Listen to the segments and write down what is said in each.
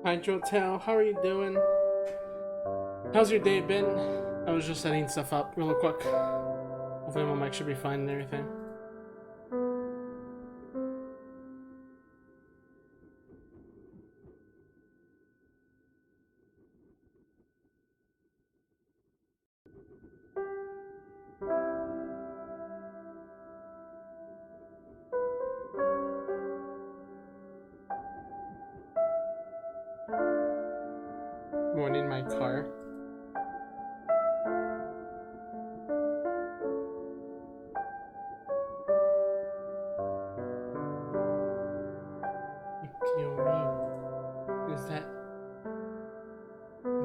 Hi Jotel, how are you doing? How's your day been? I was just setting stuff up real quick. Hopefully my mic should be fine and everything. Morning my car.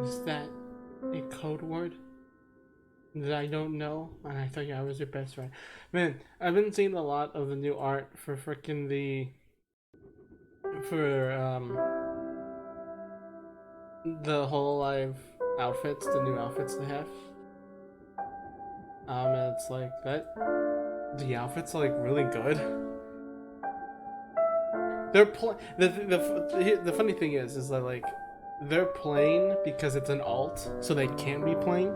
Is that a code word that I don't know? And I thought I was your best friend. Man, I've been seeing a lot of the new art for freaking the Hololive outfits, the new outfits they have. And it's like that the outfits are like really good. The funny thing is that like they're plain because it's an alt, so they can be plain.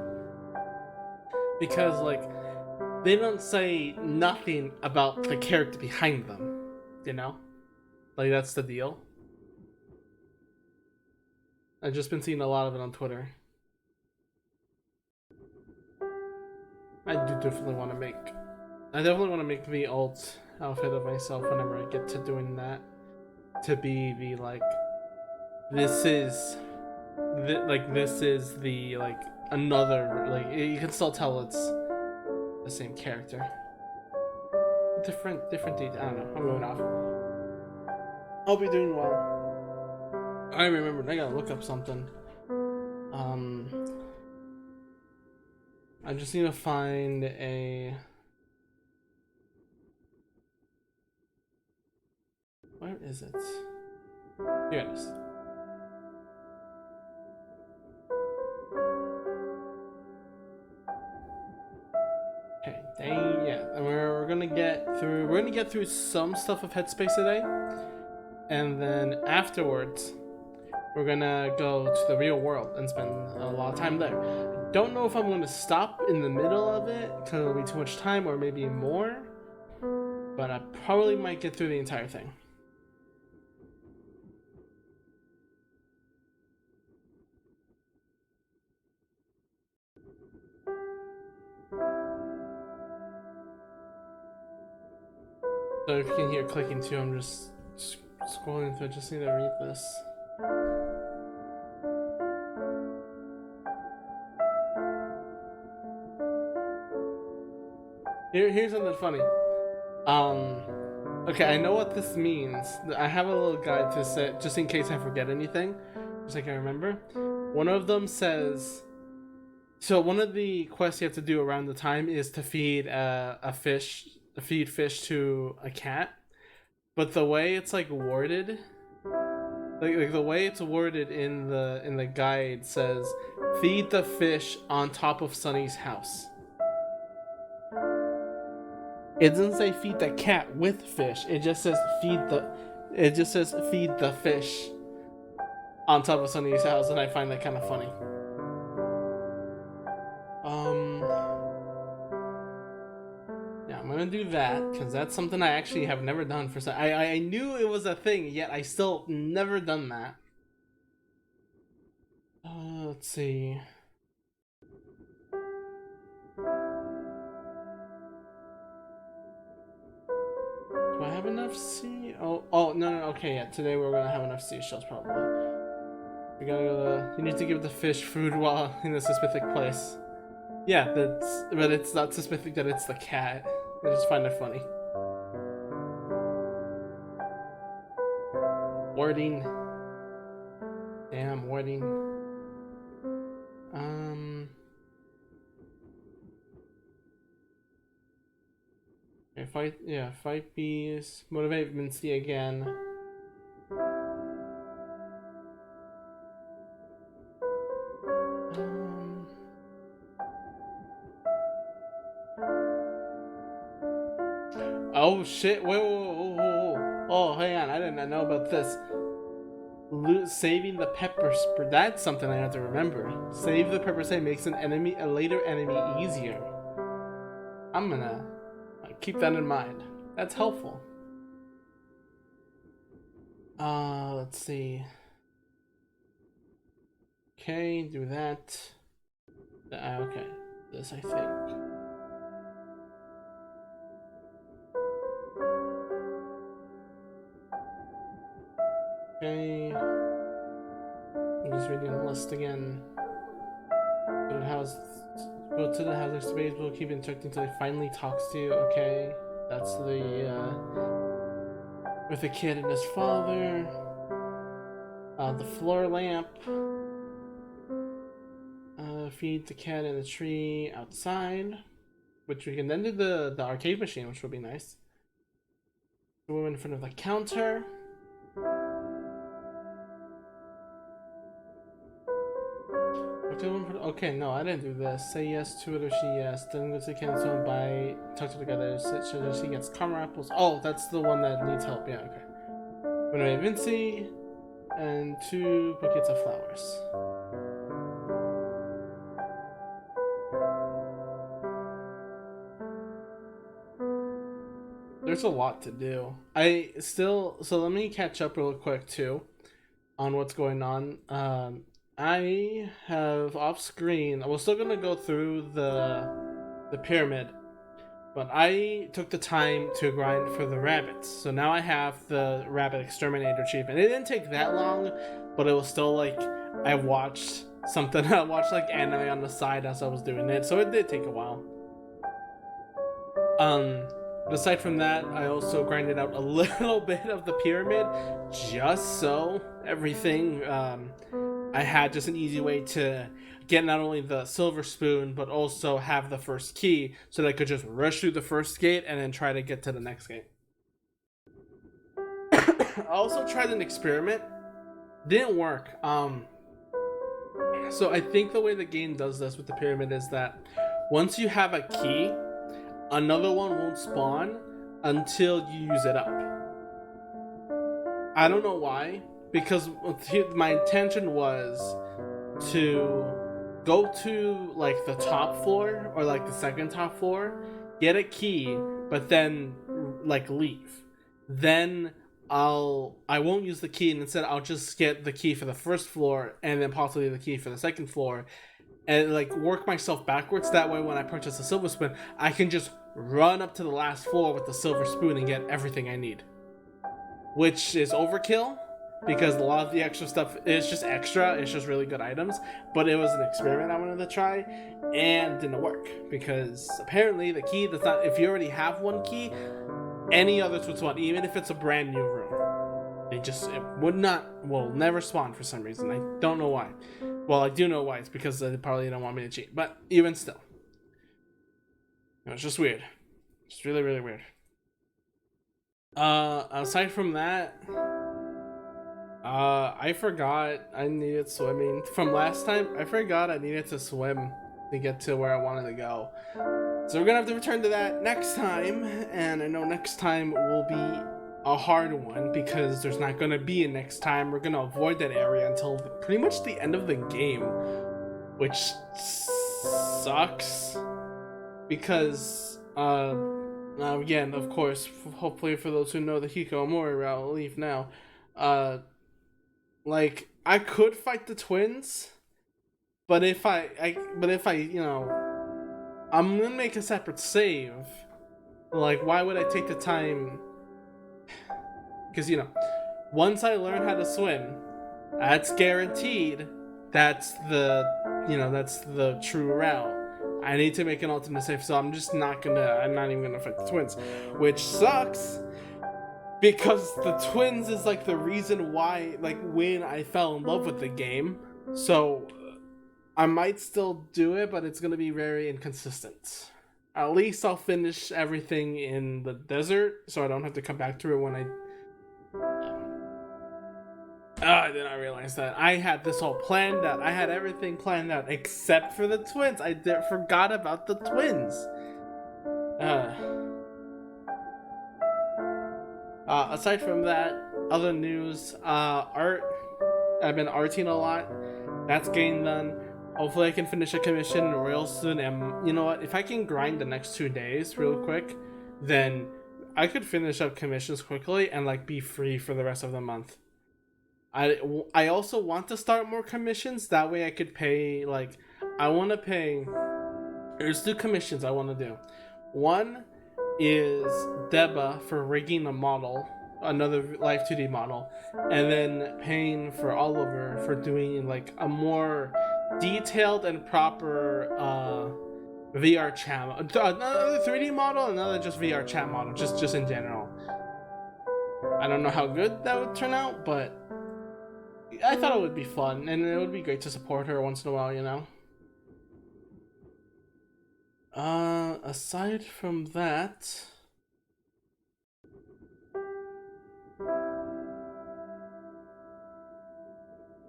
Because like they don't say nothing about the character behind them, you know? Like that's the deal. I've just been seeing a lot of it on Twitter. I do definitely want to make. I definitely want to make the alt outfit of myself whenever I get to doing that. To be the like, this is, this is the like another like you can still tell it's the same character. Different detail. I don't know. I'm going off. I'll be doing well. I remembered. I gotta look up something. Um, I just need to find a. Where is it? Here it is. Okay, yeah, and we're gonna get through. We're gonna get through some stuff of Headspace today, and then afterwards, we're gonna go to the real world and spend a lot of time there. I don't know if I'm gonna stop in the middle of it because it'll be too much time, or maybe more. But I probably might get through the entire thing. So if you can hear clicking too, I'm just scrolling through. I just need to read this. Here's something funny. Okay, I know what this means. I have a little guide to say, just in case I forget anything, just so I can remember. One of them says, so one of the quests you have to do around the time is to feed feed fish to a cat. But the way it's like worded, like the way it's worded in the guide says, feed the fish on top of Sunny's house. It doesn't say feed the cat with fish. It just says feed the. It just says feed the fish on top of Sunny's house, and I find that kind of funny. Yeah, I'm gonna do that because that's something I actually have never done for some. I knew it was a thing, yet I still never done that. Let's see. Do I have enough sea? Oh no. Okay, yeah. Today we're gonna have enough seashells probably. We gotta go. You need to give the fish food while in a specific place. Yeah, but it's not specific that it's the cat. I just find it funny. Wording. Damn wording. Okay, fight bees. Motivate Mincy again. Oh shit! Whoa! Oh, hang on! I didn't know about this. Saving the pepper spray. That's something I have to remember. Save the pepper spray makes a later enemy easier. I'm gonna keep that in mind. That's helpful. Let's see. Okay, do that. Okay, this I think. Okay. I'm just reading the list again. Go to the house next space. We'll keep interacting until he finally talks to you. Okay, that's the with the kid and his father. The floor lamp. Feed the cat in the tree outside, which we can then do the arcade machine, which will be nice. The woman in front of the counter. Okay, no, I didn't do this. Say yes to it or she yes. Then go to the cancel and buy. Talk to the together. So that she gets caramel apples. Oh, that's the one that needs help. Yeah, okay. When I Vinci and 2 buckets of flowers. There's a lot to do. So let me catch up real quick too on what's going on. I have off screen. We're still gonna go through the pyramid, but I took the time to grind for the rabbits. So now I have the rabbit exterminator achievement. It didn't take that long, but it was still like I watched something. I watched like anime on the side as I was doing it, so it did take a while. But aside from that, I also grinded out a little bit of the pyramid, just so everything I had just an easy way to get not only the silver spoon, but also have the first key, so that I could just rush through the first gate and then try to get to the next gate. I also tried an experiment. Didn't work. So I think the way the game does this with the pyramid is that once you have a key, another one won't spawn until you use it up. I don't know why, because my intention was to go to like the top floor or like the second top floor, get a key, but then like leave. Then I won't use the key, and instead I'll just get the key for the first floor and then possibly the key for the second floor, and like work myself backwards. That way when I purchase a silver spoon, I can just run up to the last floor with the silver spoon and get everything I need, which is overkill because a lot of the extra stuff is just extra. It's just really good items, but it was an experiment I wanted to try and didn't work because apparently the key does not, if you already have one key, any other would spawn, even if it's a brand new room. It will never spawn for some reason. I don't know why. Well, I do know why. It's because they probably don't want me to cheat. But even still, it's just weird. It's really, really weird. Aside from that, I forgot I needed swimming from last time. I forgot I needed to swim to get to where I wanted to go. So we're gonna have to return to that next time, and I know next time will be a hard one because there's not gonna be a next time. We're gonna avoid that area until pretty much the end of the game, which sucks because again, of course, hopefully for those who know the Hiko OMORI route, I'll leave now. Like I could fight the twins, but if I I'm gonna make a separate save. Like, why would I take the time? Because once I learn how to swim, that's guaranteed. That's the true route. I need to make an alternate save, so I'm not even gonna fight the twins, which sucks. Because the twins is like the reason why, like, when I fell in love with the game. So I might still do it, but it's gonna be very inconsistent. At least I'll finish everything in the desert, so I don't have to come back to it when I... I did not realize that. I had this all planned out. I had everything planned out, except for the twins. I forgot about the twins. Aside from that, other news, art I've been arting a lot. That's getting done. Hopefully I can finish a commission real soon. And you know what? If I can grind the next 2 days real quick, then I could finish up commissions quickly and like be free for the rest of the month. I also want to start more commissions. That way I could pay, like, I want to pay. There's 2 commissions I want to do. One is Deba for rigging a model, another Live 2D model, and then paying for Oliver for doing like a more detailed and proper VR chat, another 3D model, another just VR chat model, just in general. I don't know how good that would turn out, but I thought it would be fun, and it would be great to support her once in a while, you know. Aside from that,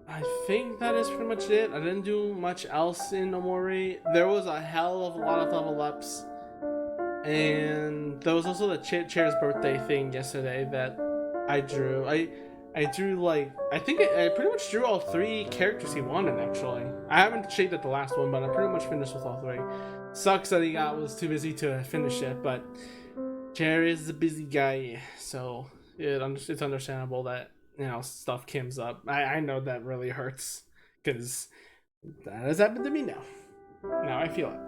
I think that is pretty much it. I didn't do much else in Omori. There was a hell of a lot of level ups, and there was also the Chair's birthday thing yesterday that I drew. I drew like, I think I pretty much drew all 3 characters he wanted actually. I haven't shaded the last one, but I'm pretty much finished with all 3. Sucks that he was too busy to finish it, but Chair is a busy guy, so it's understandable that, you know, stuff comes up. I know that really hurts, because that has happened to me now. Now I feel it.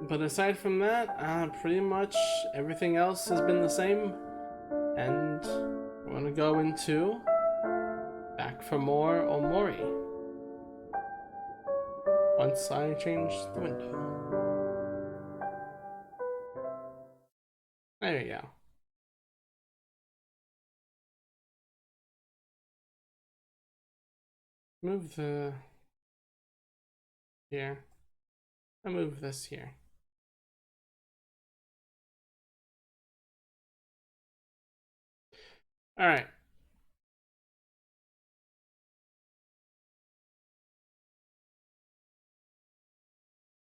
But aside from that, pretty much everything else has been the same, and we're gonna go into back for more Omori once I change the window. There you go. Move the here. I move this here. All right.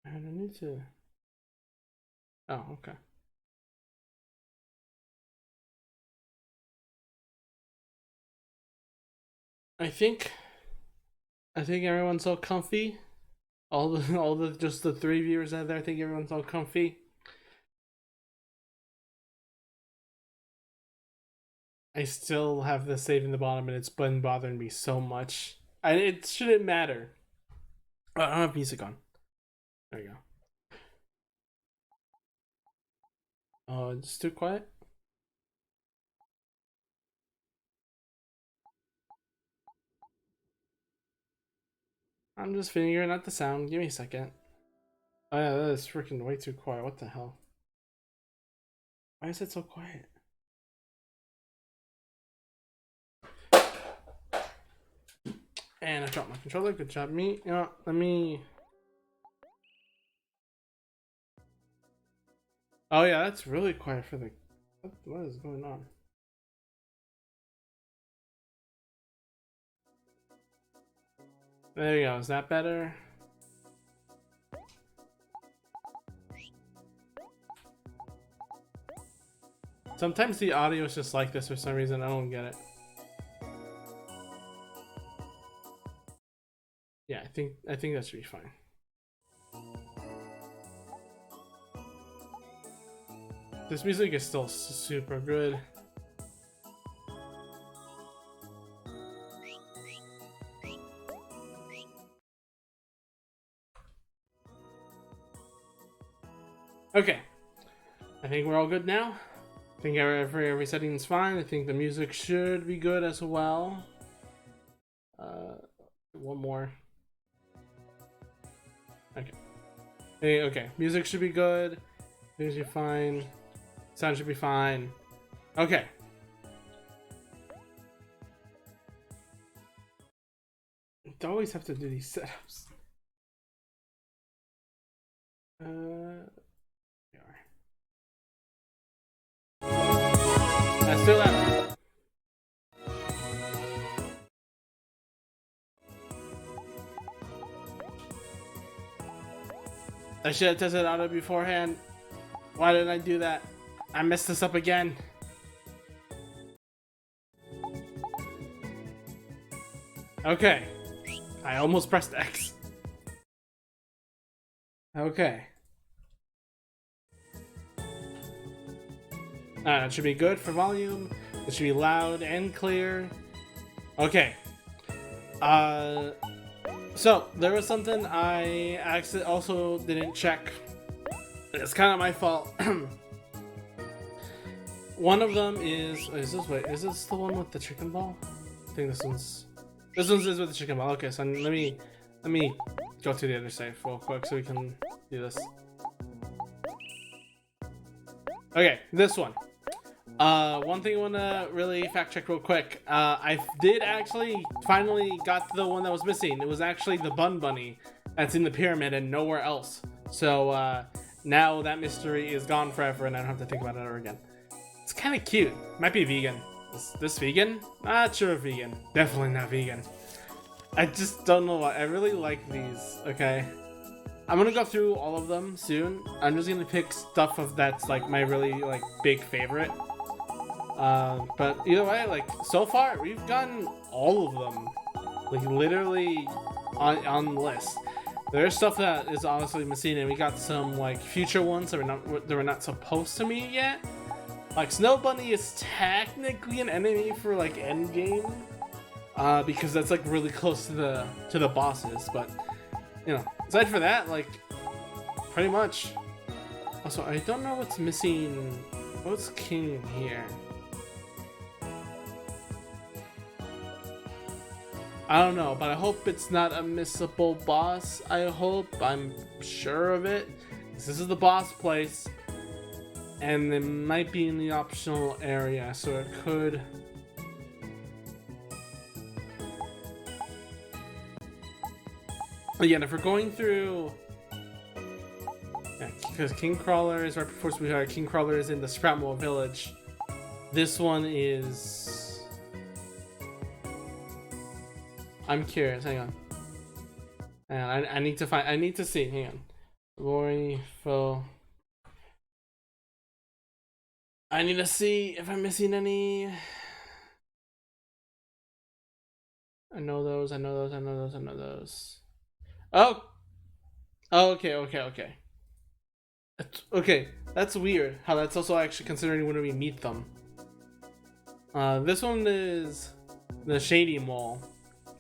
I don't need to. Oh, okay. I think everyone's all comfy. All the just the 3 viewers out there. I think everyone's all comfy. I still have the save in the bottom, and it's been bothering me so much. It shouldn't matter. Oh, I don't have music on. There you go. Oh, it's too quiet. I'm just figuring out the sound. Give me a second. Oh yeah, that is freaking way too quiet. What the hell? Why is it so quiet? And I dropped my controller. Good job, me. You know, let me. Oh yeah, that's really quiet for the. What is going on? There you go. Is that better? Sometimes the audio is just like this for some reason. I don't get it. Yeah, I think that should be fine. This music is still super good. Okay, I think we're all good now. I think every setting is fine. I think the music should be good as well. One more. Okay. Hey, okay, music should be good. Things should be fine. Sound should be fine. Okay. I always have to do these setups. Let's do that. I should have tested auto beforehand. Why didn't I do that? I messed this up again. Okay. I almost pressed X. Okay. That should be good for volume. It should be loud and clear. Okay. So there was something I actually also didn't check. It's kind of my fault. One of them is this the one with the chicken ball? I think this one's is with the chicken ball. Okay, so let me go to the other side real quick so we can do this. Okay, this one. One thing I want to really fact check real quick. I did actually finally got the one that was missing. It was actually the bun bunny that's in the pyramid and nowhere else. So now that mystery is gone forever and I don't have to think about it ever again. It's kind of cute. Might be vegan. Is this vegan? Not sure vegan. Definitely not vegan. I just don't know why. I really like these. Okay. I'm gonna go through all of them soon. I'm just gonna pick stuff of that's like my really like big favorite. But either way, like so far we've gotten all of them, like literally on the list. There's stuff that is honestly missing, and we got some like future ones that we're not supposed to meet yet. Like Snow Bunny is technically an enemy for like endgame, because that's like really close to the bosses. But you know, aside for that, like pretty much. Also, I don't know what's missing. What's King here? I don't know, but I hope it's not a missable boss. I'm sure of it. This is the boss place, and it might be in the optional area, so it could. Again, if we're going through, yeah, because King Crawler is right before Sweetheart. King Crawler is in the Sproutmore Village. This one is. I'm curious. Hang on. I need to find. I need to see. Hang on. Rory, Phil. I need to see if I'm missing any. I know those. I know those. I know those. I know those. Oh. Oh. Okay. Okay. Okay. Okay. That's weird. How that's also actually considering when we meet them. This one is the Shady Mall.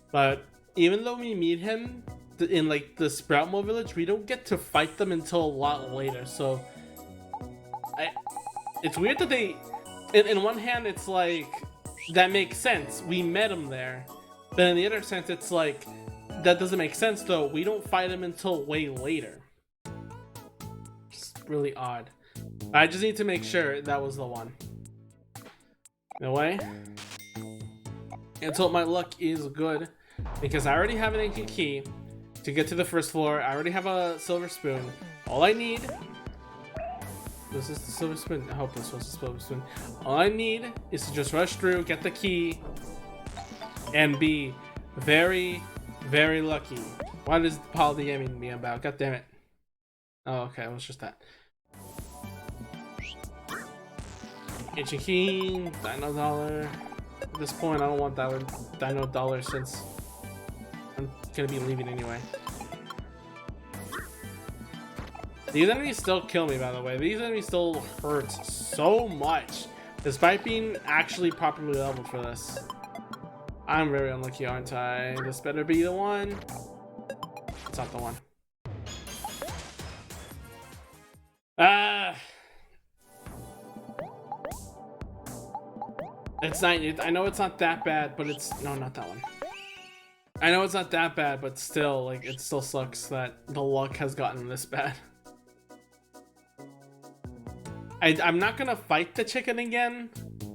But even though we meet him in like the Sproutmore Village, we don't get to fight them until a lot later. So it's weird that they, in one hand, it's like that makes sense. We met him there. But in the other sense, it's like that doesn't make sense though. We don't fight him until way later. It's really odd. I just need to make sure that was the one. No way. Until my luck is good, because I already have an ancient key to get to the first floor. I already have a silver spoon. All I need. This is the silver spoon. I hope this was the silver spoon. All I need is to just rush through, get the key, and be very, very lucky. What is Paul DMing me about? God damn it. Oh, okay. It was just that. Ancient key, Dino Dollar. At this point, I don't want that Dino Dollar since I'm gonna be leaving anyway. These enemies still kill me, by the way. These enemies still hurt so much, despite being actually properly leveled for this. I'm very unlucky, aren't I? This better be the one. It's not the one. Ah! It's not. I know it's not that bad, but it's no, not that one. I know it's not that bad, but still, like, it still sucks that the luck has gotten this bad. I'm not gonna fight the chicken again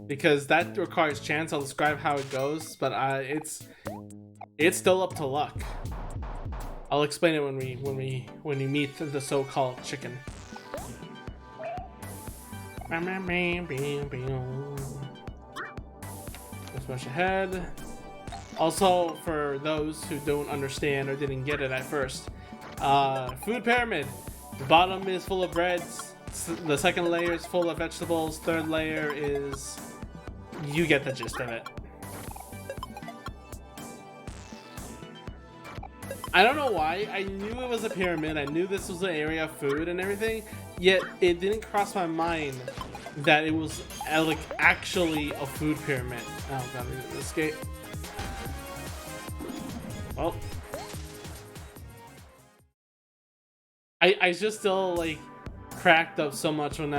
because that requires chance. I'll describe how it goes, but it's still up to luck. I'll explain it when we meet the so-called chicken. Let's rush ahead. Also, for those who don't understand or didn't get it at first, food pyramid. The bottom is full of breads. The second layer is full of vegetables. Third layer is... You get the gist of it. I don't know why. I knew it was a pyramid. I knew this was an area of food and everything. Yet it didn't cross my mind that it was like actually a food pyramid. Oh god, I didn't escape. Well, I just still like cracked up so much when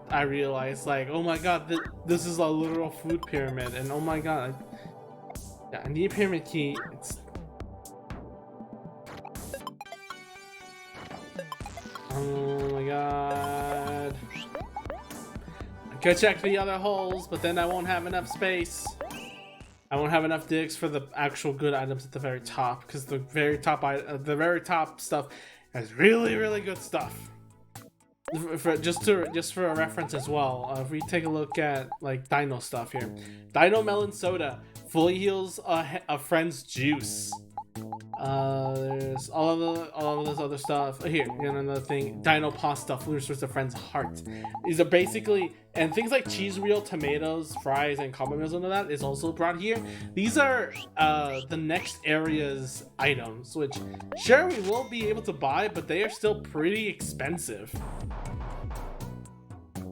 I realized like, oh my god, this is a literal food pyramid, and oh my god, I need a pyramid key. Oh my god. I could check the other holes, but then I won't have enough space. I won't have enough digs for the actual good items at the very top, because the very top stuff has really, really good stuff. Just for a reference as well, if we take a look at like Dino stuff here, Dino Melon Soda fully heals a friend's juice. There's all of this other stuff here. And another thing, Dino Pasta fully restores a friend's heart. These are basically, and things like cheese wheel, tomatoes, fries, and combo meals and all that is also brought here. These are the next area's items, which sure we will be able to buy, but they are still pretty expensive.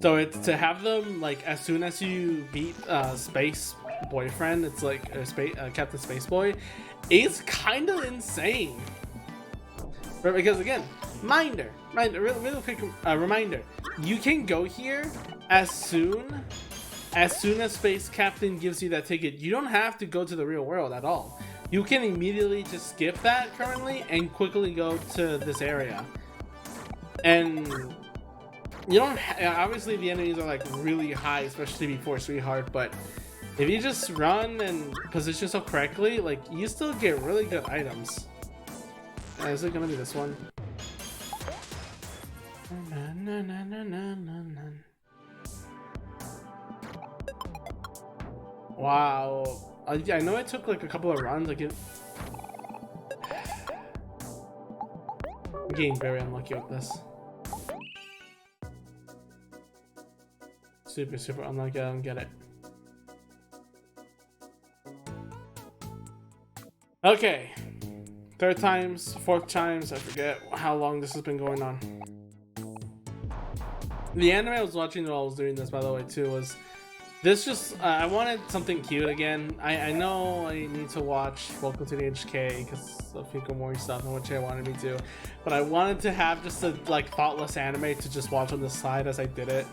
So it's to have them like as soon as you beat Space Boyfriend, it's like Captain Space Boy, is kind of insane. Because again, real quick reminder, you can go here as soon as Space Captain gives you that ticket. You don't have to go to the real world at all. You can immediately just skip that currently and quickly go to this area. And you don't obviously the enemies are like really high, especially before Sweetheart, but if you just run and position yourself correctly, like you still get really good items. Is it gonna be this one? Wow. I know it took like a couple of runs. Like I'm getting very unlucky with this. Super unlucky. I don't get it. Okay, third times, fourth times, I forget how long this has been going on. The anime I was watching while I was doing this, by the way, too, was this just, I wanted something cute again. I know I need to watch Welcome to the HK because of OMORI stuff and which I wanted me to, but I wanted to have just a like thoughtless anime to just watch on the side as I did it.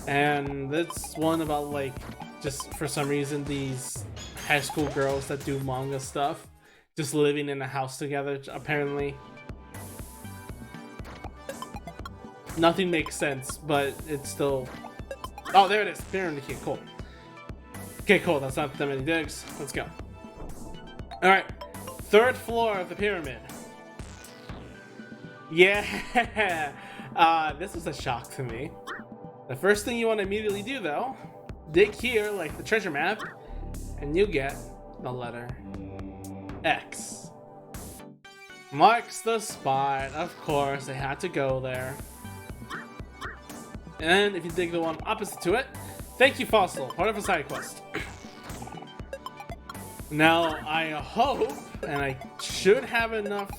And that's one about like, just for some reason, these high school girls that do manga stuff just living in a house together, apparently. Nothing makes sense, but it's still... Oh, there it is. Pyramid key. Cool. Okay, cool. That's not that many digs. Let's go. Alright. Third floor of the pyramid. Yeah! This was a shock to me. The first thing you want to immediately do, though, dig here, like the treasure map, and you get the letter X. Marks the spot. Of course, they had to go there. And if you dig the one opposite to it, thank you, Fossil, part of a side quest. Now, I hope, and I should have enough,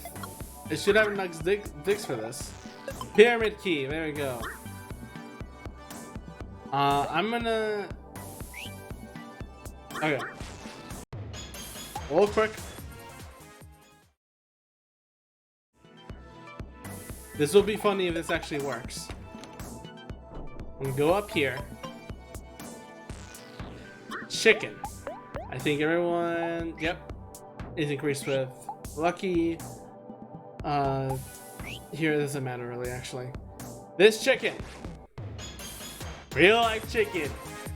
it should have enough digs for this. Pyramid key, there we go. I'm gonna... Okay. Real quick. This will be funny if this actually works. I'm gonna go up here. Chicken. I think everyone, yep, is increased with lucky. Here it doesn't matter really, actually. This chicken. Real life chicken.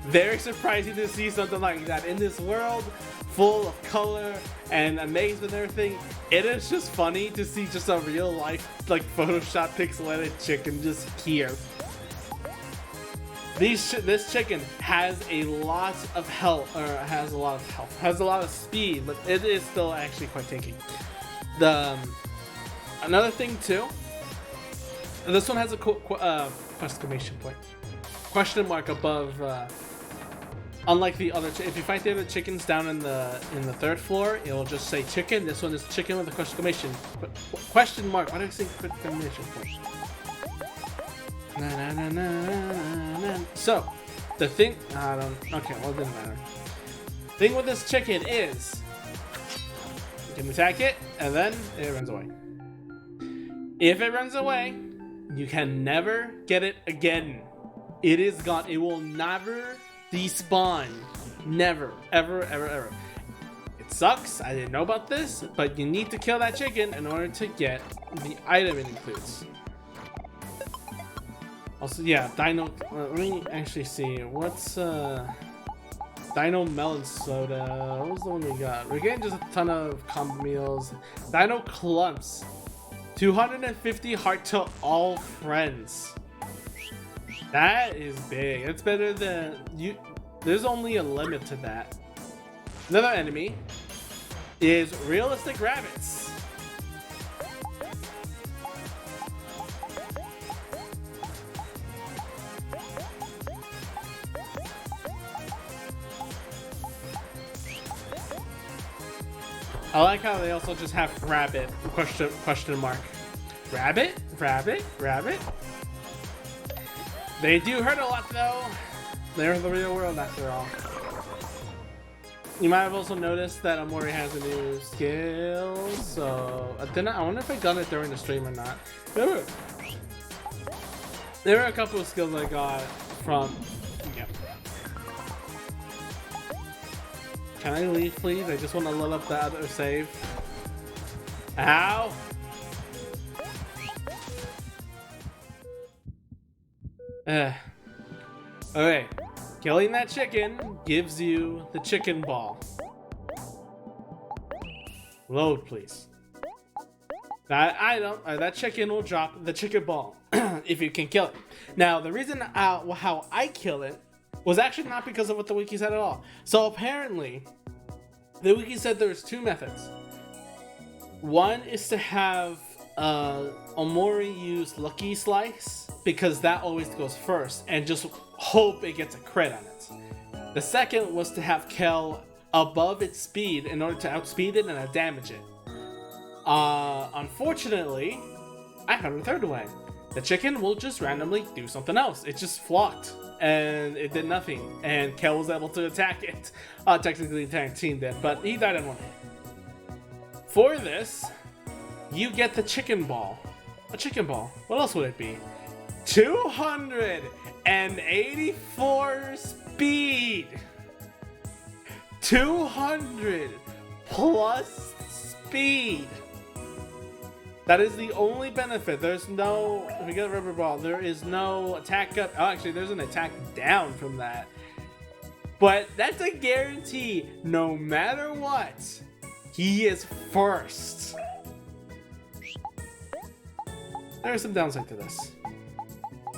Very surprising to see something like that in this world full of color and amazement and everything. It is just funny to see just a real life, like Photoshop pixelated chicken just here. This chicken has a lot of health, or has a lot of speed, but it is still actually quite tanky. Another thing too, this one has a exclamation point, question mark above Unlike the other, if you fight the other chickens down in the third floor, it will just say chicken. This one is chicken with a exclamation mark. Why do I say exclamation? So, the thing, I don't. Okay, well, it doesn't matter. Thing with this chicken is, you can attack it, and then it runs away. If it runs away, you can never get it again. It is gone. It will never despawn. Never, ever, ever, ever. It sucks. I didn't know about this, but you need to kill that chicken in order to get the item it includes. Also, yeah, Dino. Let me actually see. What's Dino Melon Soda? What was the one we got? We're getting just a ton of combo meals. Dino Clumps. 250 heart to all friends. That is big. It's better than you. There's only a limit to that. Another enemy is realistic rabbits. I like how they also just have rabbit question mark. Rabbit? Rabbit? Rabbit? They do hurt a lot though. They're the real world after all. You might have also noticed that Omori has a new skill, so I wonder if I got it during the stream or not. There were a couple of skills I got from. Yeah. Can I leave, please? I just want to level up the other save. Ow! Okay. Killing that chicken gives you the chicken ball. Load, please. That item, that chicken will drop the chicken ball if you can kill it. Now, the reason how I kill it was actually not because of what the wiki said at all. So apparently, the wiki said there's two methods. One is to have Omori use Lucky Slice, because that always goes first, and just hope it gets a crit on it. The second was to have Kel above its speed in order to outspeed it and damage it. Unfortunately, I found a third way. The chicken will just randomly do something else. It just flocked, and it did nothing, and Kel was able to attack it. Technically, the entire team did, but he died in one hit. For this, you get the chicken ball. A chicken ball. What else would it be? 284 speed. 200 plus speed. That is the only benefit. There's no, if we get a rubber ball, there is no attack up. Oh, actually, there's an attack down from that. But that's a guarantee. No matter what, he is first. There's some downside to this.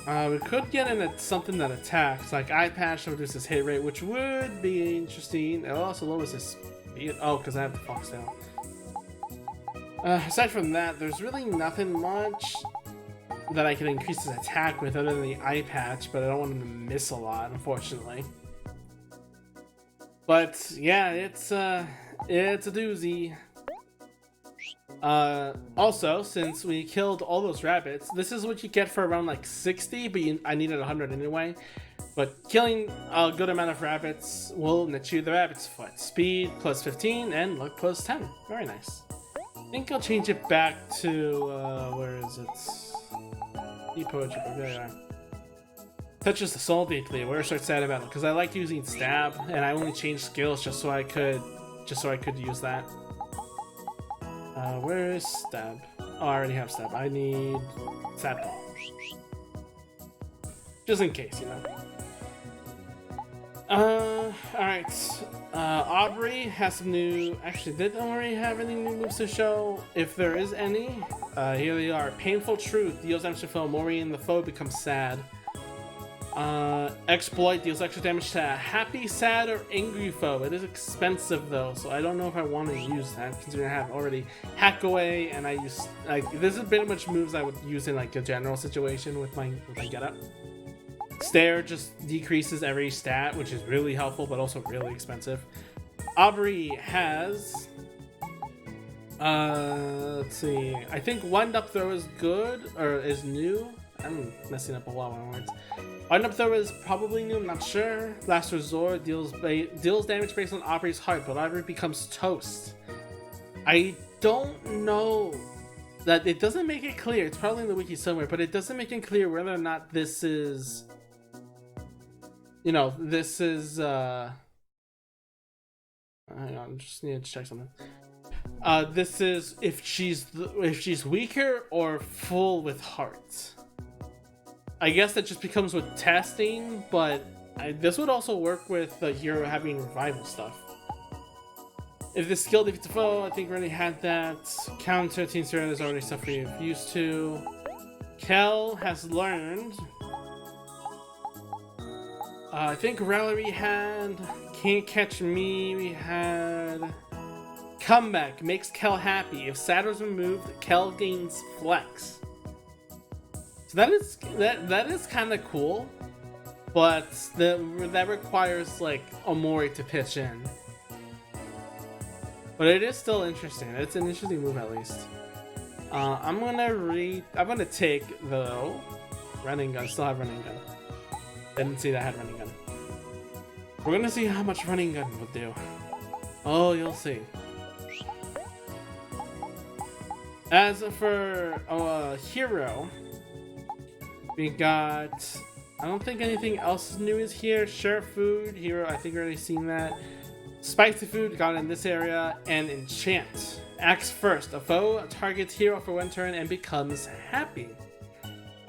We could get in something that attacks, like eye patch to reduce his hit rate, which would be interesting. It also lowers his speed. Oh, because I have the foxtail. Aside from that, there's really nothing much that I can increase his attack with other than the eye patch, but I don't want him to miss a lot, unfortunately. But yeah, it's a doozy. Also, since we killed all those rabbits, this is what you get for around like 60, but I needed 100 anyway. But killing a good amount of rabbits will net you the rabbit's foot. Speed plus 15 and luck plus 10. Very nice. I think I'll change it back to, where is it? There you are. Touches the soul deeply. Where should I sad about it? Because I like using stab, and I only changed skills just so I could use that. Where is stab? Oh, I already have stab. I need stab ball. Just in case, you know. Alright. Aubrey has some new... Actually, did Aubrey have any new moves to show? If there is any, here they are. Painful Truth deals damage to foe. Omori and the foe becomes sad. Exploit deals extra damage to a happy, sad, or angry foe. It is expensive though, so I don't know if I want to use that, considering I have already Hack Away, and I use, like, this is pretty much moves I would use in like a general situation with my getup. Stare just decreases every stat, which is really helpful, but also really expensive. OMORI has... let's see. I think Wind Up Throw is good, or is new. I'm messing up a lot of my words. Wind Up Throw is probably new, I'm not sure. Last Resort deals damage based on OMORI's heart, but OMORI becomes toast. I don't know. That it doesn't make it clear. It's probably in the wiki somewhere, but it doesn't make it clear whether or not this is... You know, this is... Hang on, just need to check something. This is if she's weaker or full with heart. I guess that just becomes with testing, but this would also work with the hero having revival stuff. If the skill defeats a foe, I think we already had that. Counter Team Spirit is already stuff we've used to. Kel has learned. I think Rally we had. Can't Catch Me we had. Comeback makes Kel happy. If Sad was removed, Kel gains flex. So that is kind of cool, but that requires like OMORI to pitch in. But it is still interesting. It's an interesting move at least. I'm gonna take though running gun. Still have running gun. Didn't see that I had running gun. We're gonna see how much running gun will do. Oh, you'll see. As for hero, we got. I don't think anything else new is here. Share food hero. I think we already seen that. Spicy food got in this area, and enchant. Acts first. A foe targets hero for one turn and becomes happy.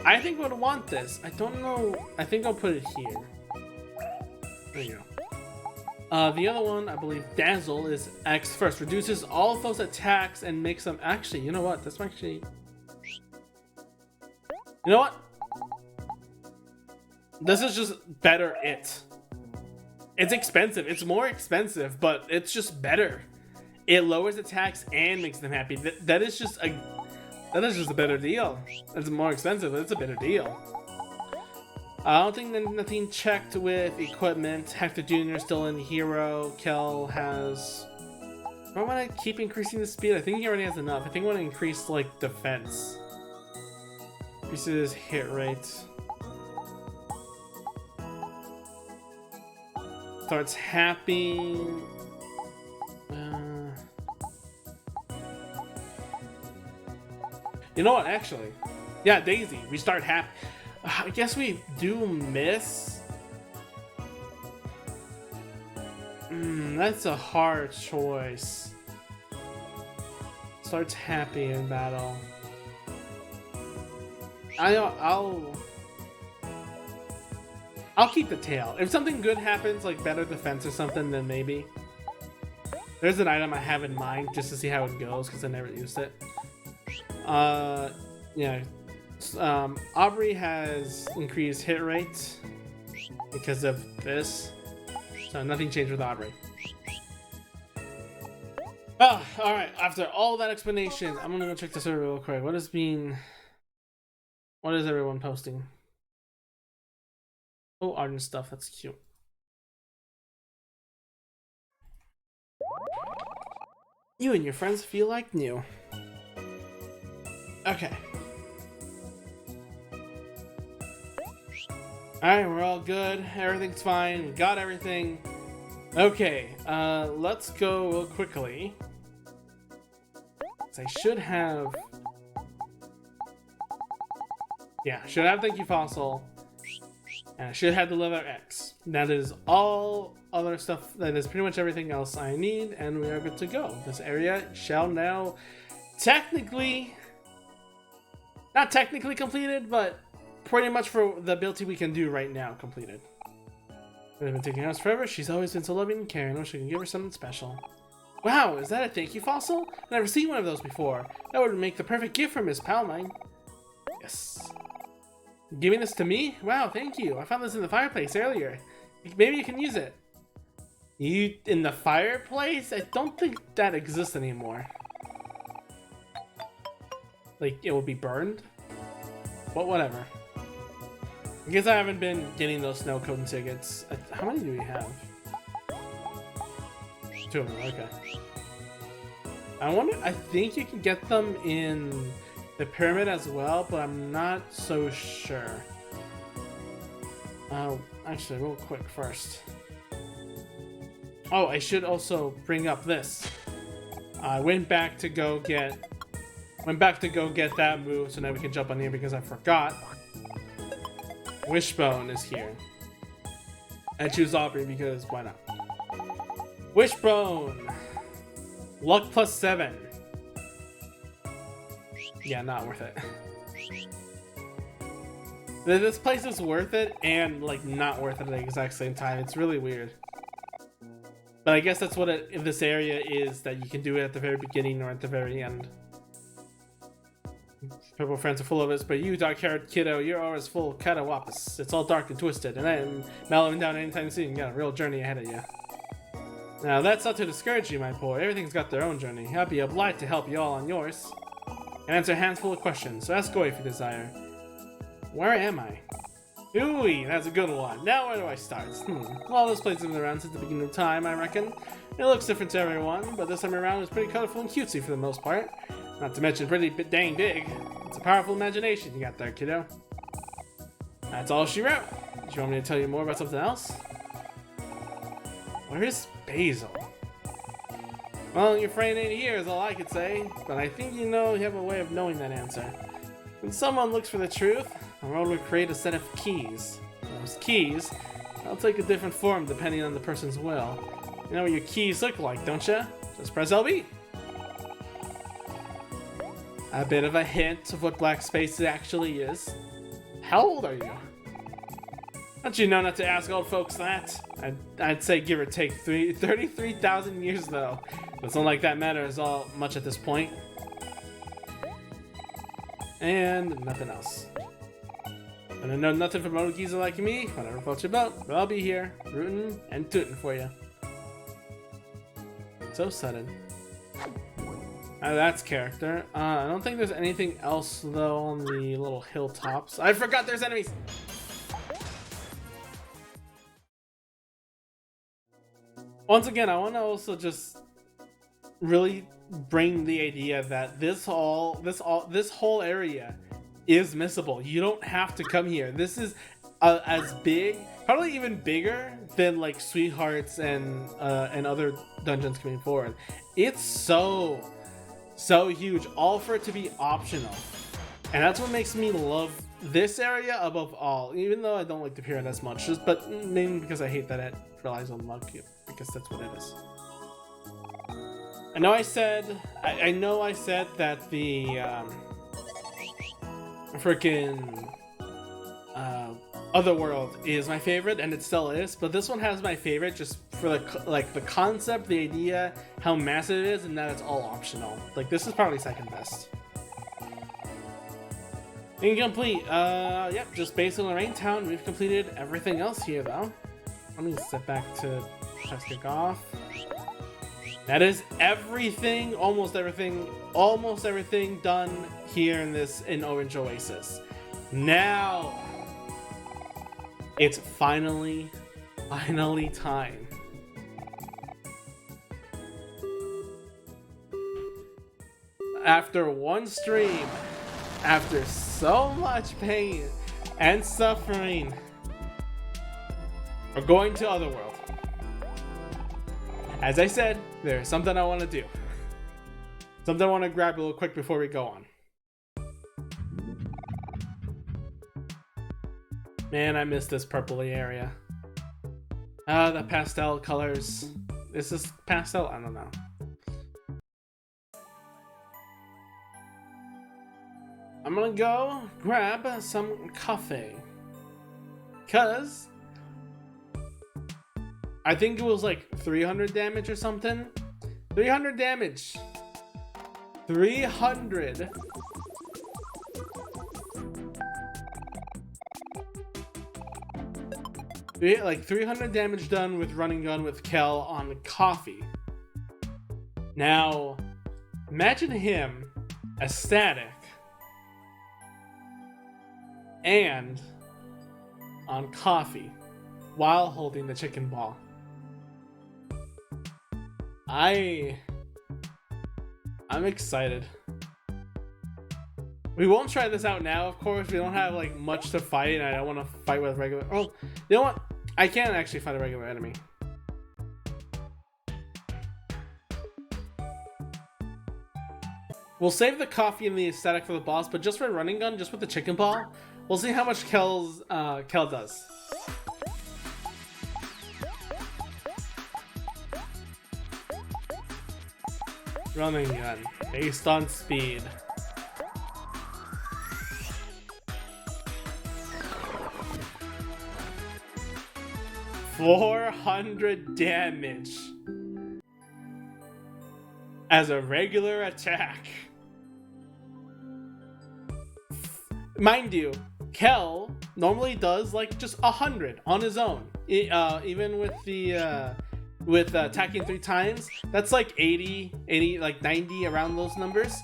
I think I would want this. I don't know. I think I'll put it here. There you go. The other one, I believe, Dazzle is Acts first. Reduces all foes' attacks and makes them. Actually, you know what? That's actually. You know what? This is just better. It's expensive. It's more expensive, but it's just better. It lowers attacks and makes them happy. That is just a better deal. It's more expensive, but it's a better deal. I don't think there's nothing checked with equipment. Hector Jr. still in hero. Kel has... Why would I keep increasing the speed? I think he already has enough. I think I want to increase like defense. Increases hit rate. Starts happy. You know what, actually? Yeah, Daisy. We start happy. I guess we do miss. That's a hard choice. Starts happy in battle. I'll keep the tail. If something good happens, like better defense or something, then maybe. There's an item I have in mind just to see how it goes because I never used it. Yeah. OMORI has increased hit rate because of this. So nothing changed with OMORI. Oh, alright. After all that explanation, I'm gonna go check the server real quick. What is everyone posting? Oh, art and stuff. That's cute. You and your friends feel like new. Okay. Alright, we're all good. Everything's fine. We got everything. Okay, let's go real quickly. I should have... Yeah, should have Thank You Fossil. And I should have the Leather X. That is all other stuff. That is pretty much everything else I need, and we are good to go. This area shall now technically... Not technically completed, but pretty much for the ability we can do right now completed. We've been taking us forever. She's always been so loving and caring. I wish I can give her something special. Wow, is that a Thank You Fossil? I've never seen one of those before. That would make the perfect gift for Miss Palmine. Yes. Giving this to me? Wow, thank you. I found this in the fireplace earlier. Maybe you can use it. You in the fireplace? I don't think that exists anymore. Like, it will be burned? But whatever. I guess I haven't been getting those snow cone tickets. How many do we have? 2 of them, okay. I think you can get them in the pyramid as well, but I'm not so sure. Actually, real quick first. Oh, I should also bring up this. I went back to go get that move so now we can jump on here because I forgot. Wishbone is here. I choose Aubrey because why not? Wishbone! Luck plus 7. Yeah, not worth it. This place is worth it and like not worth it at the exact same time. It's really weird. But I guess that's what in this area is, that you can do it at the very beginning or at the very end. Purple friends are full of us, but you, dark-haired kiddo, you're always full of catawampus. It's all dark and twisted, and I am mellowing down anytime soon. You got a real journey ahead of you. Now, that's not to discourage you, my boy. Everything's got their own journey. I'll be obliged to help you all on yours. And answer a handful of questions, so ask away if you desire. Where am I? Ooh, that's a good one. Now where do I start? Well, this place has been around since the beginning of time, I reckon. It looks different to everyone, but this time around it's pretty colorful and cutesy for the most part. Not to mention pretty dang big. It's a powerful imagination you got there, kiddo. That's all she wrote. Do you want me to tell you more about something else? Where is Basil? Well, your friend ain't here is all I could say, but I think you have a way of knowing that answer. When someone looks for the truth, the world will create a set of keys. Those keys, they'll take a different form depending on the person's will. You know what your keys look like, don't you? Just press LB. A bit of a hint of what black space actually is. How old are you? Don't you know not to ask old folks that? I'd say give or take 33,000 years though. It's not like that matters all much at this point. And nothing else. And I know nothing from old geezer like me, whatever floats your boat, but I'll be here, rootin' and tootin' for you. So sudden. That's character. I don't think there's anything else though on the little hilltops. I forgot there's enemies! Once again, I want to also just really bring the idea that this whole area is missable. You don't have to come here. This is as big, probably even bigger than like Sweethearts and other dungeons coming forward. It's so huge, all for it to be optional, and that's what makes me love this area above all. Even though I don't like the pyramid as much, but mainly because I hate that it relies on luck, because that's what it is. I know I said that the freaking Otherworld is my favorite, and it still is, but this one has my favorite just for the concept, the idea, how massive it is, and that it's all optional. Like, this is probably second best. Incomplete. Yep, just based on Lorraine Town, we've completed everything else here though. Let me step back to kick off. That is everything, almost everything done here in Orange Oasis. Now it's finally time. After one stream, after so much pain and suffering, we're going to Otherworld. As I said, there's something I want to do. Something I want to grab a little quick before we go on. Man, I miss this purpley area. The pastel colors. Is this pastel? I don't know. I'm gonna go grab some coffee. Cause I think it was like 300 damage or something. 300 damage. 300. Like 300 damage done with running gun with Kel on coffee. Now, imagine him as static and on coffee while holding the chicken ball. I'm excited. We won't try this out now, of course. We don't have like much to fight, and I don't want to fight with regular. Oh, you know what? I can't actually fight a regular enemy. We'll save the coffee and the aesthetic for the boss, but just for a running gun, just with the chicken ball, we'll see how much Kel does. Running gun, based on speed. $400 damage as a regular attack. Mind you, Kel normally does like just 100 on his own. Even with the attacking 3 times, that's like 80, like 90 around those numbers.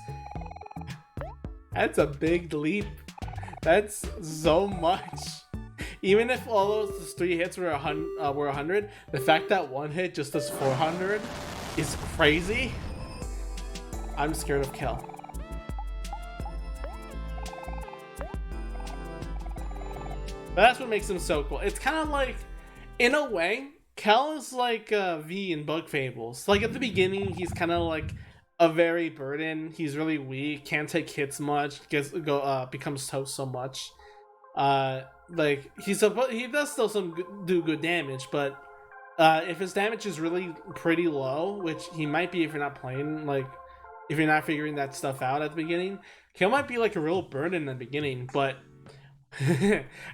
That's a big leap. That's so much. Even if all those 3 hits were 100, the fact that 1 hit just does 400 is crazy. I'm scared of Kel. But that's what makes him so cool. It's kind of like, in a way, Kel is like V in Bug Fables. Like at the beginning, he's kind of like a very burden. He's really weak, can't take hits much, becomes toast so much. Like he does still do good damage, but if his damage is really pretty low, which he might be if you're not playing, like if you're not figuring that stuff out at the beginning, Kel might be like a real burden in the beginning, but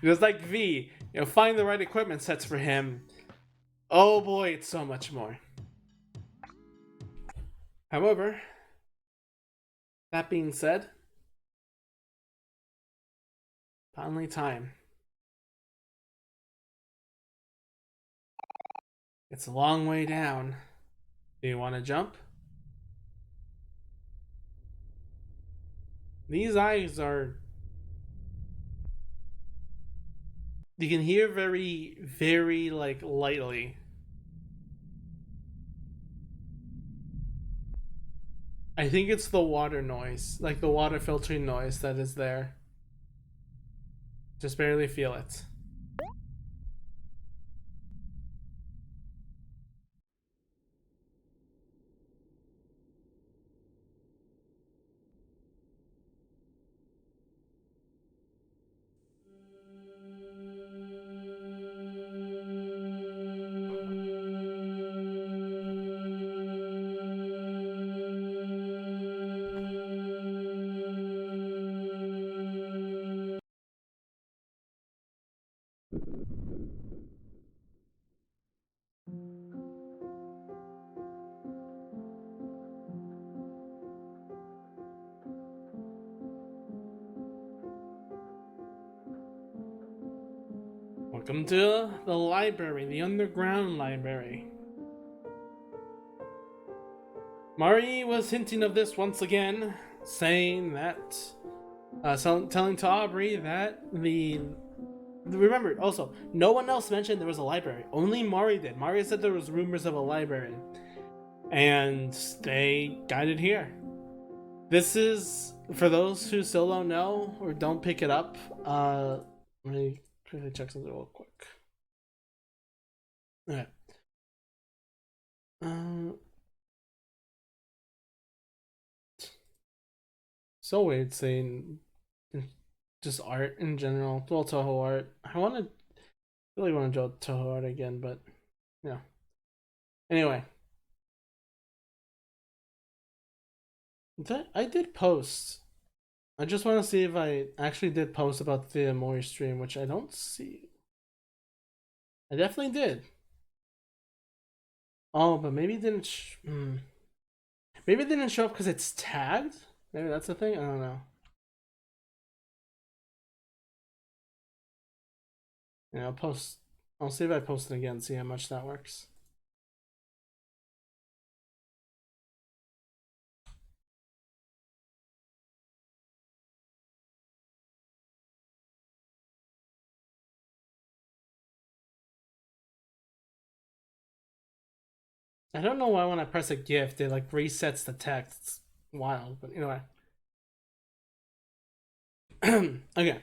just like V, find the right equipment sets for him. Oh boy, it's so much more. However, that being said, finally time. It's a long way down. Do you want to jump? These eyes are... You can hear very, very, like, lightly. I think it's the water noise, like the water filtering noise that is there. Just barely feel it. Welcome to the library, the underground library. Mari was hinting of this once again, saying that, telling to Aubrey that remember, also, no one else mentioned there was a library. Only Mari did. Mari said there was rumors of a library, and they guided here. This is, for those who still don't know or don't pick it up, let me quickly check something real quick. Okay. So weird saying just art in general. Well, Toho art. Really want to draw Toho art again, but yeah. Anyway, I did post. I just want to see if I actually did post about the OMORI stream, which I don't see. I definitely did. Oh, but maybe it didn't. Maybe it didn't show up because it's tagged. Maybe that's the thing. I don't know. Yeah, I'll post. I'll see if I post it again. See how much that works. I don't know why when I press a gift, it like resets the text. It's wild, but anyway. Okay.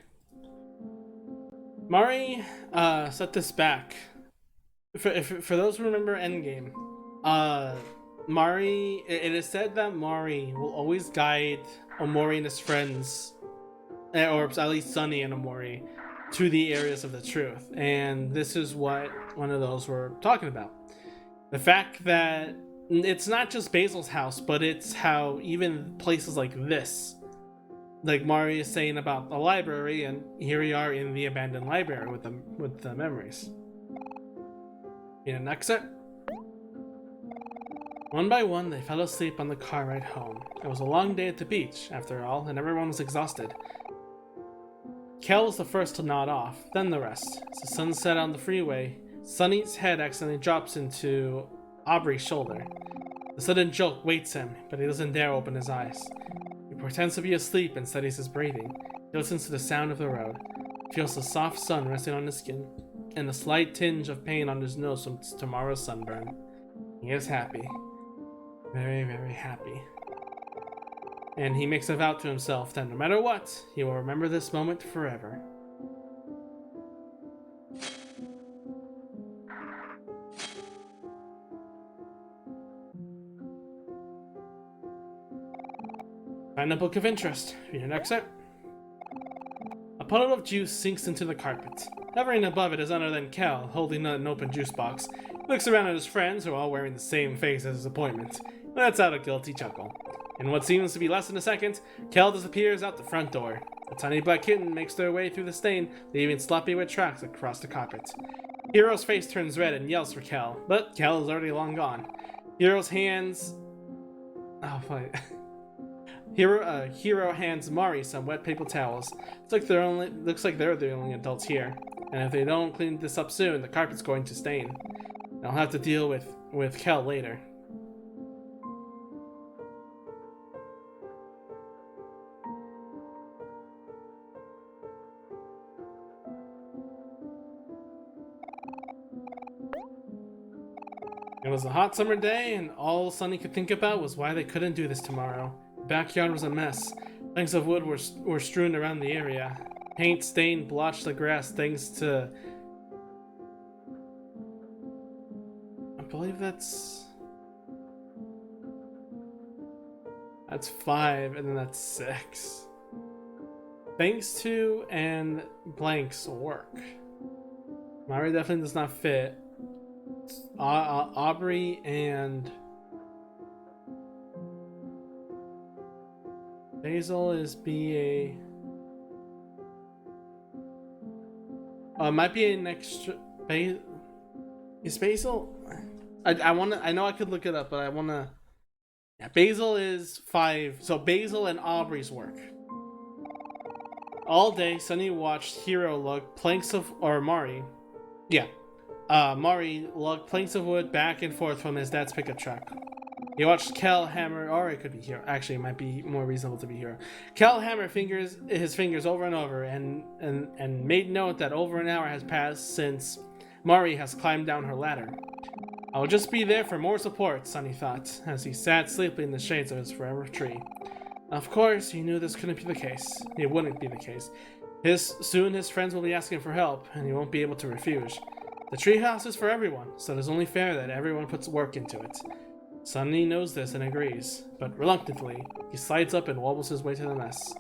Mari set this back. For those who remember Endgame, uh, Mari, it is said that Mari will always guide Omori and his friends, or at least Sunny and Omori, to the areas of the truth. And this is what one of those we're talking about. The fact that it's not just Basil's house, but it's how even places like this, like Mari is saying about the library, and here we are in the abandoned library with the memories. In an exit, one by one, they fell asleep on the car ride home. It was a long day at the beach, after all, and everyone was exhausted. Kel was the first to nod off, then the rest. As the sun set on the freeway, Sunny's head accidentally drops into Aubrey's shoulder. The sudden jolt wakes him, but he doesn't dare open his eyes. He pretends to be asleep and steadies his breathing. He listens to the sound of the road. He feels the soft sun resting on his skin, and a slight tinge of pain on his nose from tomorrow's sunburn. He is happy. Very, very happy. And he makes a vow to himself that no matter what, he will remember this moment forever. Find a book of interest. Read an excerpt. A puddle of juice sinks into the carpet. Hovering above it is none other than Kel, holding an open juice box. He looks around at his friends, who are all wearing the same face as his appointment. Lets out a guilty chuckle. In what seems to be less than a second, Kel disappears out the front door. The tiny black kitten makes their way through the stain, leaving sloppy wet tracks across the carpet. Hero's face turns red and yells for Kel, but Kel is already long gone. Hero's hands... Oh, fine. Hero hands Mari some wet paper towels. Looks like they're the only adults here. And if they don't clean this up soon, the carpet's going to stain. I'll have to deal with Kel later. It was a hot summer day, and all Sunny could think about was why they couldn't do this tomorrow. The backyard was a mess. Planks of wood were strewn around the area. Paint stain blotched the grass thanks to... I believe that's 5, and then that's 6. Thanks to and blank's work. Mari definitely does not fit. Aubrey and Basil is BA. Might be an extra. Is Basil? I wanna. I know I could look it up, but I wanna. Yeah, Basil is 5. So Basil and Aubrey's work. All day, Sunny watched Hero lug planks of Mari. Yeah. Mari lugged planks of wood back and forth from his dad's pickup truck. He watched Kel hammer, or it could be Hero. Actually, it might be more reasonable to be Hero. Kel hammered his fingers over and over, and made note that over an hour has passed since Mari has climbed down her ladder. I will just be there for more support, Sunny thought, as he sat sleeping in the shades of his forever tree. Of course, he knew this couldn't be the case. It wouldn't be the case. Soon his friends will be asking for help, and he won't be able to refuse. The treehouse is for everyone, so it is only fair that everyone puts work into it. Sunny knows this and agrees, but reluctantly, he slides up and wobbles his way to the mess.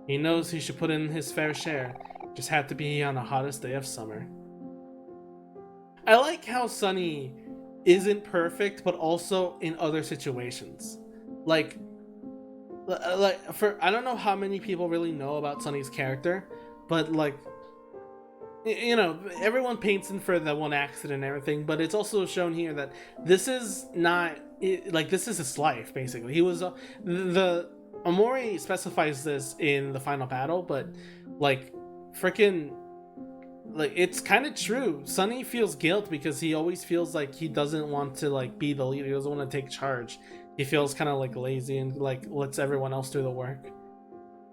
He knows he should put in his fair share, just had to be on the hottest day of summer. I like how Sunny isn't perfect, but also in other situations. Like I don't know how many people really know about Sunny's character, but like, you know, everyone paints him for the one accident and everything, but it's also shown here that this is not like, this is his life basically. He was the Omori specifies this in the final battle, but like freaking, like, it's kind of true. Sunny feels guilt because he always feels like he doesn't want to like be the leader. He doesn't want to take charge. He feels kind of like lazy and like lets everyone else do the work.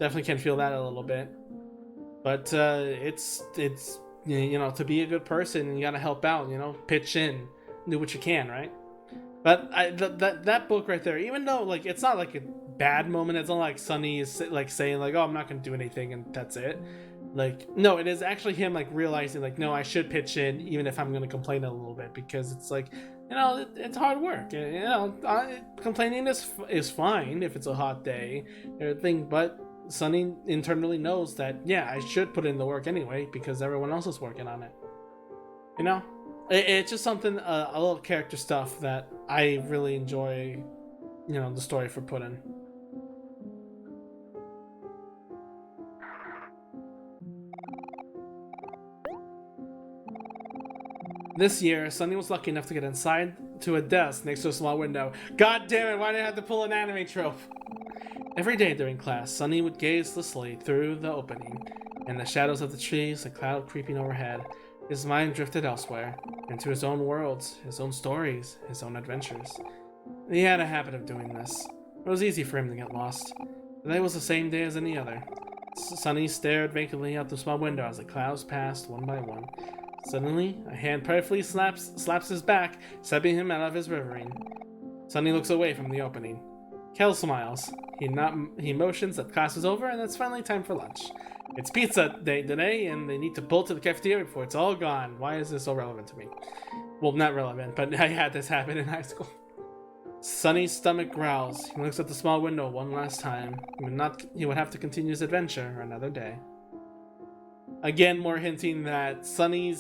Definitely can feel that a little bit. But it's you know, to be a good person, you gotta help out, you know, pitch in, do what you can, right? But that book right there, even though like it's not like a bad moment, it's not like Sunny is like saying like, "Oh, I'm not gonna do anything," and that's it. Like, no, it is actually him like realizing like, no, I should pitch in, even if I'm gonna complain a little bit, because it's like, it's hard work. Complaining is fine if it's a hot day, everything. But Sunny internally knows that, yeah, I should put in the work anyway because everyone else is working on it. You know, it's just something, a little character stuff that I really enjoy. The story for putting. This year, Sunny was lucky enough to get inside to a desk next to a small window. God damn it, why did I have to pull an anime trope? Every day during class, Sunny would gaze listlessly through the opening. In the shadows of the trees, a cloud creeping overhead, his mind drifted elsewhere, into his own worlds, his own stories, his own adventures. He had a habit of doing this. It was easy for him to get lost. The day was the same day as any other. Sunny stared vacantly out the small window as the clouds passed one by one. Suddenly, a hand prayerfully slaps his back, snapping him out of his reverie. Sunny looks away from the opening. Kel smiles. He motions that class is over and it's finally time for lunch. It's pizza day today, and they need to pull to the cafeteria before it's all gone. Why is this so relevant to me? Well, not relevant, but I had this happen in high school. Sunny's stomach growls. He looks at the small window one last time. He would have to continue his adventure another day. Again, more hinting that Sunny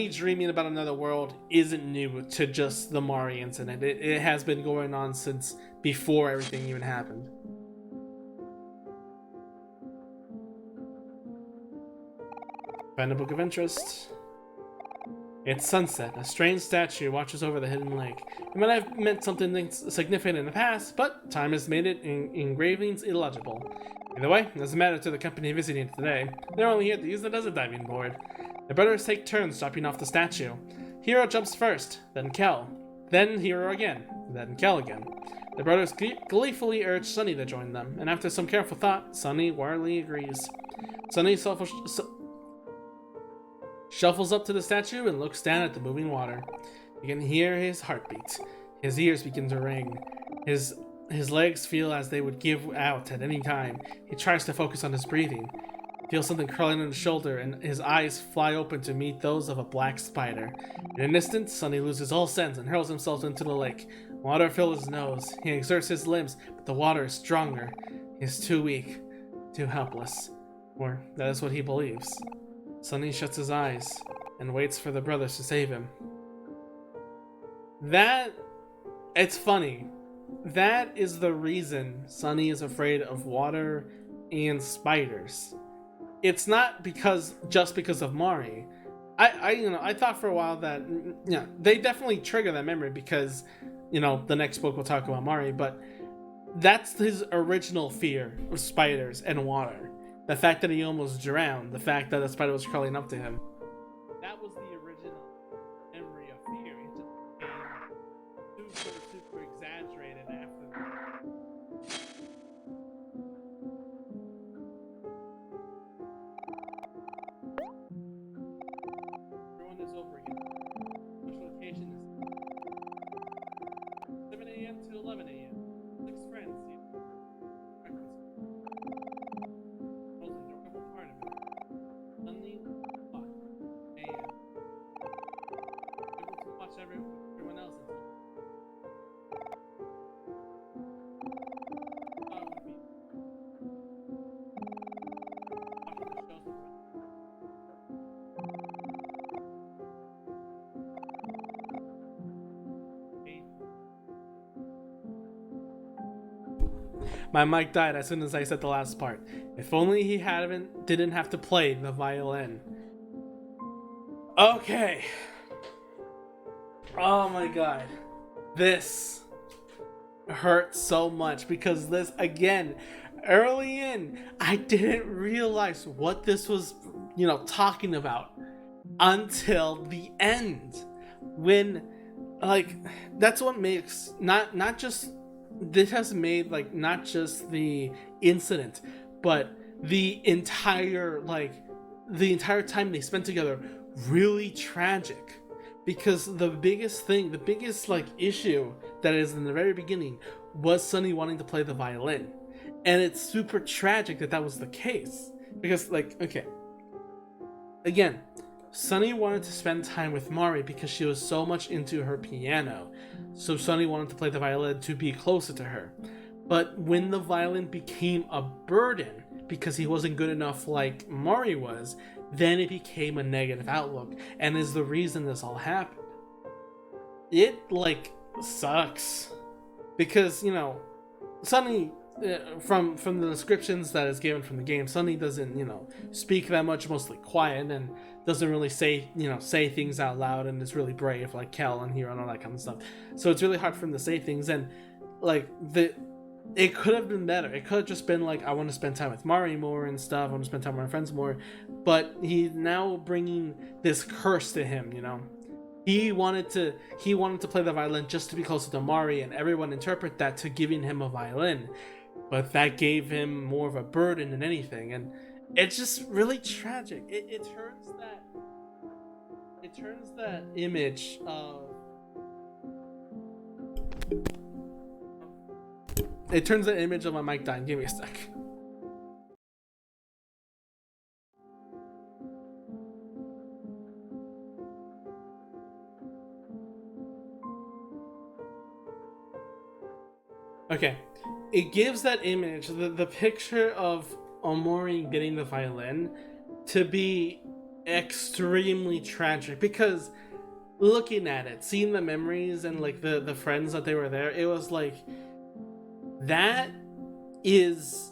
dreaming about another world isn't new to just the Mari incident. It has been going on since before everything even happened. Find a book of interest. It's sunset. A strange statue watches over the hidden lake. It might have meant something significant in the past, but time has made it engravings illegible. Either way, it doesn't matter to the company visiting today. They're only here to use it as a diving board. The brothers take turns dropping off the statue. Hero jumps first, then Kel. Then Hero again, then Kel again. The brothers gleefully urge Sunny to join them, and after some careful thought, Sunny warily agrees. Sunny shuffles up to the statue and looks down at the moving water. You can hear his heartbeat. His ears begin to ring. His legs feel as they would give out at any time. He tries to focus on his breathing. He feels something crawling on his shoulder, and his eyes fly open to meet those of a black spider. In an instant, Sunny loses all sense and hurls himself into the lake. Water fills his nose. He exerts his limbs, but the water is stronger. He is too weak, too helpless. Or that is what he believes. Sunny shuts his eyes and waits for the brothers to save him. It's funny. That is the reason Sunny is afraid of water and spiders. It's not just because of Mari. I thought for a while that they definitely trigger that memory because the next book will talk about Mari, but that's his original fear of spiders and water. The fact that he almost drowned, the fact that a spider was crawling up to him. That was the original memory of fear. It just became super exaggerated after that. Everyone is over again. Which location is 7 a.m. to 11 a.m. 6 friends. Everyone else My mic died as soon as I said the last part. If only he didn't have to play the violin. Okay. Oh my god. This hurt so much because this, again, early in, I didn't realize what this was, talking about until the end. When, that's what makes, not just, this has made, not just the incident, but the entire time they spent together really tragic. because the biggest thing, the biggest like issue that is in the very beginning was Sunny wanting to play the violin, and it's super tragic that that was the case because like okay, again, Sunny wanted to spend time with Mari because she was so much into her piano, so Sunny wanted to play the violin to be closer to her. But when the violin became a burden because he wasn't good enough like Mari was, then it became a negative outlook, and is the reason this all happened. It like sucks because you know Sunny, from the descriptions that is given from the game, Sunny doesn't speak that much, mostly quiet, and doesn't really say things out loud, and is really brave like Kel and Hero and all that kind of stuff. So it's really hard for him to say things, and like it could have been better. It could have just been like, I want to spend time with Mari more and stuff. I want to spend time with my friends more. But he's now bringing this curse to him, He wanted to play the violin just to be closer to Mari, and everyone interpret that to giving him a violin. But that gave him more of a burden than anything, and it's just really tragic. It turns that image of my mic dying. Give me a sec. Okay. It gives that image, the picture of Omori getting the violin, to be extremely tragic, because looking at it, seeing the memories and like the friends that they were there, it was like, that is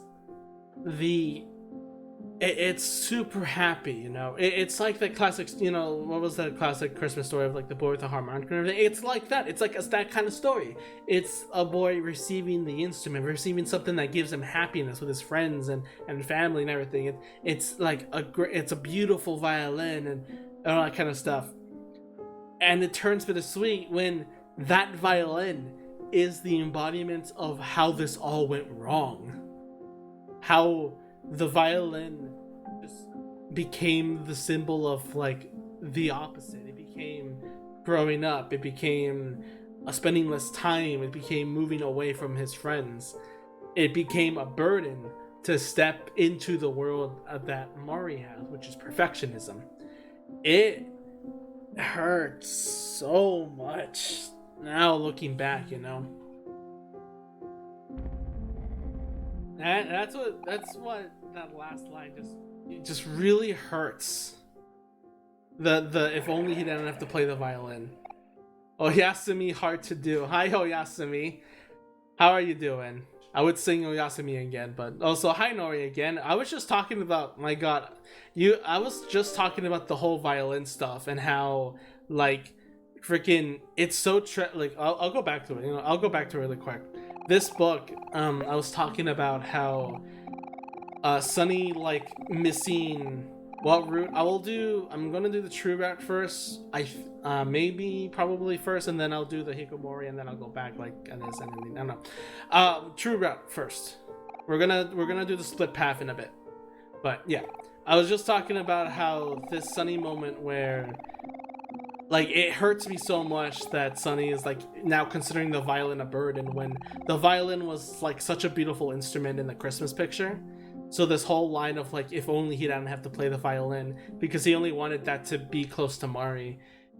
it's super happy, it's like the classic, what was that classic Christmas story of like the boy with the harmonica and everything. It's like that. It's like that kind of story. It's a boy receiving the instrument, receiving something that gives him happiness with his friends and family and everything. It's like it's a beautiful violin and all that kind of stuff, and it turns bittersweet when that violin is the embodiment of how this all went wrong. How the violin just became the symbol of like the opposite. It became growing up. It became spending less time. It became moving away from his friends. It became a burden to step into the world that Mari has, which is perfectionism. It hurts so much now looking back, That's what that last line just really hurts. The if only he didn't have to play the violin. Oyasumi, hard to do. Hi Oyasumi. How are you doing? I would sing Oyasumi again, but also hi Nori again. I was just talking about, my god, I was just talking about the whole violin stuff and how like freaking it's so like I'll go back to it. I'll go back to it really quick. This book, I was talking about how Sunny like missing what route. I'm gonna do the true route first. Maybe probably first, and then I'll do the Hikomori, and then I'll go back like and this and anything. I don't know. True route first. We're gonna do the split path in a bit. But yeah, I was just talking about how this Sunny moment where like it hurts me so much that Sunny is like now considering the violin a burden when the violin was like such a beautiful instrument in the Christmas picture. So this whole line of like, if only he didn't have to play the violin because he only wanted that to be close to Mari.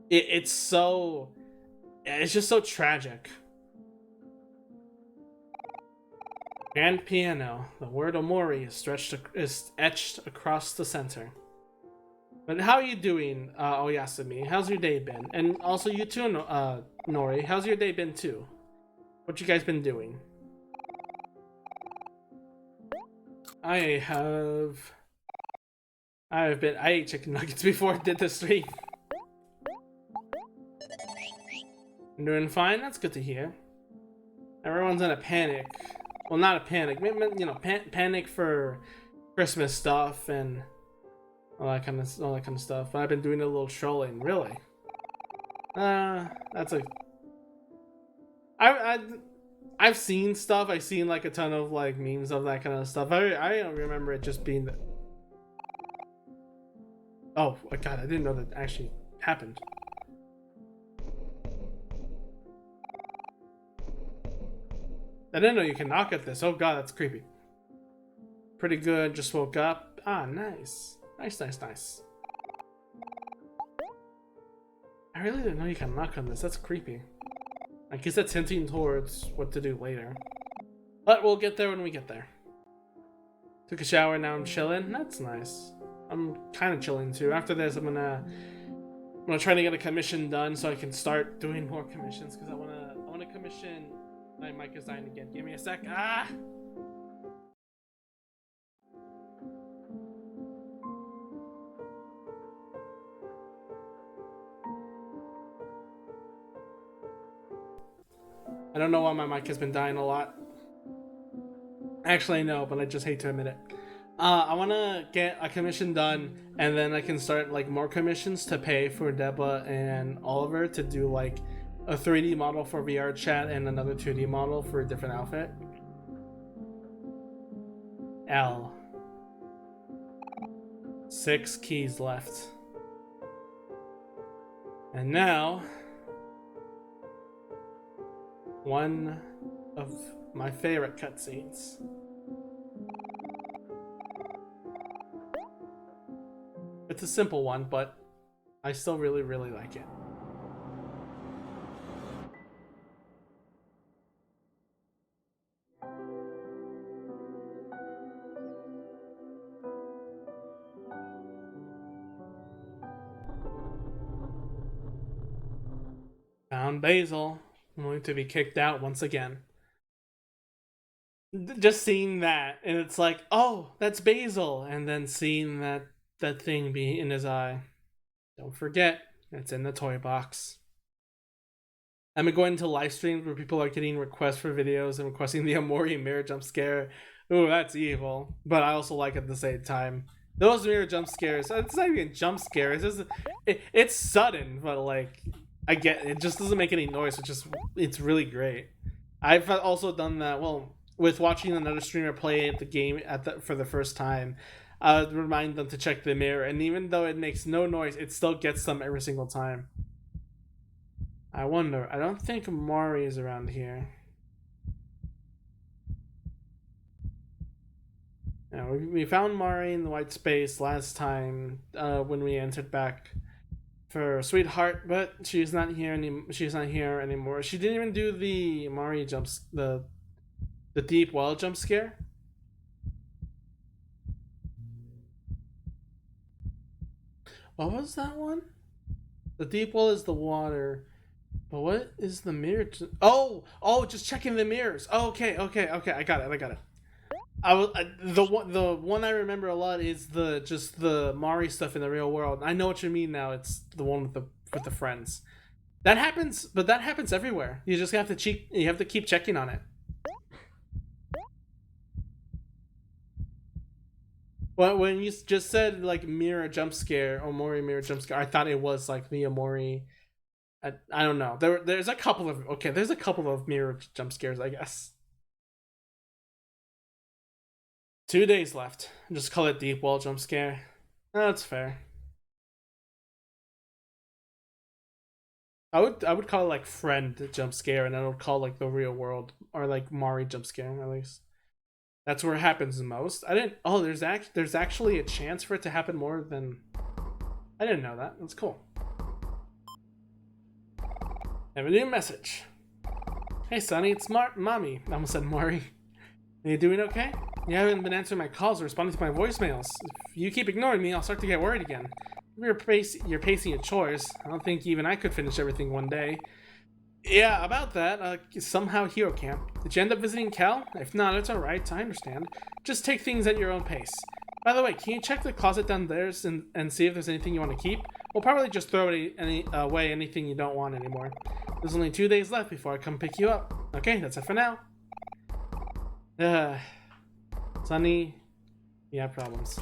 It's just so tragic. Grand piano. The word Omori is etched across the center. But how are you doing, Oyasumi? How's your day been? And also you too, Nori. How's your day been too? What you guys been doing? I ate chicken nuggets before I did the stream. I'm doing fine. That's good to hear. Everyone's in a panic. Well, not a panic. Panic for Christmas stuff and all that kind of stuff. But I've been doing a little trolling. Really? That's a. I've seen stuff. I've seen like a ton of like memes of that kind of stuff. I don't remember it just being the. Oh my god! I didn't know that actually happened. I didn't know you can knock at this. Oh god, that's creepy. Pretty good, just woke up. Ah, nice. Nice, nice, nice. I really didn't know you can knock on this. That's creepy. I guess that's hinting towards what to do later. But we'll get there when we get there. Took a shower, now I'm chilling. That's nice. I'm kind of chilling too. After this, I'm gonna try to get a commission done so I can start doing more commissions because I wanna commission my mic design again. Give me a sec. Ah. I don't know why my mic has been dying a lot. Actually, I know, but I just hate to admit it. I want to get a commission done, and then I can start like more commissions to pay for Deba and Oliver to do like a 3D model for VR chat and another 2D model for a different outfit. L. 6 keys left. And now, one of my favorite cutscenes. It's a simple one, but I still really, really like it. Found Basil. I'm going to be kicked out once again. Just seeing that, and it's like, oh, that's Basil, and then seeing that thing be in his eye. Don't forget, it's in the toy box. I've been going to live streams where people are getting requests for videos and requesting the OMORI mirror jump scare. Ooh, that's evil, but I also like it at the same time. Those mirror jump scares, it's not even jump scares, it's sudden, but like, I get it, just doesn't make any noise, it's really great. I've also done that, well, with watching another streamer play the game for the first time. I would remind them to check the mirror, and even though it makes no noise, it still gets them every single time. I wonder, I don't think Mari is around here. Yeah, we found Mari in the white space last time when we entered back for Sweetheart, but she's not here anymore. She didn't even do the Mari jumps, the deep well jump scare. What was that one? The deep well is the water. But what is the mirror? Oh, just checking the mirrors. Oh, okay. I got it. The one I remember a lot is just the Mari stuff in the real world. I know what you mean now. It's the one with the friends. That happens, but that happens everywhere. You just have to You have to keep checking on it. Well, when you just said like mirror jump scare, OMORI mirror jump scare, I thought it was like the OMORI. I don't know. There's a couple of mirror jump scares, I guess. 2 days left. Just call it deep wall jump scare. That's fair. I would call it like friend jump scare, and I would call like the real world or like Mari jump scare at least. That's where it happens the most. I didn't. Oh, there's actually a chance for it to happen more than. I didn't know that. That's cool. Have a new message. Hey, Sonny, it's Mommy. I almost said Mari. Are you doing okay? You haven't been answering my calls or responding to my voicemails. If you keep ignoring me, I'll start to get worried again. You're pacing your chores. I don't think even I could finish everything one day. Yeah, about that, somehow Hero Camp. Did you end up visiting Cal? If not, it's alright, I understand. Just take things at your own pace. By the way, can you check the closet downstairs and see if there's anything you want to keep? We'll probably just throw away anything you don't want anymore. There's only 2 days left before I come pick you up. Okay, that's it for now. Sonny, you have problems.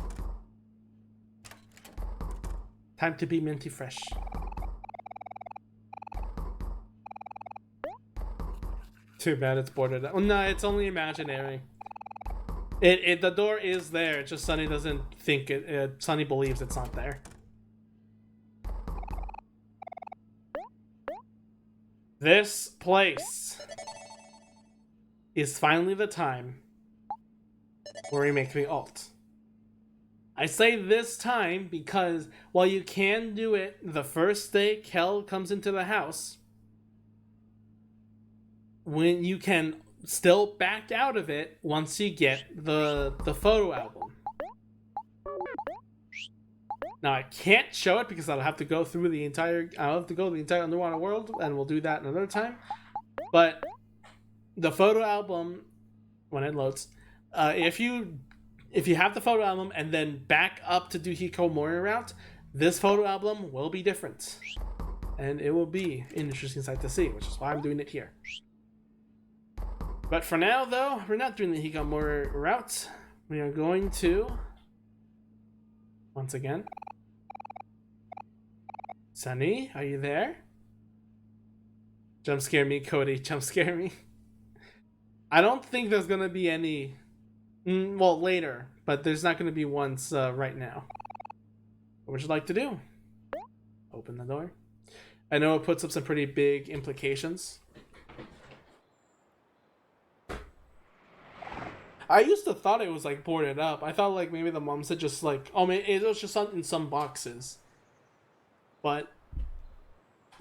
Time to be minty fresh. Too bad it's boarded up. Oh, no, it's only imaginary. The door is there. Just Sonny doesn't think it. Sonny believes it's not there. This place. is finally the time where we make the alt. I say this time because while you can do it the first day Kel comes into the house, when you can still back out of it once you get the photo album. Now I can't show it because I'll have to go through the entire underwater world, and we'll do that another time. But the photo album, when it loads, if you have the photo album and then back up to do Hikikomori route, this photo album will be different, and it will be an interesting sight to see, which is why I'm doing it here. But for now, though, we're not doing the Hikikomori route. We are going to, once again, Sunny, are you there? Jump scare me, Cody. Jump scare me. I don't think there's gonna be any. Well, later, but there's not gonna be ones right now. What would you like to do? Open the door. I know it puts up some pretty big implications. I used to thought it was like boarded up. I thought like maybe the mom said just like, oh man, it was just in some boxes. But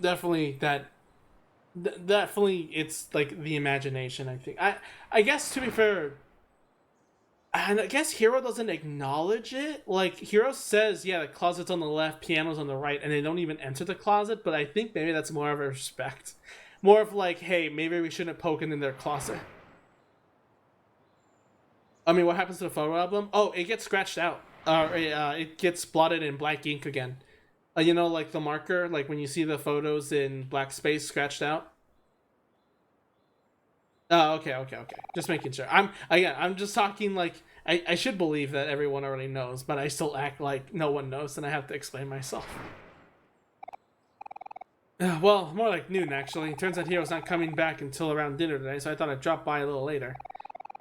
definitely definitely it's like the imagination, I think. I guess to be fair, and I guess Hero doesn't acknowledge it. Like Hero says, yeah, the closet's on the left, piano's on the right, and they don't even enter the closet, but I think maybe that's more of a respect. More of like, hey, maybe we shouldn't poke in their closet. I mean, what happens to the photo album? Oh, it gets scratched out. It gets blotted in black ink again. You know, like the marker, like when you see the photos in black space scratched out. Oh, okay. Just making sure. I'm just talking like I should believe that everyone already knows, but I still act like no one knows, and I have to explain myself. Well, more like noon actually. Turns out Hero's not coming back until around dinner today, so I thought I'd drop by a little later.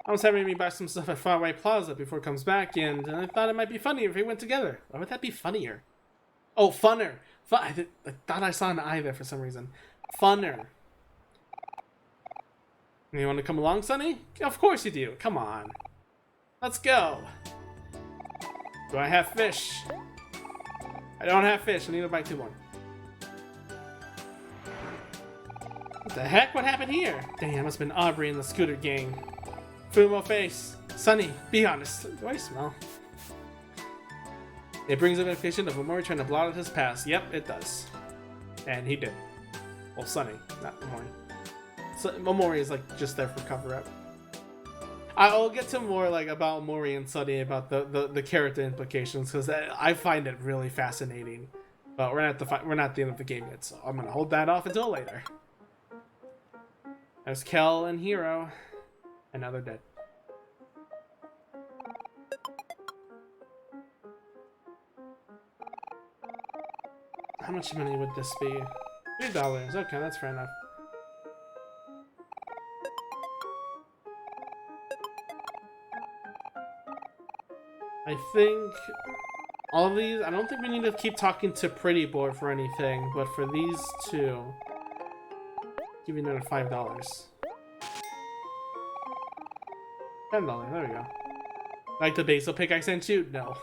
I was having me buy some stuff at Faraway Plaza before it comes back, and I thought it might be funnier if we went together. Why would that be funnier? Oh, funner. I thought I saw an I there for some reason. Funner. You want to come along, Sonny? Of course you do. Come on. Let's go. Do I have fish? I don't have fish. I need to buy 2 more. What the heck? What happened here? Dang, it must have been Aubrey and the scooter gang. Fumo face. Sonny, be honest. Do I smell? It brings up a vision of OMORI trying to blot out his past. Yep, it does. And he did. Well, Sonny, not OMORI. So, OMORI is like just there for cover-up. I'll get to more like about OMORI and Sonny about the character implications, because I find it really fascinating. But we're not at the end of the game yet, so I'm gonna hold that off until later. There's Kel and Hero, and now they're dead. How much money would this be? $3. Okay, that's fair enough. I think all of these, I don't think we need to keep talking to Pretty Boy for anything, but for these two, give you another $5. $10, there we go. Like the basil pick I sent you? No.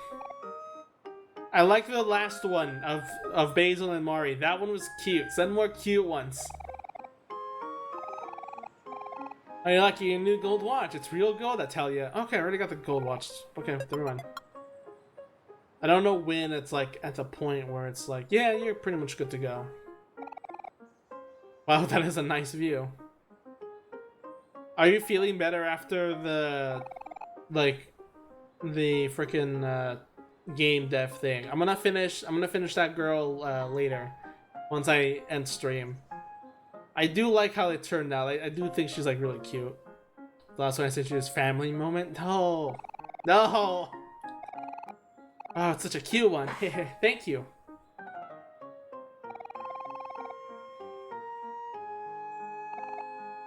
I like the last one of Basil and Mari. That one was cute. Send more cute ones. Are you lucky a new gold watch? It's real gold, I tell you. Okay, I already got the gold watch. Okay, never mind. I don't know when it's like at the point where it's like, yeah, you're pretty much good to go. Wow, that is a nice view. Are you feeling better after the freaking game dev thing? I'm gonna finish that girl later once I end stream. I do like how it turned out. I do think she's like really cute. The last one I said she was family moment. No. Oh, it's such a cute one. Thank you.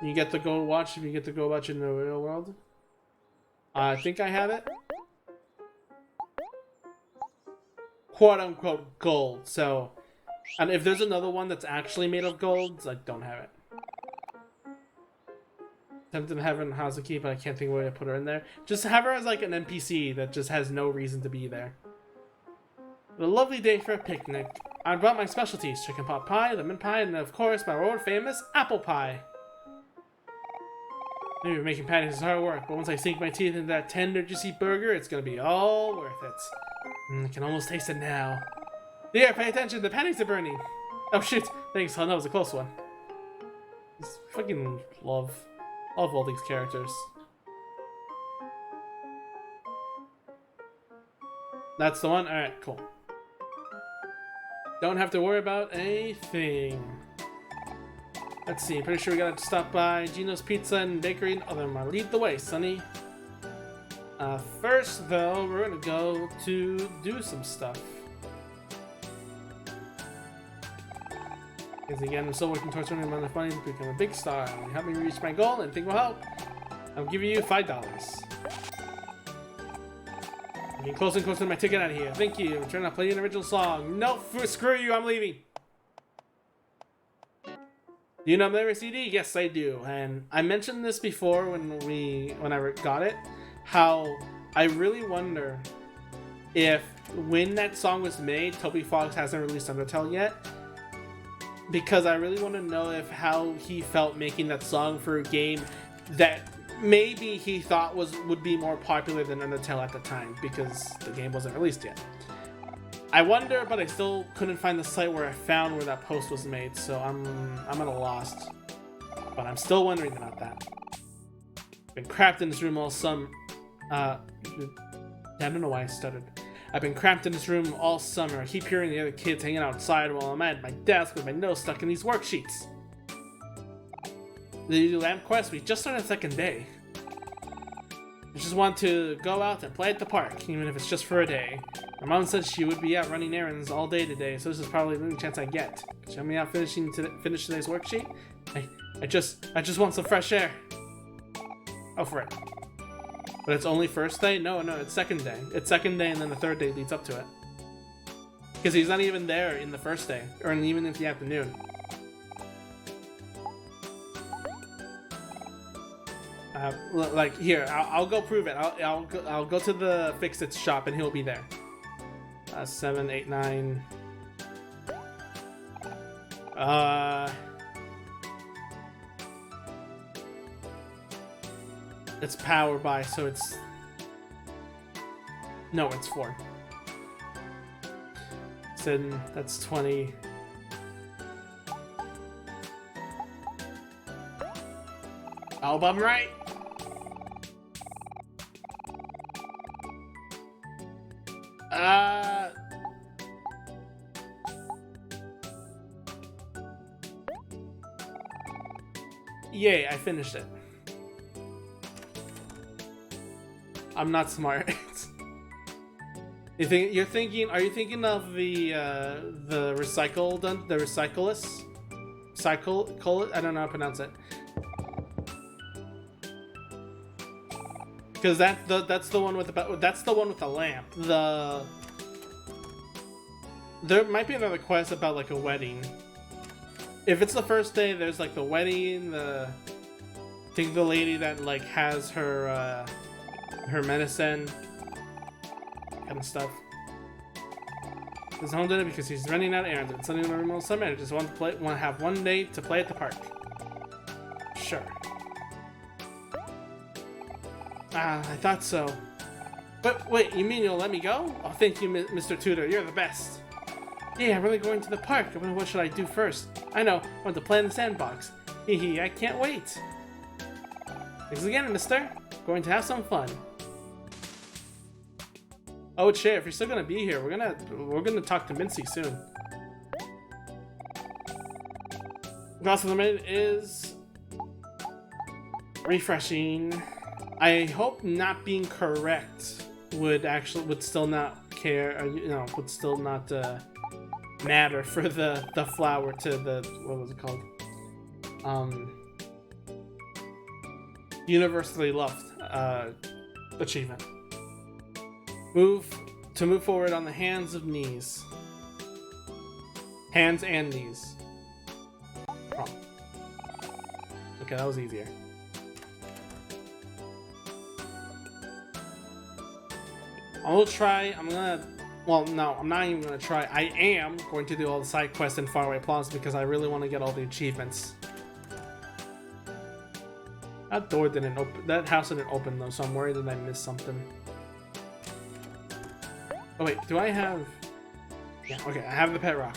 You get the gold watch if you get the gold watch in the real world. I think I have it. Quote unquote gold. So, and if there's another one that's actually made of gold, I don't have it. Tempted to have her in Hazuki, but I can't think of a way to put her in there. Just have her as like an NPC that just has no reason to be there. A lovely day for a picnic. I brought my specialties: chicken pot pie, lemon pie, and of course my world famous apple pie. Maybe making patties is hard work, but once I sink my teeth into that tender, juicy burger, it's gonna be all worth it. I can almost taste it now. There, pay attention, the patties are burning. Oh shit, thanks, that was a close one. Just fucking love all these characters. That's the one? Alright, cool. Don't have to worry about anything. Let's see, pretty sure we gotta stop by Gino's Pizza and Bakery and other one. Lead the way, Sonny. First, though, we're gonna go to do some stuff. Because again, I'm still working towards earning enough money to become a big star. You help me reach my goal and think will help. I'm giving you $5. I'm getting closer and closer to my ticket out of here. Thank you. I'm trying to play an original song. No, screw you, I'm leaving. Do you know my CD? Yes, I do. And I mentioned this before when I got it, how I really wonder if when that song was made, Toby Fox hasn't released Undertale yet. Because I really want to know if how he felt making that song for a game that maybe he thought would be more popular than Undertale at the time, because the game wasn't released yet. I wonder, but I still couldn't find the site where I found where that post was made, so I'm at a loss. But I'm still wondering about that. Been cramped in this room all summer. I don't know why I stuttered. I've been cramped in this room all summer. I keep hearing the other kids hanging outside while I'm at my desk with my nose stuck in these worksheets. The lamp quest, we just started the second day. I just want to go out and play at the park, even if it's just for a day. My mom said she would be out running errands all day today, so this is probably the only chance I get. Could you help me out finish today's worksheet? I just want some fresh air. Oh, for it. But it's only first day? No, it's second day. It's second day and then the third day leads up to it. Because he's not even there in the first day, or even in the afternoon. Like here, I'll go prove it. I'll go to the Fix-It shop and he'll be there. 7, 8, 9. It's power by, so it's... No, it's 4. So that's 20. I hope I'm right. Yay, I finished it. I'm not smart. Are you thinking of the recyclist? I don't know how to pronounce it. Because that's the one with the lamp. There might be another quest about like a wedding. If it's the first day, there's like the wedding. I think the lady that like has her medicine kind of stuff. His home dinner because he's running out of errands. It's Sunday in the remote summer. I just want to have one day to play at the park. Sure. I thought so. But wait, you mean you'll let me go? Oh, thank you, Mr. Tudor. You're the best. Yeah, I'm really going to the park. I wonder what should I do first. I know. I want to play in the sandbox. Hee, I can't wait. Thanks again, mister. Going to have some fun. Oh shit, if you're still gonna be here, we're gonna talk to Mincy soon. Glass of Lemonade is refreshing. I hope not being correct would still not care, or, would still not matter for the flower to the, what was it called? Universally loved achievement. Move forward on the hands and knees. Hands and knees. Oh. Okay, that was easier. I'll try. I'm gonna. Well, no, I'm not even gonna try. I am going to do all the side quests in Faraway Plaza because I really want to get all the achievements. That door didn't open. That house didn't open though, so I'm worried that I missed something. Oh wait, do I have? Yeah, okay, I have the pet rock.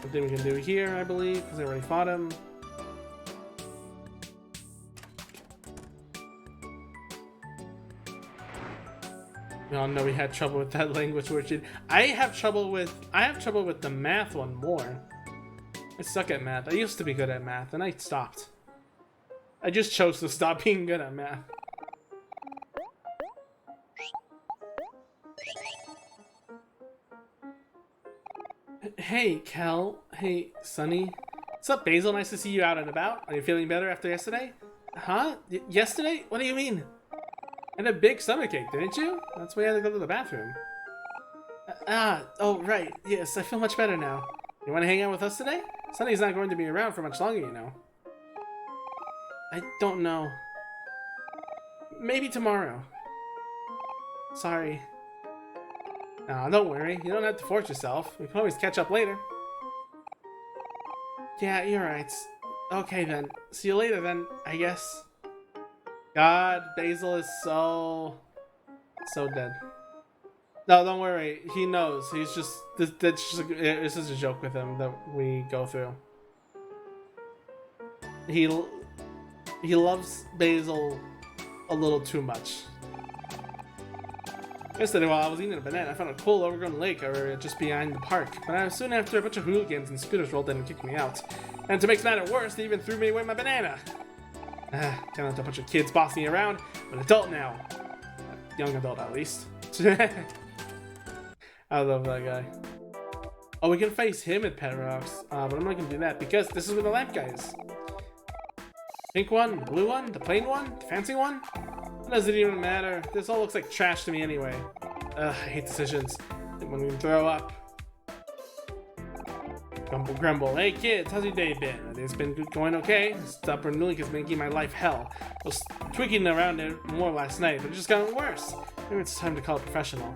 Something we can do here, I believe, because I already fought him. We all know we had trouble with that language word. I have trouble with the math one more. I suck at math. I used to be good at math, and I stopped. I just chose to stop being good at math. Hey, Kel. Hey, Sunny. What's up, Basil? Nice to see you out and about. Are you feeling better after yesterday? Huh? Yesterday? What do you mean? And a big stomachache, didn't you? That's why you had to go to the bathroom. Oh, right. Yes, I feel much better now. You want to hang out with us today? Sunny's not going to be around for much longer, you know. I don't know. Maybe tomorrow. Sorry. No, don't worry. You don't have to force yourself. We can always catch up later. Yeah, you're right. Okay then. See you later then, I guess. God, Basil is so dead. No, don't worry. He knows. He's just this is a joke with him that we go through. He loves Basil a little too much. Yesterday, while I was eating a banana, I found a cool overgrown lake area just behind the park. But soon after, a bunch of hooligans and scooters rolled in and kicked me out. And to make matters worse, they even threw me away my banana. Kind of a bunch of kids bossing me around. I'm an adult now. Young adult, at least. I love that guy. Oh, we can face him at Pet Rocks. But I'm not going to do that because this is where the lamp guy is. Pink one, the blue one, the plain one, the fancy one? It doesn't even matter. This all looks like trash to me anyway. I hate decisions. I'm gonna throw up. Grumble, grumble. Hey kids, how's your day been? It's been going okay. Stubborn Nulik is making my life hell. I was tweaking around it more last night, but it just gotten worse. Maybe it's time to call a professional.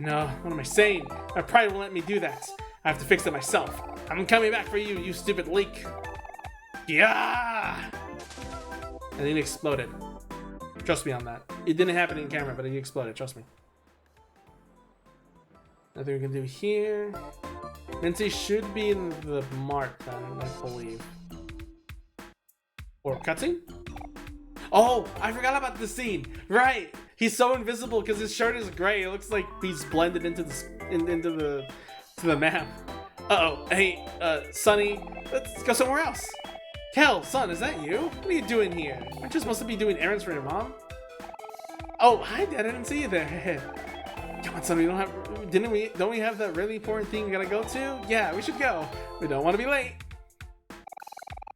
No. What am I saying? My pride won't let me do that. I have to fix it myself. I'm coming back for you, you stupid leak. Yeah! And then it exploded. Trust me on that. It didn't happen in camera, but it exploded. Trust me. Nothing we can do here. Mincy should be in the mark then, I believe. Or cutscene? Oh, I forgot about the scene. Right. He's so invisible because his shirt is gray. It looks like he's blended into the map. Uh-oh. Hey, Sunny, let's go somewhere else. Kel, son, is that you? What are you doing here? Aren't you supposed to be doing errands for your mom? Oh, hi, Dad. I didn't see you there. Come on, son. Don't we have that really important thing we gotta go to? Yeah, we should go. We don't want to be late.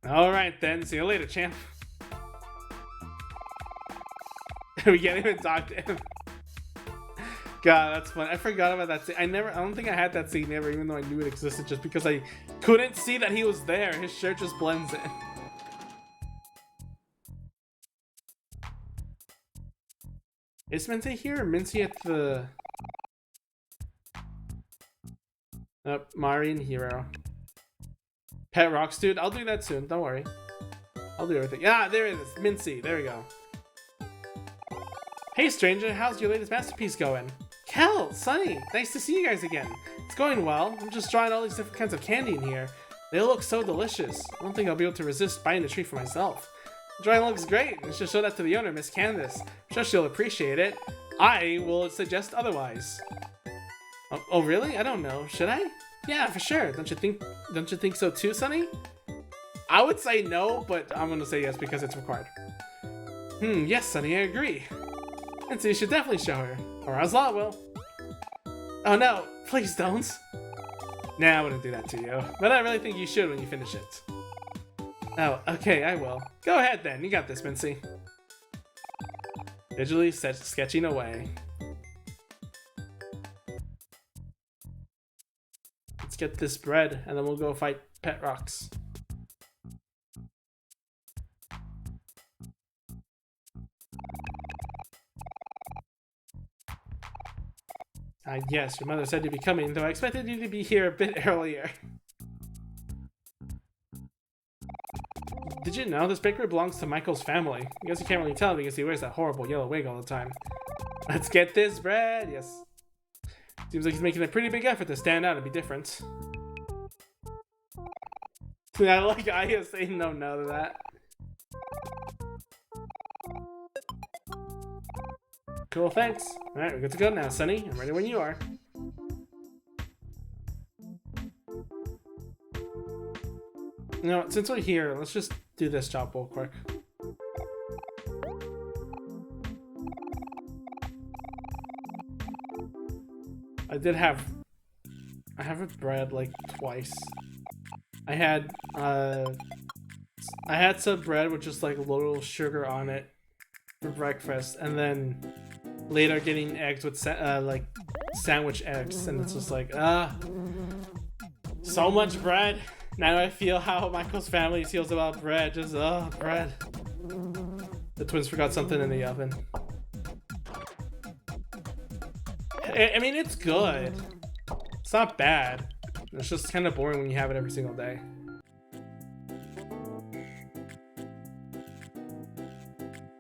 All right, then. See you later, champ. We can't even talk to him. God, that's fun. I forgot about that scene. I don't think I had that scene ever, even though I knew it existed, just because I couldn't see that he was there. His shirt just blends in. Is Mincy here or Mincy at the... Mari and Hero. Pet Rocks, dude. I'll do that soon. Don't worry. I'll do everything. Yeah, there it is. Mincy. There we go. Hey, stranger. How's your latest masterpiece going? Kel, Sunny. Nice to see you guys again. It's going well. I'm just trying all these different kinds of candy in here. They look so delicious. I don't think I'll be able to resist buying a treat for myself. The drawing looks great. I should show that to the owner, Miss Candace. I'm sure she'll appreciate it. I will suggest otherwise. Oh, really? I don't know. Should I? Yeah, for sure. Don't you think so too, Sunny? I would say no, but I'm gonna say yes because it's required. Yes, Sunny, I agree. And so you should definitely show her, or else I will. Oh no, please don't. Nah, I wouldn't do that to you, but I really think you should when you finish it. Oh, okay, I will. Go ahead then, you got this, Mincy. Visually sketching away. Let's get this bread, and then we'll go fight Pet Rocks. Yes, your mother said you'd be coming, though I expected you to be here a bit earlier. Did you know this bakery belongs to Michael's family? I guess you can't really tell because he wears that horrible yellow wig all the time. Let's get this bread! Yes. Seems like he's making a pretty big effort to stand out and be different. I like Aya saying no to that. Cool, thanks. Alright, we're good to go now, Sunny. I'm ready when you are. You know what, since we're here, let's just do this job real quick. I have a bread like twice. I had some bread with just like a little sugar on it for breakfast, and then later getting eggs with like sandwich eggs, and it's just like so much bread. Now I feel how Michael's family feels about bread. Just bread. The twins forgot something in the oven. I mean, it's good. It's not bad. It's just kind of boring when you have it every single day.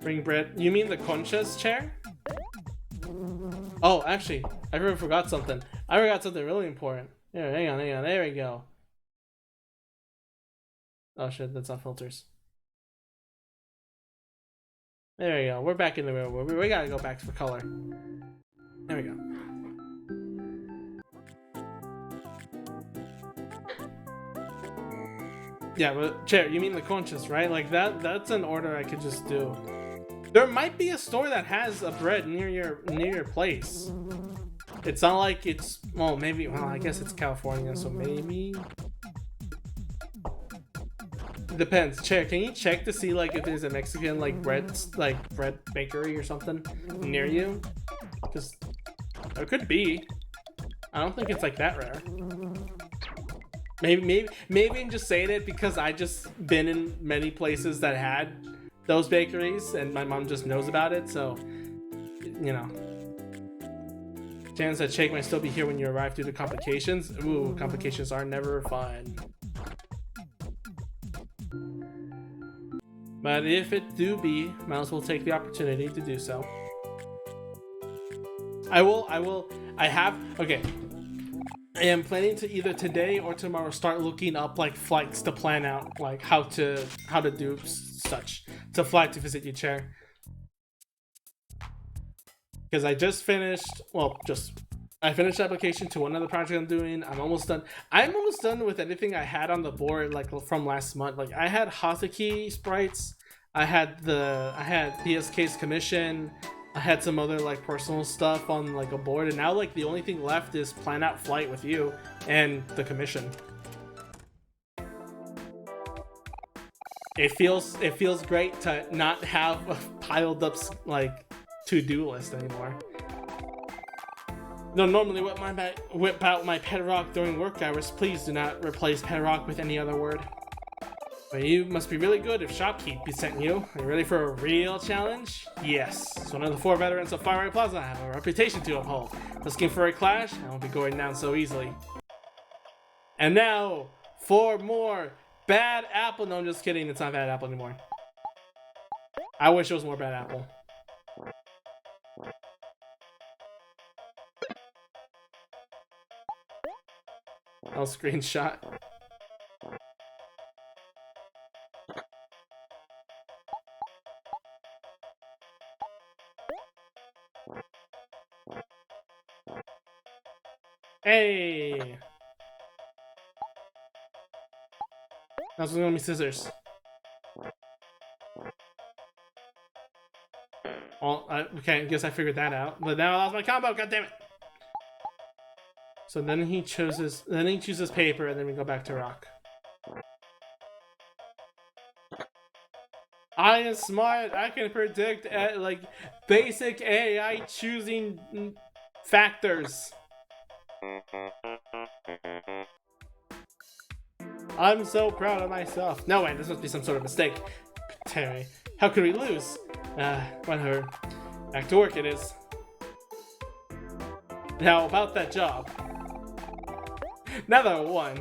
Bring bread. You mean the Concha's chair? Oh, actually, I forgot something. I forgot something really important. Here, hang on. There we go. Oh shit, that's not filters. There we go. We're back in the real world. We gotta go back for color. There we go. Yeah, but chair, you mean the Conchas, right? Like that's an order I could just do. There might be a store that has a bread near your place. It's not like it's, well, maybe, well, I guess it's California, so maybe. Depends. Chair, can you check to see like if there's a Mexican bread bakery or something near you? Because there could be. I don't think it's like that rare. Maybe I'm just saying it because I just been in many places that had those bakeries and my mom just knows about it, so you know. Jan said Shake might still be here when you arrive due to complications. Ooh, complications are never fun. But if it do be, might as well take the opportunity to do so. Okay. I am planning to either today or tomorrow start looking up like flights to plan out like how to do such to fly to visit you, chair. Because I just finished, I finished the application to one other project I'm doing. I'm almost done. I'm almost done with anything I had on the board like from last month. Like I had Hothaki sprites, I had PSK's commission, I had some other like personal stuff on like a board, and now like the only thing left is plan out flight with you and the commission. It feels great to not have a piled up like to-do list anymore. No, normally whip out my pet rock during work hours. Please do not replace pet rock with any other word. But you must be really good if Shopkeep sent you. Are you ready for a real challenge? Yes. As one of the 4 veterans of Firelight Plaza, I have a reputation to uphold. Looking for a clash? I won't be going down so easily. And now, 4 more Bad Apple. No, I'm just kidding. It's not Bad Apple anymore. I wish it was more Bad Apple. I'll screenshot. Hey! That's gonna be scissors. Well, okay, I guess I figured that out. But now I lost my combo, goddammit! So then he chooses paper, and then we go back to rock. I am smart. I can predict like basic AI choosing factors. I'm so proud of myself. No way, this must be some sort of mistake. Terry, how could we lose? Whatever. Back to work it is. Now, about that job. Another one.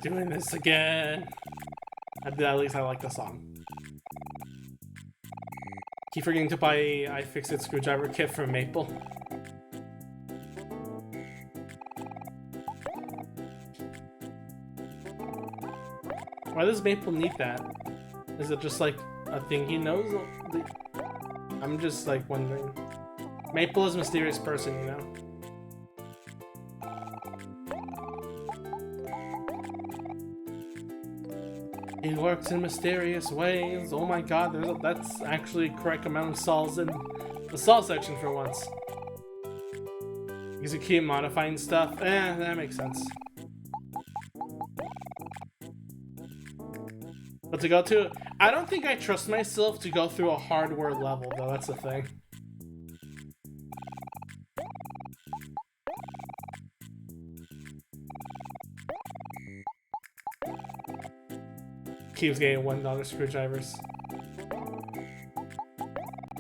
Doing this again. At least I like the song. Keep forgetting to buy a iFixit screwdriver kit from Maple. Why does Maple need that? Is it just like a thing he knows? I'm just like wondering. Maple is a mysterious person, you know? He works in mysterious ways. Oh my god, that's actually a correct amount of saws in the saw section for once. Because you keep modifying stuff. That makes sense. But to go to... I don't think I trust myself to go through a hardware level, though. That's the thing. Keeps getting $1 screwdrivers.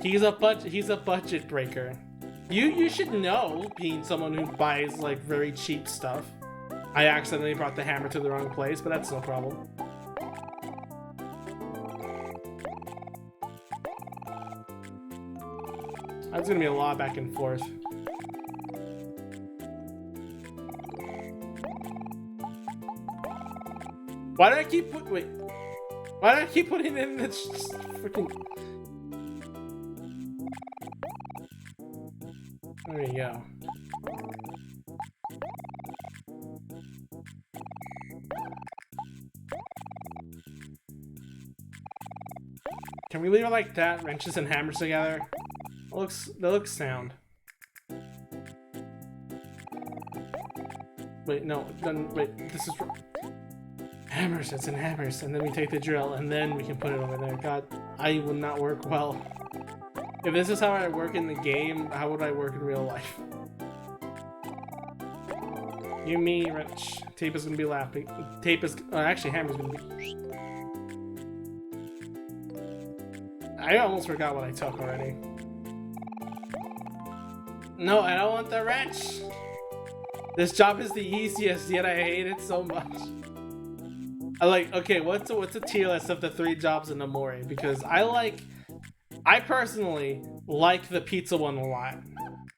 He's a budget breaker. You should know, being someone who buys like very cheap stuff. I accidentally brought the hammer to the wrong place, but that's no problem. That's gonna be a lot back and forth. Why do I keep wait? Why do I keep putting in this freaking? There you go. Can we leave it like that? Wrenches and hammers together. That looks sound. Wait, no, wait, this is hammers, it's in hammers, and then we take the drill, and then we can put it over there. God, I will not work well. If this is how I work in the game, how would I work in real life? You, me, wrench. Tape is gonna be laughing. Tape is, actually, hammer's gonna be. I almost forgot what I took already. No, I don't want the wrench. This job is the easiest, yet I hate it so much. I like, okay, what's a tier list of the 3 jobs in OMORI? Because I personally like the pizza one a lot.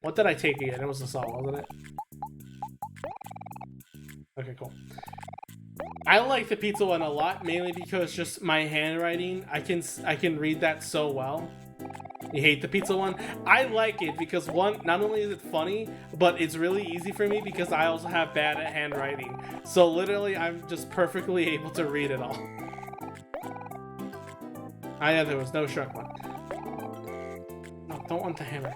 What did I take again? It was the saw, wasn't it? Okay, cool. I like the pizza one a lot, mainly because just my handwriting, I can read that so well. You hate the pizza one? I like it because one, not only is it funny, but it's really easy for me because I also have bad at handwriting. So literally, I'm just perfectly able to read it all. Yeah, there was no Shrek one. No, don't want the hammer.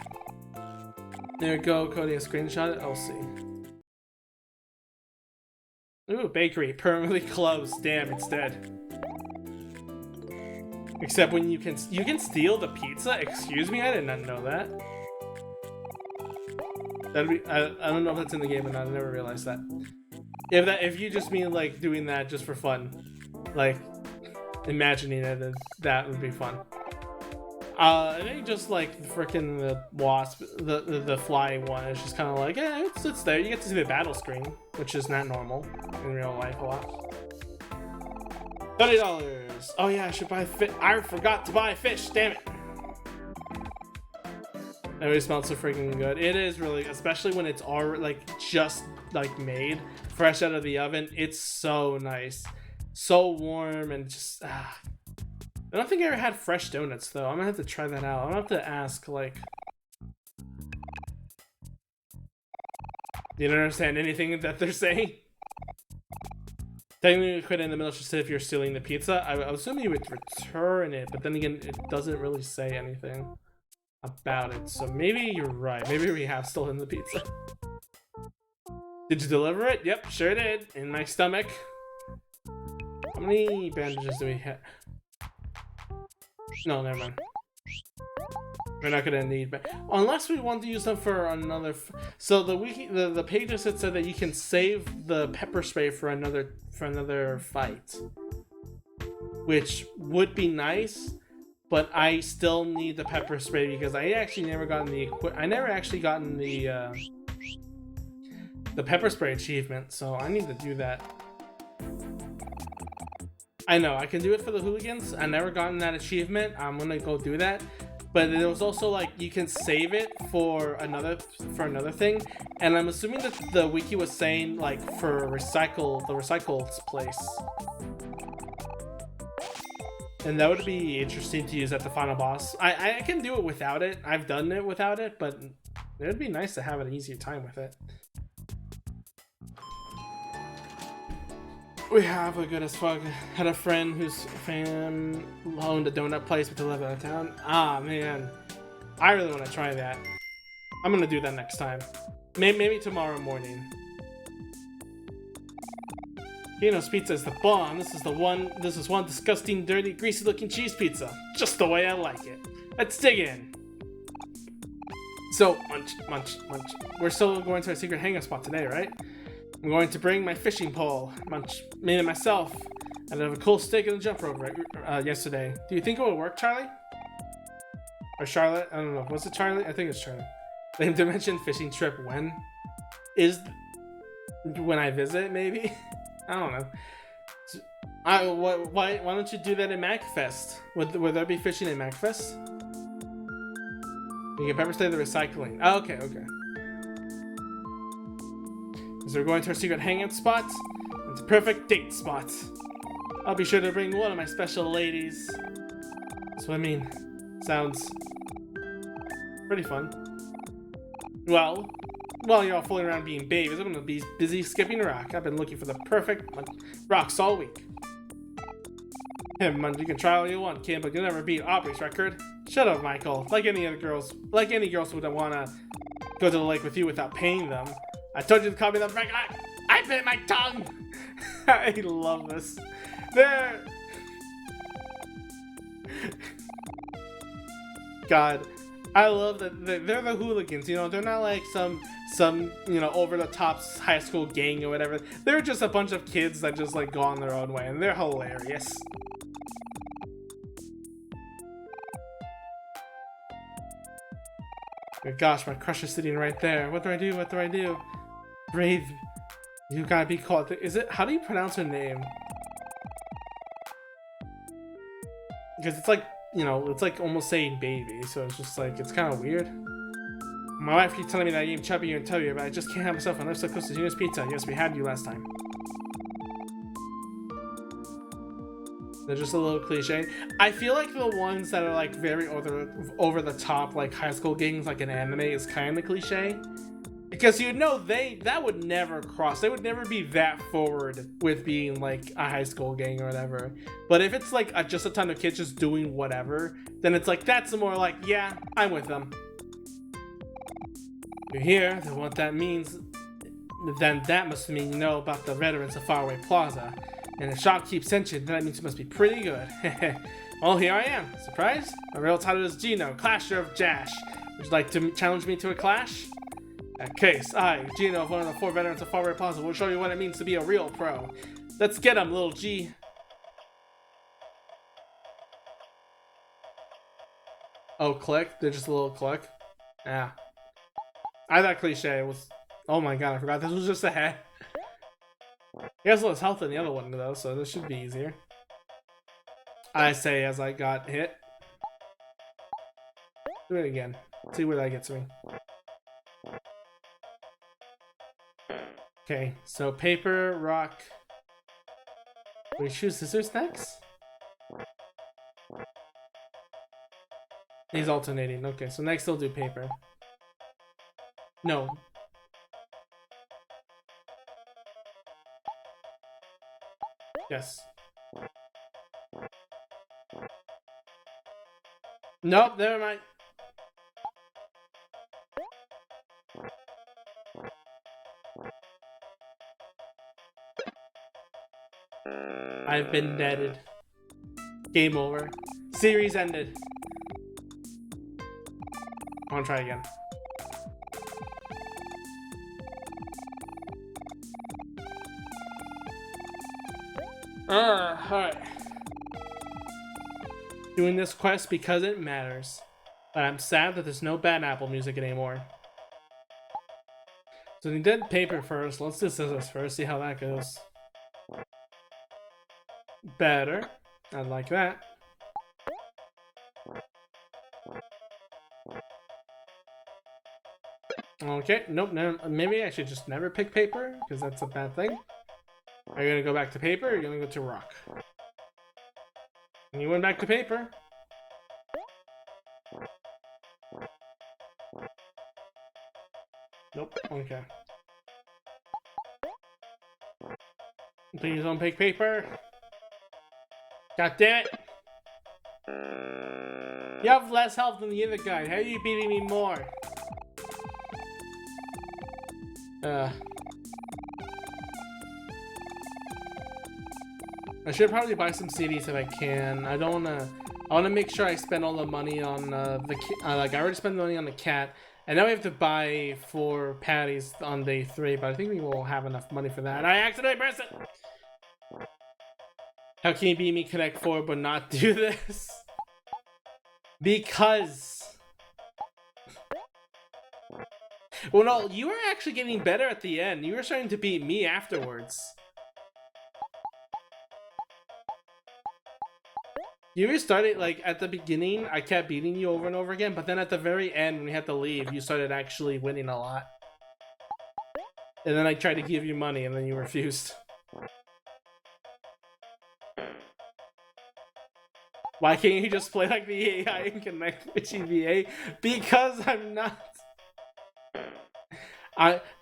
There we go, Cody, a screenshot. I'll see. Ooh, bakery, permanently closed. Damn, it's dead. Except when you can steal the pizza? Excuse me, I did not know that. That'd be I don't know if that's in the game or not. I never realized that. If you just mean like doing that just for fun, like imagining it, then that would be fun. I think just like freaking the wasp, the fly one is just kind of like, yeah, it's there. You get to see the battle screen, which is not normal in real life a lot. $30. Oh yeah, I should buy fish. I forgot to buy fish. Damn it. It always smells so freaking good. It is really, especially when it's already like just like made, fresh out of the oven. It's so nice, so warm, and just. I don't think I ever had fresh donuts though. I'm gonna have to try that out. I'm gonna have to ask like. You don't understand anything that they're saying? Technically, you quit in the middle just if you're stealing the pizza. I assume you would return it, but then again, it doesn't really say anything about it. So maybe you're right. Maybe we have stolen the pizza. Did you deliver it? Yep, sure did. In my stomach. How many bandages do we have? No, never mind. We're not gonna need, but unless we want to use them for another. So the pages had said that you can save the pepper spray for another fight. which would be nice, but I still need the pepper spray because I actually never gotten the pepper spray achievement, so I need to do that. I know I can do it for the hooligans. I never gotten that achievement. I'm gonna go do that. But there was also like you can save it for another thing, and I'm assuming that the wiki was saying like for the recycled place, and that would be interesting to use at the final boss. I can do it without it. I've done it without it, but it would be nice to have an easier time with it. We have a good as fuck. Had a friend whose fam owned a donut place but they live out of town. Ah man, I really want to try that. I'm gonna do that next time. Maybe tomorrow morning. Gino's pizza is the bomb. This is one disgusting, dirty, greasy-looking cheese pizza, just the way I like it. Let's dig in. So munch, munch, munch. We're still going to our secret hangout spot today, right? I'm going to bring my fishing pole. Munch made it myself. I did have a cool steak and a jump rope yesterday. Do you think it will work, Charlie? Or Charlotte? I don't know. Was it Charlie? I think it's Charlie. Same dimension fishing trip when? When I visit, maybe? I don't know. Why don't you do that in MagFest? Would there be fishing in MagFest? You can pepper stay the recycling. Oh, okay. So we're going to our secret hangout spot. It's a perfect date spot. I'll be sure to bring one of my special ladies. Swimming sounds pretty fun. Well, while you're all fooling around being babies, I'm gonna be busy skipping rock. I've been looking for the perfect rocks all week. Hey, man, you can try all you want, kid, but you'll never beat Aubrey's record. Shut up, Michael. Like any girls would wanna go to the lake with you without paying them. I told you to call me the break. I bit my tongue. I love this. God, I love that they're the hooligans. You know, they're not like some over the top high school gang or whatever. They're just a bunch of kids that just like go on their own way, and they're hilarious. Oh gosh, my crush is sitting right there. What do I do? Breathe. You gotta be called. How do you pronounce her name? Because it's like, it's like almost saying baby, so it's just like, it's kind of weird. My wife keeps telling me that I am chubbier and tubbier, but I just can't have myself. I live so close to Gino's Pizza. Yes, we had you last time. They're just a little cliche. I feel like the ones that are like very over the top, like high school gangs, like an anime, is kind of cliche. Because that would never cross. They would never be that forward with being like a high school gang or whatever. But if it's like just a ton of kids just doing whatever, then it's like that's more like, yeah, I'm with them. You're here, then what that means, then that must mean you know about the veterans of Faraway Plaza. And if shopkeep sent you, then that means it must be pretty good. Well, here I am. Surprise? My real title is Gino, Clasher of Jash. Would you like to challenge me to a clash? In that case, I, Gino, one of the 4 veterans of Faraway Plaza, will show you what it means to be a real pro. Let's get him, little G. Oh, click? They're just a little click? Yeah. I thought cliche was... Oh my god, I forgot this was just a head. He has less health than the other one, though, so this should be easier. I say as I got hit. Do it again. See where that gets me. Okay, so paper, rock. We choose scissors next? He's alternating. Okay, so next they'll do paper. No. Yes. Nope, never mind. I've been deaded. Game over. Series ended. I want to try again. Alright. doing this quest because it matters. But I'm sad that there's no bad apple music anymore. So we did paper first. Let's do scissors first, see how that goes. Better. I like that. Okay, nope, no, maybe I should just never pick paper, because that's a bad thing. Are you gonna go back to paper, or are you gonna go to rock? And you went back to paper. Nope, okay. Please don't pick paper. God damn it! You have less health than the other guy. How are you beating me more? I should probably buy some CDs if I can. I don't wanna. I wanna make sure I spend all the money on like I already spent money on the cat, and now we have to buy 4 patties on day 3. But I think we will have enough money for that. I accidentally pressed it. How can you beat me Connect 4 but not do this? Because. Well, no, you were actually getting better at the end. You were starting to beat me afterwards. You started, like, at the beginning, I kept beating you over and over again, but then at the very end, when we had to leave, you started actually winning a lot. And then I tried to give you money, and then you refused. Why can't you just play like the AI and connect with GBA? Because I'm not.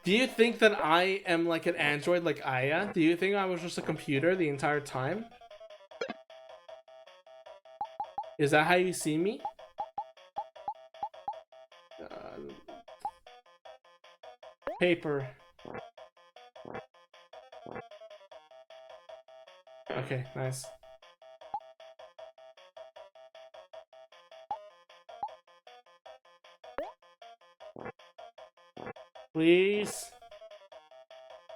Do you think that I am like an android like Aya? Do you think I was just a computer the entire time? Is that how you see me? Paper. Okay, nice. Please.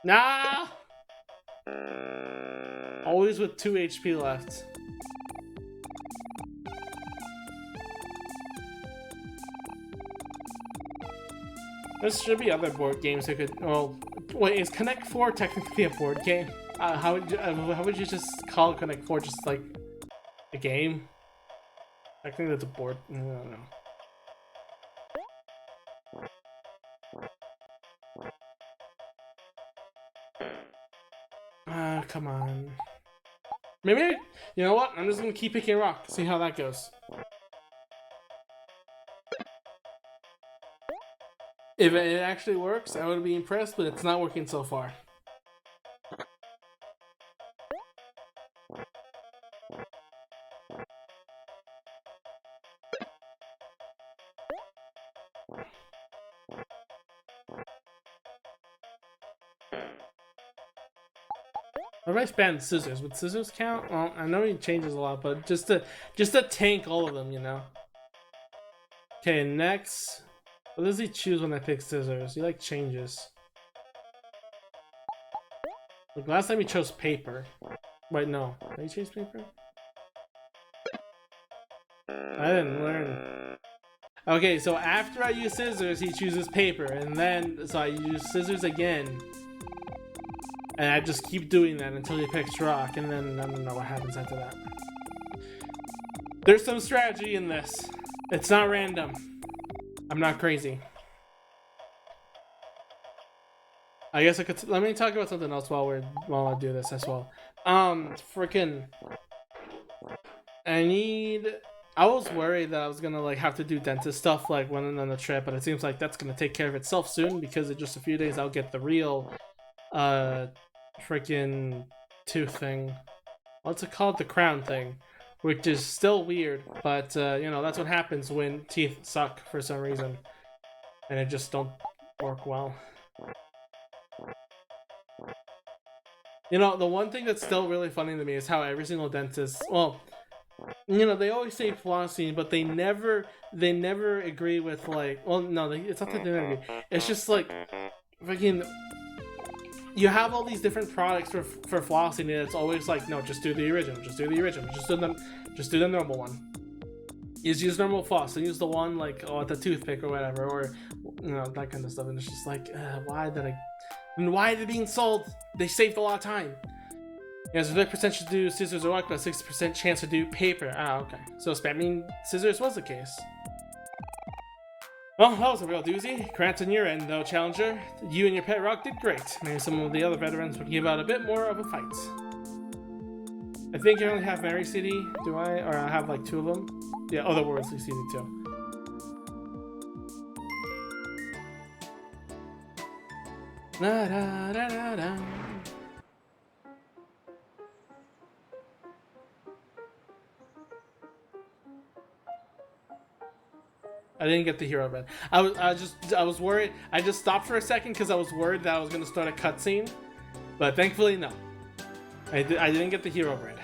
Nah! Always with 2 HP left. There should be other board games that could. Well, wait, is Connect 4 technically a board game? How would you just call Connect 4 just like a game? I think that's a board. I don't know. Come on. Maybe you know what? I'm just gonna keep picking rock. See how that goes. If it actually works, I would be impressed, but it's not working so far. What if I spam scissors? Would scissors count? Well, I know he changes a lot, but just to tank all of them, you know. Okay, next. What does he choose when I pick scissors? He like changes. Like last time he chose paper. Wait, no. Did he choose paper? I didn't learn. Okay, so after I use scissors, he chooses paper, and then so I use scissors again. And I just keep doing that until he picks rock, and then I don't know what happens after that. There's some strategy in this. It's not random. I'm not crazy. I guess I could. Let me talk about something else while I do this as well. Freaking. I was worried that I was gonna like have to do dentist stuff like when on the trip, but it seems like that's gonna take care of itself soon because in just a few days I'll get the real, freaking tooth thing. What's it called? The crown thing. Which is still weird, but you know, that's what happens when teeth suck for some reason. And it just don't work well. You know, the one thing that's still really funny to me is how every single dentist, well, you know, they always say flossing, but they never agree with like, well, no, it's not that they never agree. It's just like, freaking, you have all these different products for flossing, and it's always like, no, just do the original, just do the original, just do the normal one. is use normal floss. Don't use the one like the toothpick or whatever, or that kind of stuff. And it's just like, why did I? And why are they being sold? They saved a lot of time. Yeah, there's a big percentage to do scissors or rock, but a 60% chance to do paper. Ah, okay. So spamming scissors was the case. Well, that was a real doozy. Congrats on your end, though, Challenger. You and your pet rock did great. Maybe some of the other veterans would give out a bit more of a fight. I think I only have Mary CD, do I? Or I have like 2 of them? Yeah, other words, CD too. Da, da, da, da, da. I didn't get the hero red. I was worried. I just stopped for a second because I was worried that I was gonna start a cutscene, but thankfully no. I didn't get the hero red.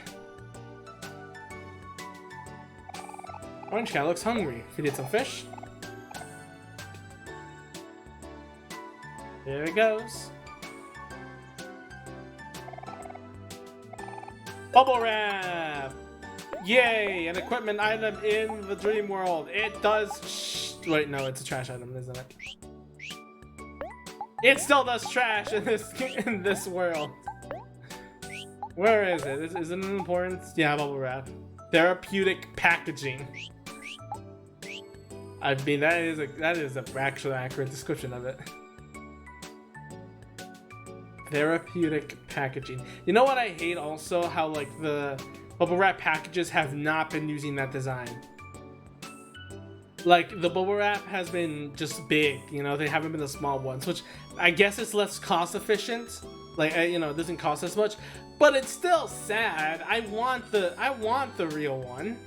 Orange cat looks hungry. Could eat some fish. There it goes. Bubble wrap. Yay! An equipment item in the dream world. It does. Wait, no, it's a trash item, isn't it? It still does trash in this world. Where is it? Isn't it important? Yeah, bubble wrap. Therapeutic packaging. I mean, that is a actually accurate description of it. Therapeutic packaging. You know what I hate also? How like the bubble wrap packages have not been using that design. Like the bubble wrap has been just big, they haven't been the small ones, which I guess is less cost efficient. Like it doesn't cost as much, but it's still sad. I want the real one.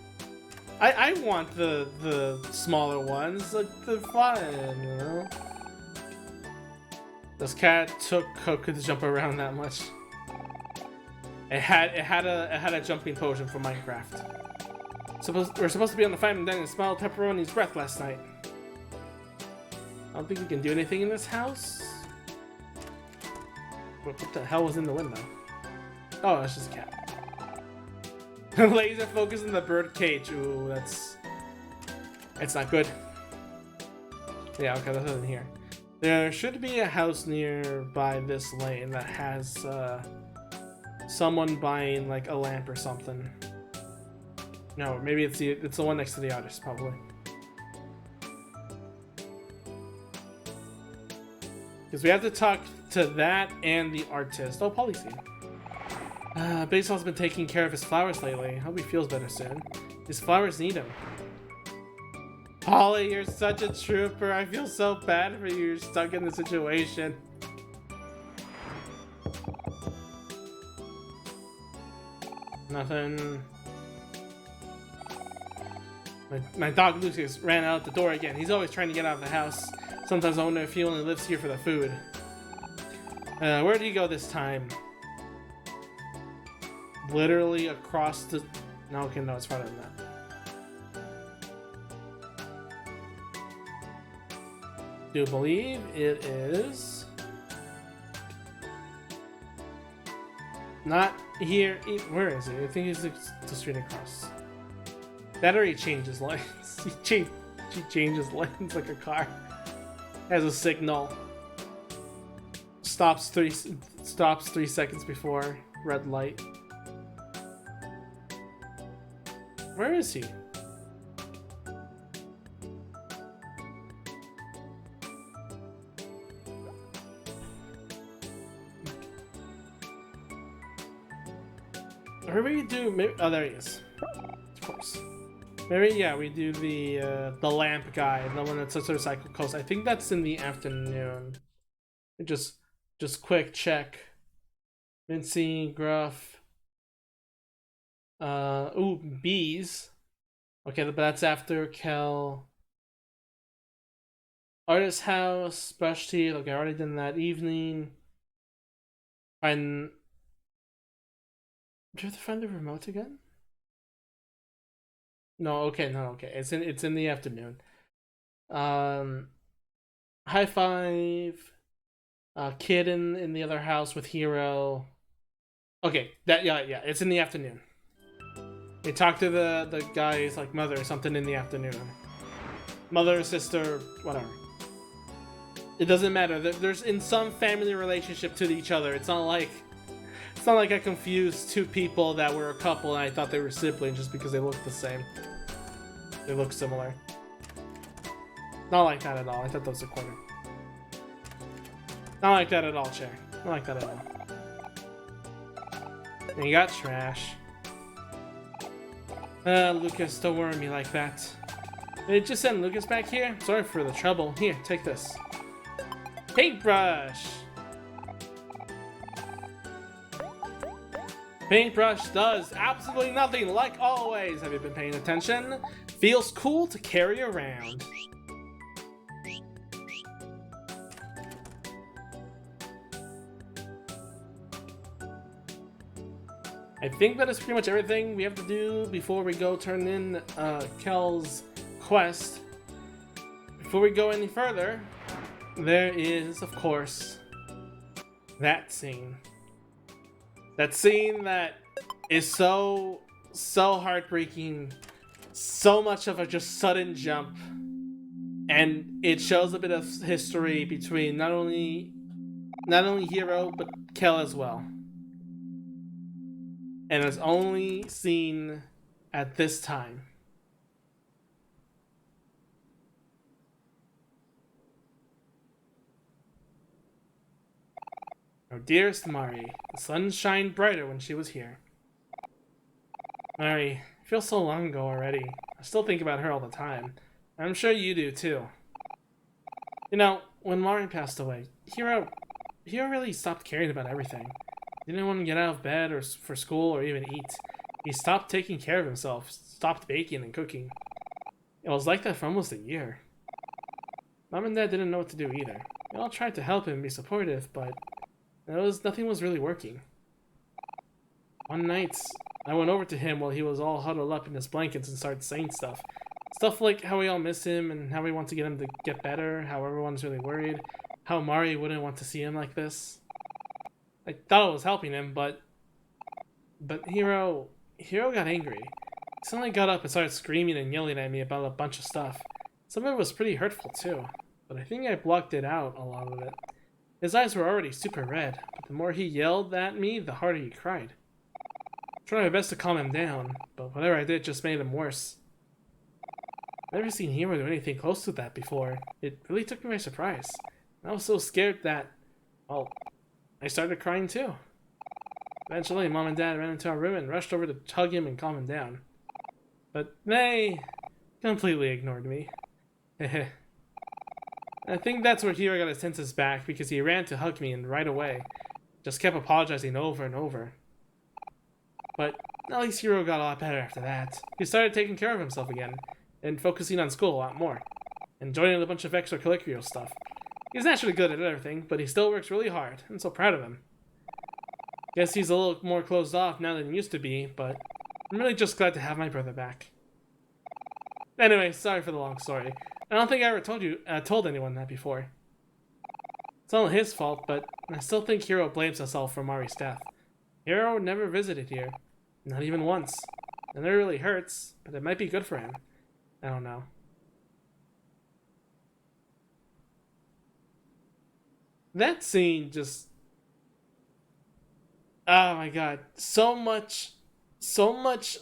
I want the smaller ones. Like they're fun, This cat took Coke to jump around that much. It had a jumping potion for Minecraft. We're supposed to be on the fight and then smelled pepperoni's breath last night. I don't think we can do anything in this house. What the hell was in the window? Oh, that's just a cat. Laser focus in the bird cage. Ooh, it's not good. Yeah, okay, that's nothing here. There should be a house nearby this lane that has someone buying like a lamp or something. No, maybe it's the one next to the artist, probably. Because we have to talk to that and the artist. Oh, Polyseed. Basil's been taking care of his flowers lately. Hope he feels better soon. His flowers need him. Polly, you're such a trooper. I feel so bad for you. You're stuck in the situation. Nothing. My dog Lucius ran out the door again. He's always trying to get out of the house. Sometimes I wonder if he only lives here for the food. Where did he go this time? Literally across the... No, okay, no, it's farther than that. Do believe it is... Not here. Where is it? I think it's the street across. That already changes lanes. She changes lanes like a car. Has a signal. Stops 3 seconds before red light. Where is he? Or we do maybe, oh, there he is. Of course. Maybe, yeah, we do the lamp guy, the one that's a cycle coast. I think that's in the afternoon. Just quick check. Vinci, Gruff. Ooh, bees. Okay, but that's after Kel. Artist house, brush teeth. Okay, I already done that evening. And do you have to find the remote again? No, okay, no, okay. It's in the afternoon. High five. Kid in the other house with Hero. Okay, yeah, it's in the afternoon. They talk to the guy's like mother or something in the afternoon. Mother, sister, whatever. It doesn't matter. There's in some family relationship to each other. It's not like I confused two people that were a couple and I thought they were siblings just because they looked the same. They look similar. Not like that at all. I thought that was a corner. Not like that at all, Chair. Not like that at all. And you got trash. Lucas, don't worry me like that. They just sent Lucas back here? Sorry for the trouble. Here, take this. Paintbrush! Paintbrush does absolutely nothing, like always. Have you been paying attention? Feels cool to carry around. I think that is pretty much everything we have to do before we go turn in Kel's quest. Before we go any further, there is, of course, that scene. That scene that is so heartbreaking, so much of a just sudden jump, and it shows a bit of history between not only Hiro but Kel as well. And it's only seen at this time. Oh, dearest Mari, the sun shined brighter when she was here. Mari, it feels so long ago already. I still think about her all the time. I'm sure you do too. You know, when Mari passed away, Hiro really stopped caring about everything. He didn't want to get out of bed or for school or even eat. He stopped taking care of himself, stopped baking and cooking. It was like that for almost a year. Mom and Dad didn't know what to do either. They all tried to help him, be supportive, but nothing was really working. One night, I went over to him while he was all huddled up in his blankets and started saying stuff. Stuff like how we all miss him and how we want to get him to get better, how everyone's really worried, how Mari wouldn't want to see him like this. I thought it was helping him, but Hiro got angry. He suddenly got up and started screaming and yelling at me about a bunch of stuff. Some of it was pretty hurtful too, but I think I blocked it out, a lot of it. His eyes were already super red, but the more he yelled at me, the harder he cried. I tried my best to calm him down, but whatever I did just made him worse. I've never seen Hiro do anything close to that before. It really took me by surprise. I was so scared that, well, I started crying too. Eventually, Mom and Dad ran into our room and rushed over to hug him and calm him down. But they completely ignored me. I think that's where Hiro got his senses back, because he ran to hug me and right away just kept apologizing over and over. But at least Hiro got a lot better after that. He started taking care of himself again and focusing on school a lot more and joining a bunch of extracurricular stuff. He's naturally good at everything, but he still works really hard. I'm so proud of him. Guess he's a little more closed off now than he used to be, but I'm really just glad to have my brother back. Anyway, sorry for the long story. I don't think I ever told anyone that before. It's all his fault, but I still think Hiro blames himself for Mari's death. Hiro never visited here. Not even once. And it really hurts, but it might be good for him. I don't know. That scene just... oh my god. So much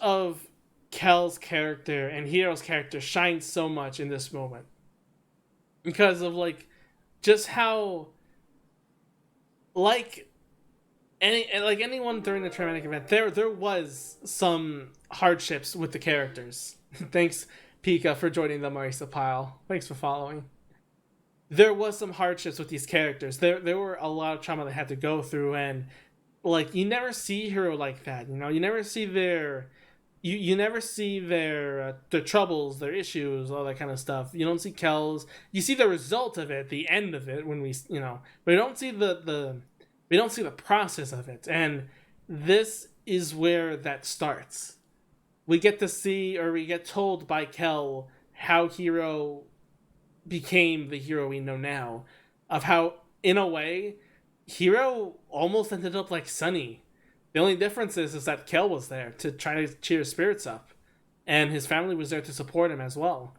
of Kel's character and Hiro's character shines so much in this moment. Because of, like, just how... like anyone during the traumatic event, there was some hardships with the characters. Thanks, Pika, for joining the Marisa pile. Thanks for following. There was some hardships with these characters. There were a lot of trauma they had to go through, and like you never see Hiro like that. You know, you never see their you never see their troubles, their issues, all that kind of stuff. You don't see Kel's. You see the result of it, the end of it, when we but we don't see we don't see the process of it. And this is where that starts. We get to see, or we get told by Kel, how Hiro became the Hiro we know now, of how, in a way, Hiro almost ended up like Sunny. The only difference is that Kel was there to try to cheer his spirits up, and his family was there to support him as well.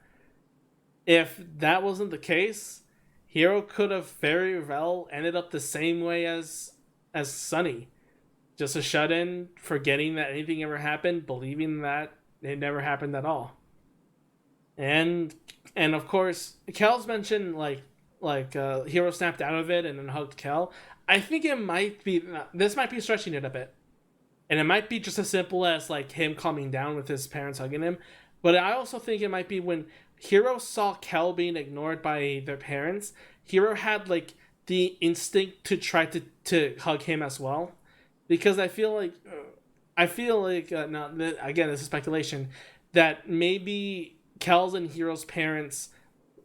If that wasn't the case, Hiro could have very well ended up the same way as Sunny. Just a shut-in, forgetting that anything ever happened, believing that it never happened at all. And of course, Kel's mentioned Hiro snapped out of it and then hugged Kel. I think it might be, this might be stretching it a bit. And it might be just as simple as like him calming down with his parents hugging him. But I also think it might be when Hiro saw Kel being ignored by their parents, Hiro had like the instinct to try to hug him as well. Because I feel like now again, this is speculation, that maybe Kel's and Hiro's parents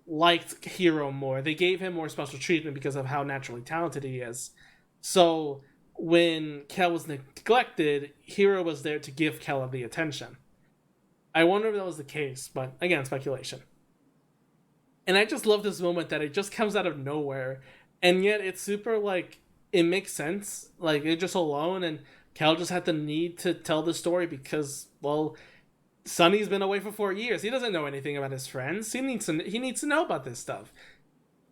liked Hiro more. They gave him more special treatment because of how naturally talented he is. So when Kel was neglected, Hiro was there to give Kel the attention. I wonder if that was the case, but again, speculation. And I just love this moment that it just comes out of nowhere, and yet it's super like, it makes sense. Like, they're just alone, and Kel just had the need to tell the story because, well, Sunny's been away for 4 years. He doesn't know anything about his friends. He needs to know about this stuff.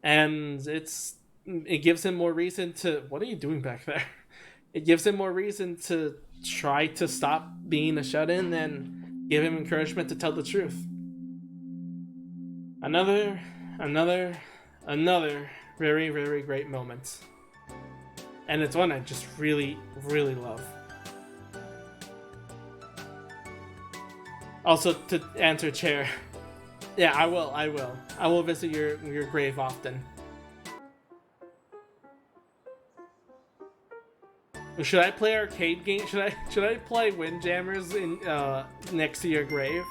And it gives him more reason to... What are you doing back there? It gives him more reason to try to stop being a shut-in and give him encouragement to tell the truth. Another very, very great moment. And it's one I just really, really love. Also, to answer Chair, yeah, I will. I will visit your grave often. Should I play arcade game? Should I play Windjammers in next to your grave?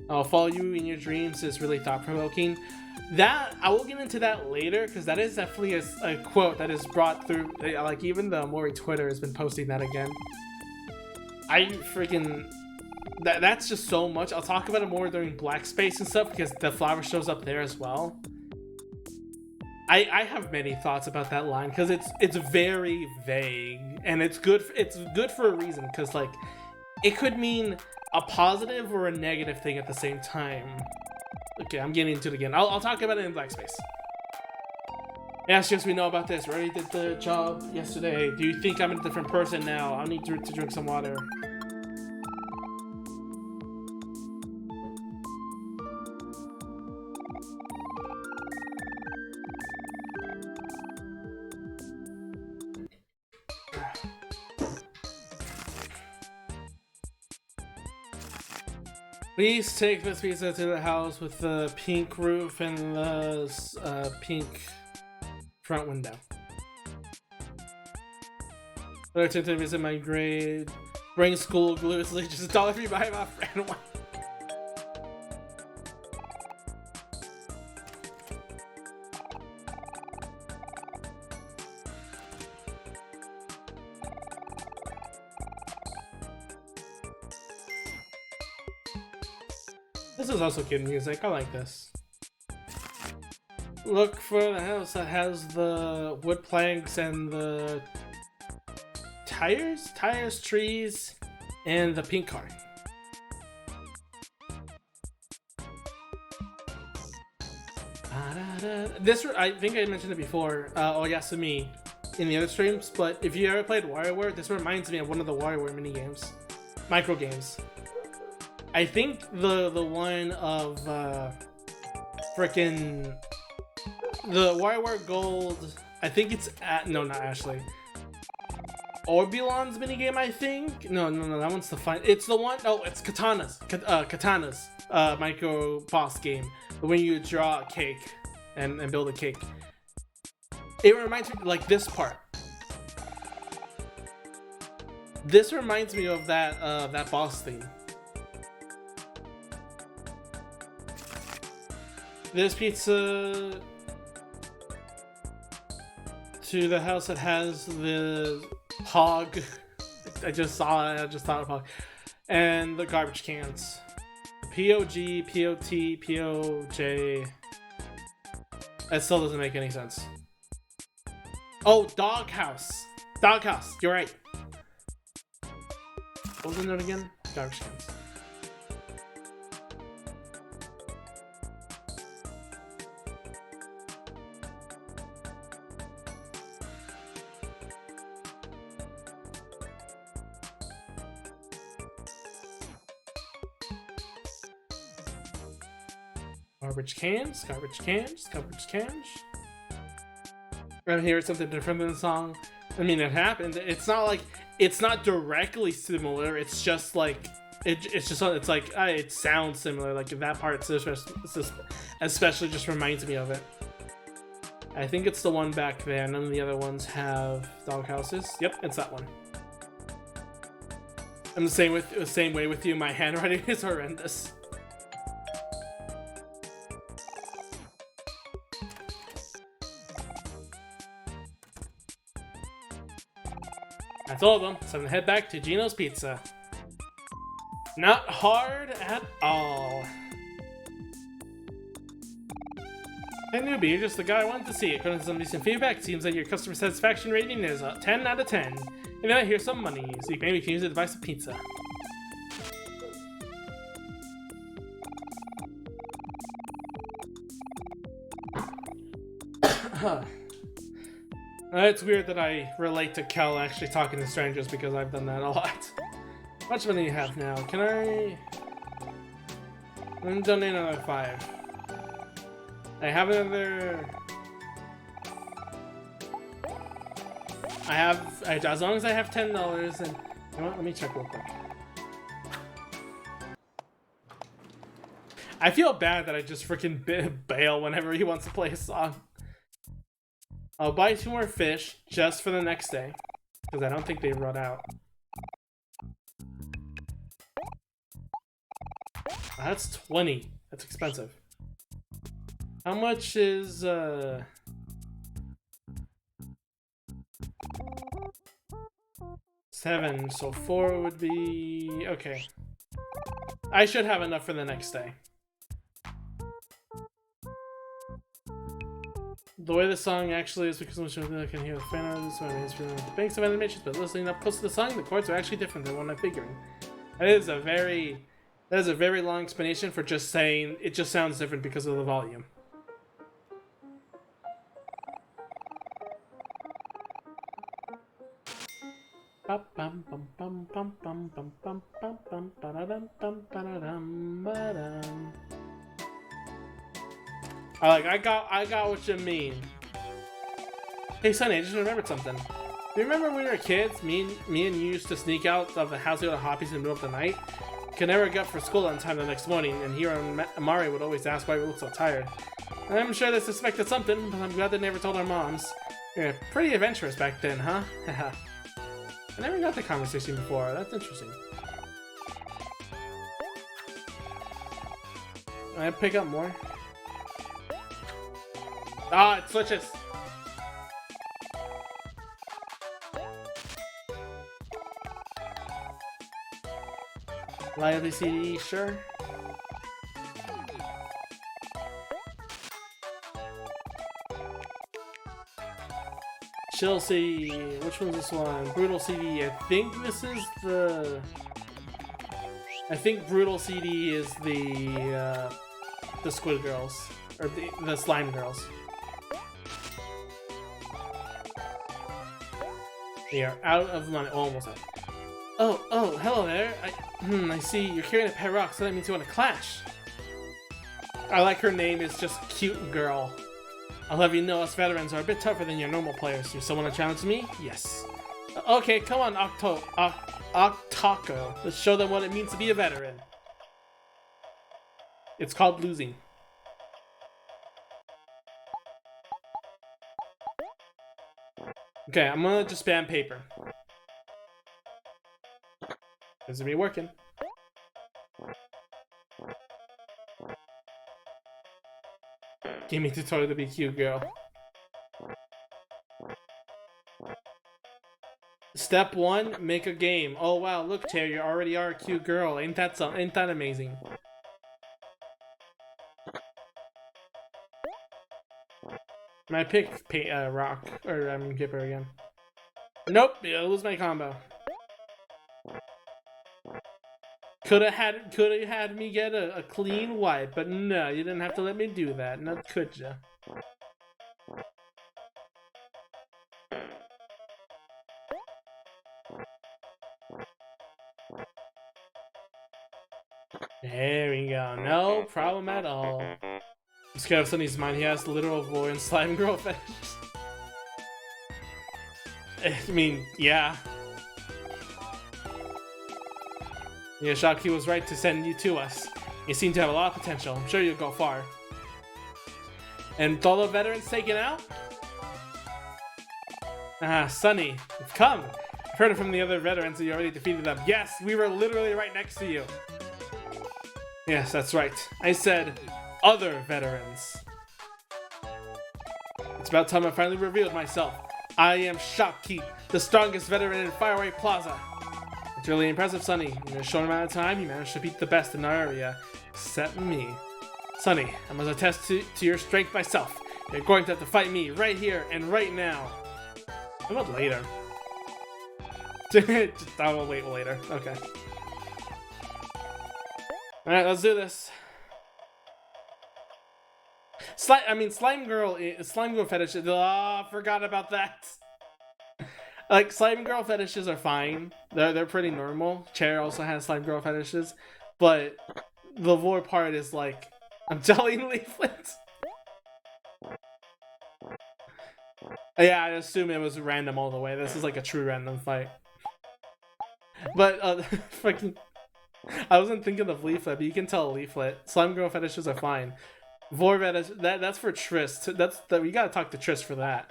I'll follow you in your dreams is really thought-provoking. That, I will get into that later, because that is definitely a quote that is brought through, like, even the OMORI Twitter has been posting that again. I freaking... That's just so much. I'll talk about it more during Black Space and stuff, because the flower shows up there as well. I have many thoughts about that line, because it's very vague, and it's good for a reason, because, like, it could mean a positive or a negative thing at the same time. Okay, I'm getting into it again. I'll talk about it in Black Space. Yes, we know about this. We already did the job yesterday. Do you think I'm a different person now? I'll need to drink some water. Please take this pizza to the house with the pink roof and the pink front window. I took to visit my grade. Bring school glue. It's like just $1 if you buy my friend one. This is also good music. I like this. Look for the house that has the wood planks and the tires, trees, and the pink car. This, I think I mentioned it before, Oyasumi in the other streams, but if you ever played WarioWare, this reminds me of one of the WarioWare minigames. Micro games. I think the one of frickin' the WarioWare Gold. I think it's no, not Ashley. Orbulon's minigame, I think. No, that one's the fine. It's the one. Oh, it's Katana's. Katana's micro boss game. When you draw a cake and build a cake. It reminds me like this part. This reminds me of that boss theme. This pizza to the house that has the hog. I just saw it. I just thought of hog. And the garbage cans. POG, POT, POJ. That still doesn't make any sense. Oh, doghouse. Doghouse. You're right. What was the note again? Garbage cans. Garbage cans, garbage cans, garbage cans. Right here, it's something different than the song. I mean, it happened. It's not like it's not directly similar. It's just like it's like it sounds similar. Like that part, especially just reminds me of it. I think it's the one back there. None of the other ones have dog houses. Yep, it's that one. I'm the same way with you. My handwriting is horrendous. That's all of them, so I'm gonna head back to Gino's Pizza. Not hard at all. Hey newbie, you're just the guy I wanted to see. According to some recent feedback, it seems that your customer satisfaction rating is a 10 out of 10. And now here's some money, so you maybe can use it to buy some pizza. It's weird that I relate to Kel actually talking to strangers because I've done that a lot. How much money do you have now? Can I... I'm gonna donate another 5. I have another... as long as I have $10 and... You know what? Let me check real quick. I feel bad that I just freaking bail whenever he wants to play a song. I'll buy 2 more fish just for the next day, because I don't think they run out. That's 20. That's expensive. How much is, 7, so 4 would be... Okay. I should have enough for the next day. The way the song actually is because I can hear the fan artists when it's feeling the banks of animations, but listening up close to the song, the chords are actually different than what I'm figuring. That is a very long explanation for just saying it just sounds different because of the volume. I got what you mean. Hey Sonny, I just remembered something. Do you remember when we were kids, me and you used to sneak out of the house to go to Hoppies in the middle of the night? Could never get up for school on time the next morning, and here on OMORI would always ask why we looked so tired. And I'm sure they suspected something, but I'm glad they never told our moms. You're pretty adventurous back then, huh? Haha. I never got the conversation before. That's interesting. Can I pick up more? Ah, it switches. Lively CD, sure. Chill CD. Which one's this one? Brutal CD. I think this is the... I think Brutal CD is the Squid Girls. Or the Slime Girls. We are out of money. Oh, almost out. Oh, hello there. I see you're carrying a pet rock, so that means you want to clash. I like her name is just Cute Girl. I'll have you know us veterans are a bit tougher than your normal players. You still want to challenge me? Yes. Okay, come on, Octaco. Let's show them what it means to be a veteran. It's called losing. Okay, I'm gonna just spam paper. This is me working. Give me tutorial to be cute, girl. Step 1, make a game. Oh wow, look, Terry, you already are a cute girl. Ain't that amazing? And I pick Rock, or Gipper again. Nope, I'll lose my combo. Coulda had me get a clean wipe, but no, you didn't have to let me do that. No, could ya? There we go. No problem at all. I'm scared of Sunny's mind. He has literal vor and slime girl fetishes. I mean, yeah. Miyazaki was right to send you to us. You seem to have a lot of potential. I'm sure you'll go far. And with all the veterans taken out? Ah, Sunny, you've come. I've heard it from the other veterans that you already defeated them. Yes, we were literally right next to you. Yes, that's right. I said other veterans. It's about time I finally revealed myself. I am Shopkeep, the strongest veteran in Fireway Plaza. It's really impressive, Sunny. In a short amount of time, you managed to beat the best in our area, except me. Sunny, I must attest to your strength myself. You're going to have to fight me right here and right now. How about later? I will wait later. Okay. Alright, let's do this. Slime girl fetishes. Oh, forgot about that. Like, slime girl fetishes are fine. They're pretty normal. Chair also has slime girl fetishes. But the vor part is like, I'm telling Leaflet. Yeah, I assume it was random all the way. This is like a true random fight. But, fucking... I wasn't thinking of Leaflet, but you can tell Leaflet. Slime girl fetishes are fine. Vor fetish, that's for Triss. We gotta talk to Triss for that.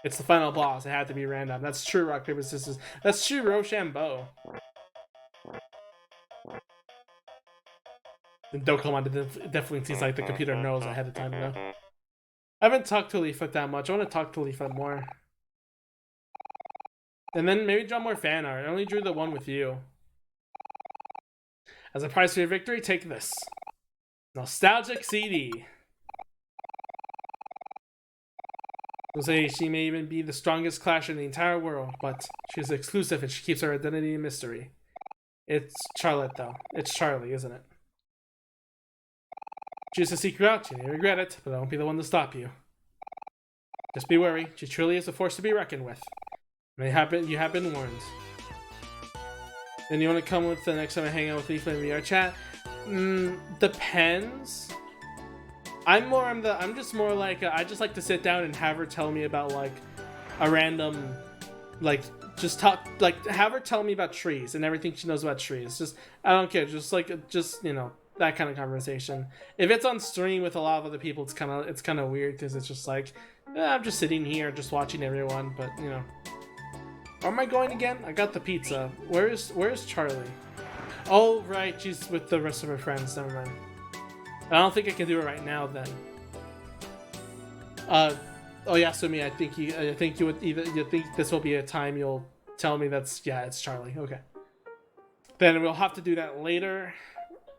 It's the final boss. It had to be random. That's true, rock, paper, scissors. That's true, Rochambeau. And Dokkan definitely seems like the computer knows ahead of time, though. I haven't talked to Leaflet that much. I want to talk to Leaflet more. And then maybe draw more fan art. I only drew the one with you. As a prize for your victory, take this. Nostalgic CD. We'll say she may even be the strongest clasher in the entire world, but she's exclusive and she keeps her identity a mystery. It's Charlotte, though. It's Charlie, isn't it? Choose to seek her out. You may regret it, but I won't be the one to stop you. Just be wary. She truly is a force to be reckoned with. You have been warned. Then you want to come with the next time I hang out with Leaflet in VR chat? Depends. I'm just more like I just like to sit down and have her tell me about like a random, like just talk, like have her tell me about trees and everything she knows about trees. Just I don't care. Just you know, that kind of conversation. If it's on stream with a lot of other people, it's kind of weird because it's just like I'm just sitting here just watching everyone. But you know, where am I going again? I got the pizza. Where's Charlie? Oh right, she's with the rest of her friends. Never mind. I don't think I can do it right now then. Oh yeah, Sumi, I think you think this will be a time you'll tell me it's Charlie. Okay. Then we'll have to do that later.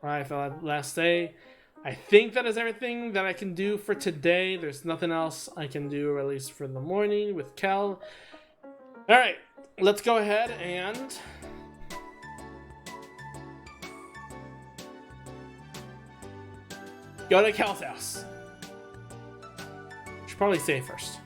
Alright, for that last day. I think that is everything that I can do for today. There's nothing else I can do, at least for the morning with Kel. Alright, let's go ahead and go to Kel's house. Should probably save first.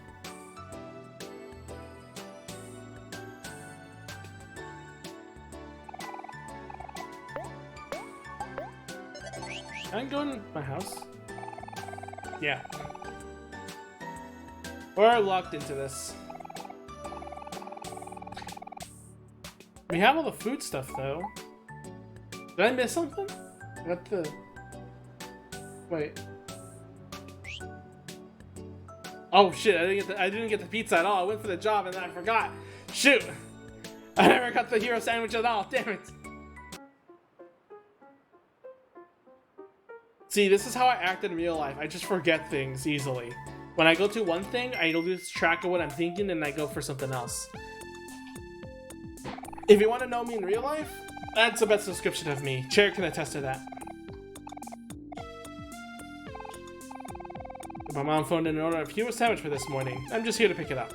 I'm going to my house. Yeah. We're locked into this. We have all the food stuff though. Did I miss something? What the... Wait. Oh shit, I didn't get the pizza at all. I went for the job and then I forgot. Shoot! I never got the hero sandwich at all. Damn it. See, this is how I act in real life. I just forget things easily. When I go to one thing, I lose track of what I'm thinking and I go for something else. If you want to know me in real life, that's the best description of me. Chair can attest to that. My mom phoned in an order of Hero sandwich for this morning. I'm just here to pick it up.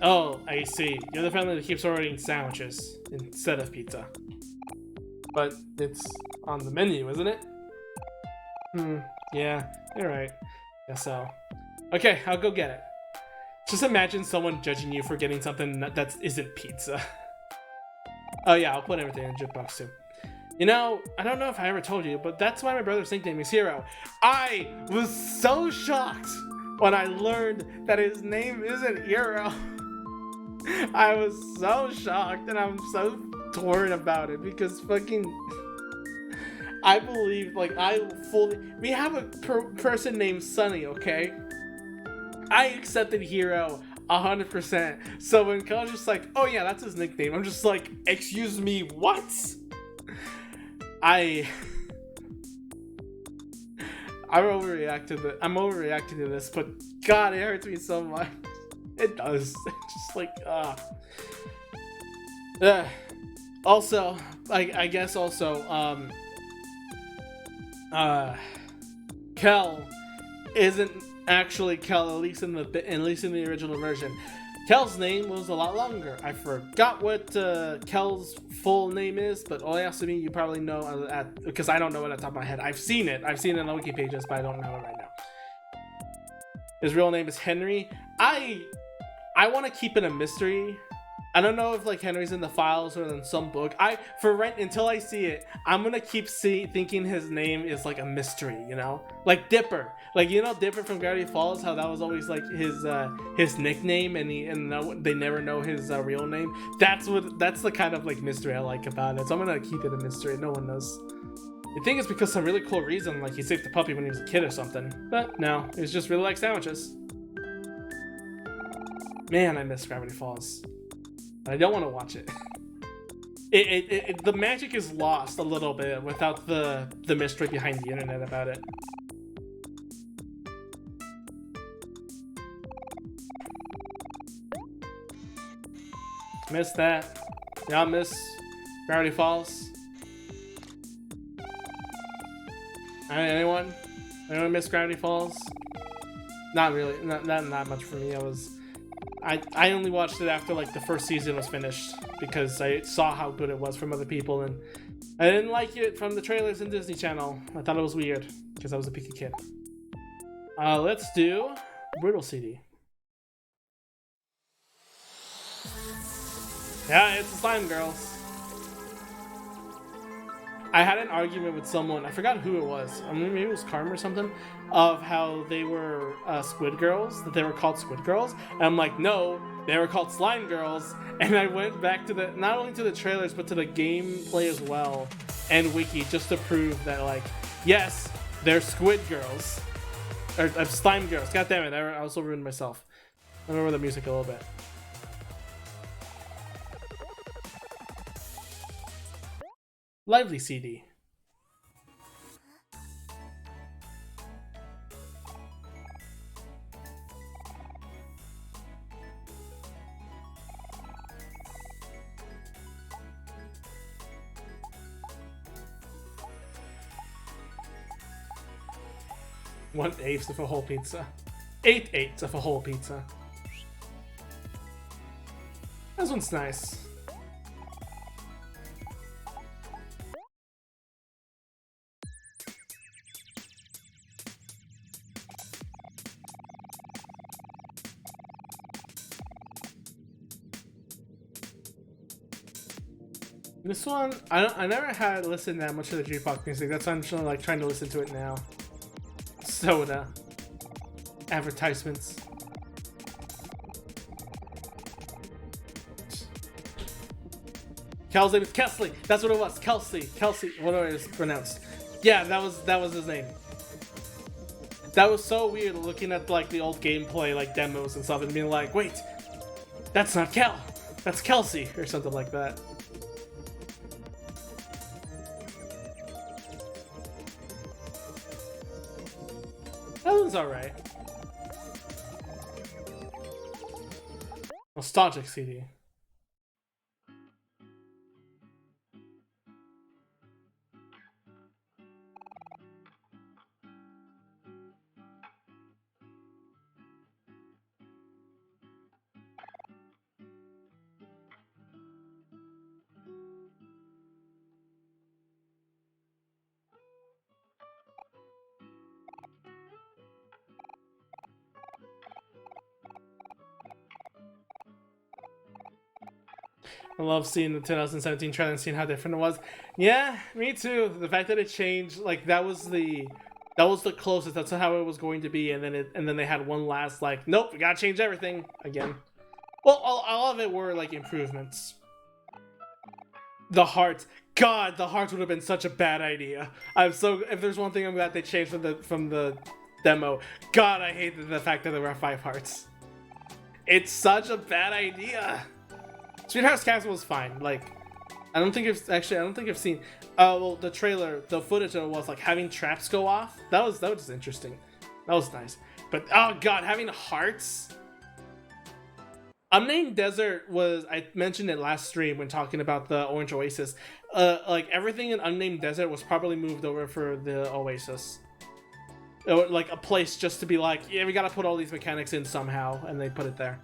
Oh, I see. You're the family that keeps ordering sandwiches instead of pizza. But it's on the menu, isn't it? Yeah, you're right. Guess so. Okay, I'll go get it. Just imagine someone judging you for getting something that isn't pizza. Oh yeah, I'll put everything in the jukebox too. You know, I don't know if I ever told you, but that's why my brother's nickname is Hero. I was so shocked when I learned that his name isn't Hero. I was so shocked, and I'm so torn about it because fucking... I believe, like, we have a person named Sunny, okay? I accepted Hero 100%. So when Kel's just like, oh yeah, that's his nickname, I'm just like, excuse me, what? I'm overreacting to this, but God, it hurts me so much. It does. It's just like, Also, I guess also, Kel isn't actually Kel, at least in the original version. Kel's name was a lot longer. I forgot what Kel's full name is, but Oyasumi, you probably know because I don't know it at the top of my head. I've seen it on the wiki pages, but I don't know it right now. His real name is Henry. I want to keep it a mystery. I don't know if like Henry's in the files or in some book. Until I see it, I'm gonna keep thinking his name is like a mystery, you know, like Dipper, like you know Dipper from Gravity Falls, how that was always like his nickname, and they never know his real name. That's the kind of like mystery I like about it. So I'm gonna keep it a mystery. No one knows. You think it's because some really cool reason, like he saved the puppy when he was a kid or something, but no, it's just really like sandwiches. Man, I miss Gravity Falls. I don't want to watch it. The magic is lost a little bit without the mystery behind the internet about it. Miss that. Y'all miss Gravity Falls? Anyone miss Gravity Falls? Not really. Not much for me. I only watched it after like the first season was finished because I saw how good it was from other people, and I didn't like it from the trailers in Disney Channel. I thought it was weird because I was a picky kid. Let's do Brutal CD. Yeah, it's the Slime Girls. I had an argument with someone, I forgot who it was, maybe it was Carm or something, of how they were Squid Girls, that they were called Squid Girls, and I'm like, no, they were called Slime Girls, and I went back to not only to the trailers, but to the gameplay as well, and Wiki, just to prove that, like, yes, they're Squid Girls, or Slime Girls, god damn it, I also ruined myself. I remember the music a little bit. Lively CD. One-eighth of a whole pizza. 8/8 of a whole pizza. This one's nice. This one, I never had listened that much to the J-pop music. That's why I'm just like trying to listen to it now. Soda. Advertisements. Kel's name is Kesley. That's what it was. Kelsey. Whatever it is pronounced. Yeah, that was his name. That was so weird looking at like the old gameplay like demos and stuff and being like, wait, that's not Kel. That's Kelsey or something like that. That one's alright. Nostalgic CD. I love seeing the 2017 trailer and seeing how different it was. Yeah, me too. The fact that it changed, like that was the closest. That's how it was going to be, and then they had one last like, nope, we gotta change everything again. Well, all of it were like improvements. The hearts, God, the hearts would have been such a bad idea. If there's one thing I'm glad they changed from the demo. God, I hate the fact that there were 5 hearts. It's such a bad idea. Sweetheart's Castle was fine. Like, I don't think I've seen. Well, the trailer, the footage of it was like having traps go off. That was just interesting. That was nice. But oh God, having hearts. Unnamed Desert was, I mentioned it last stream when talking about the Orange Oasis. Like everything in Unnamed Desert was probably moved over for the Oasis. Like a place just to be like, yeah, we gotta put all these mechanics in somehow, and they put it there.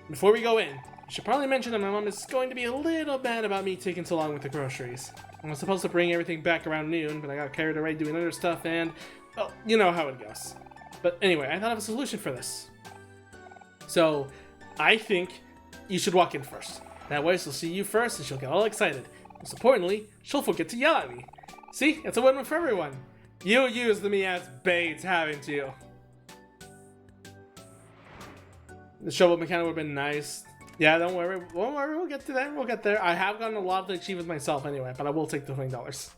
Before we go in, I should probably mention that my mom is going to be a little bad about me taking so long with the groceries. I was supposed to bring everything back around noon, but I got carried away doing other stuff and, well, you know how it goes. But anyway, I thought of a solution for this. So, I think you should walk in first. That way she'll see you first and she'll get all excited. Most importantly, she'll forget to yell at me. See? It's a win-win for everyone. You used me as bait, haven't you? The shovel mechanic would have been nice. Yeah, don't worry, we'll get to that, we'll get there. I have gotten a lot of the achievements myself anyway, but I will take the $20.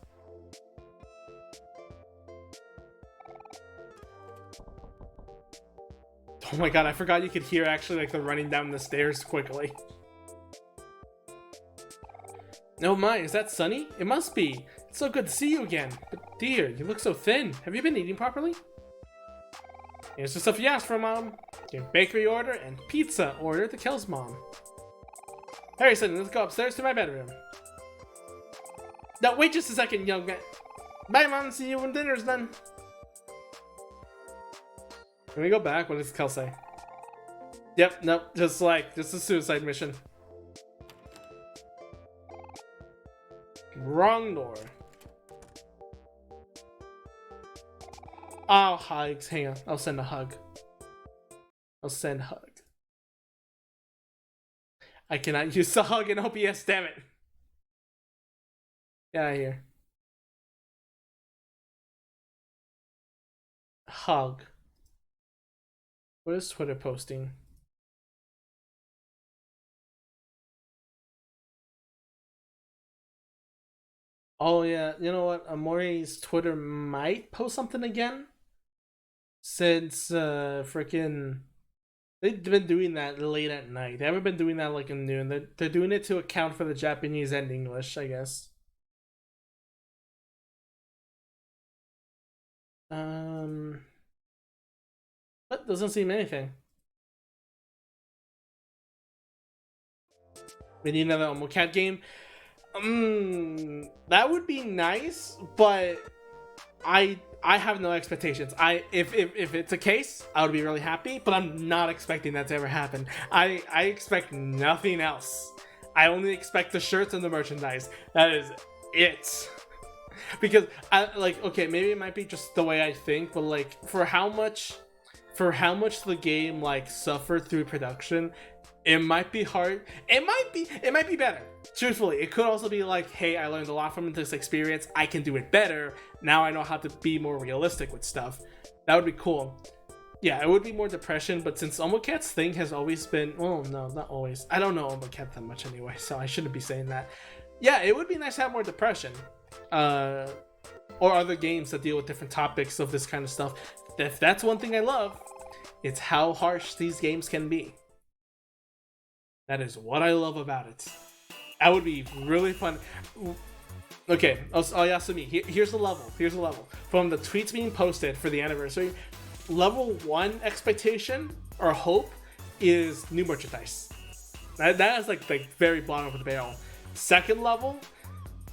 Oh my God, I forgot you could hear actually like the running down the stairs quickly. Oh my, is that Sunny? It must be. It's so good to see you again. But dear, you look so thin. Have you been eating properly? Here's the stuff you asked for, Mom. Your bakery order and pizza order to Kel's mom. Harrison, let's go upstairs to my bedroom. No, wait just a second, young man. Bye, Mom. See you when dinner's done. Can we go back? What does Kel say? Yep, nope. Just a suicide mission. Wrong door. Oh, hugs. Hang on. I'll send a hug. I'll send hug. I cannot use the hug in OBS, damn it. Get out of here. Hug. What is Twitter posting? Oh yeah, you know what? Omori's Twitter might post something again. Since freaking they've been doing that late at night. They haven't been doing that like in noon. They're doing it to account for the Japanese and English, I guess. But doesn't seem anything. We need another OMOCAT game. That would be nice, but I have no expectations. If it's a case, I would be really happy, but I'm not expecting that to ever happen. I expect nothing else. I only expect the shirts and the merchandise. That is it. Because okay, maybe it might be just the way I think, but like for how much the game like suffered through production, it might be hard. It might be better. Truthfully, it could also be like, hey, I learned a lot from this experience. I can do it better. Now I know how to be more realistic with stuff. That would be cool. Yeah, it would be more depression, but since OMOCAT's thing has always been, well, no, not always. I don't know OMOCAT that much anyway, so I shouldn't be saying that. Yeah, it would be nice to have more depression. Or other games that deal with different topics of this kind of stuff. If that's one thing I love, it's how harsh these games can be. That is what I love about it. That would be really fun. Okay, Yasumi, here's the level. Here's the level. From the tweets being posted for the anniversary, level 1 expectation or hope is new merchandise. That is like the very bottom of the barrel. Second level,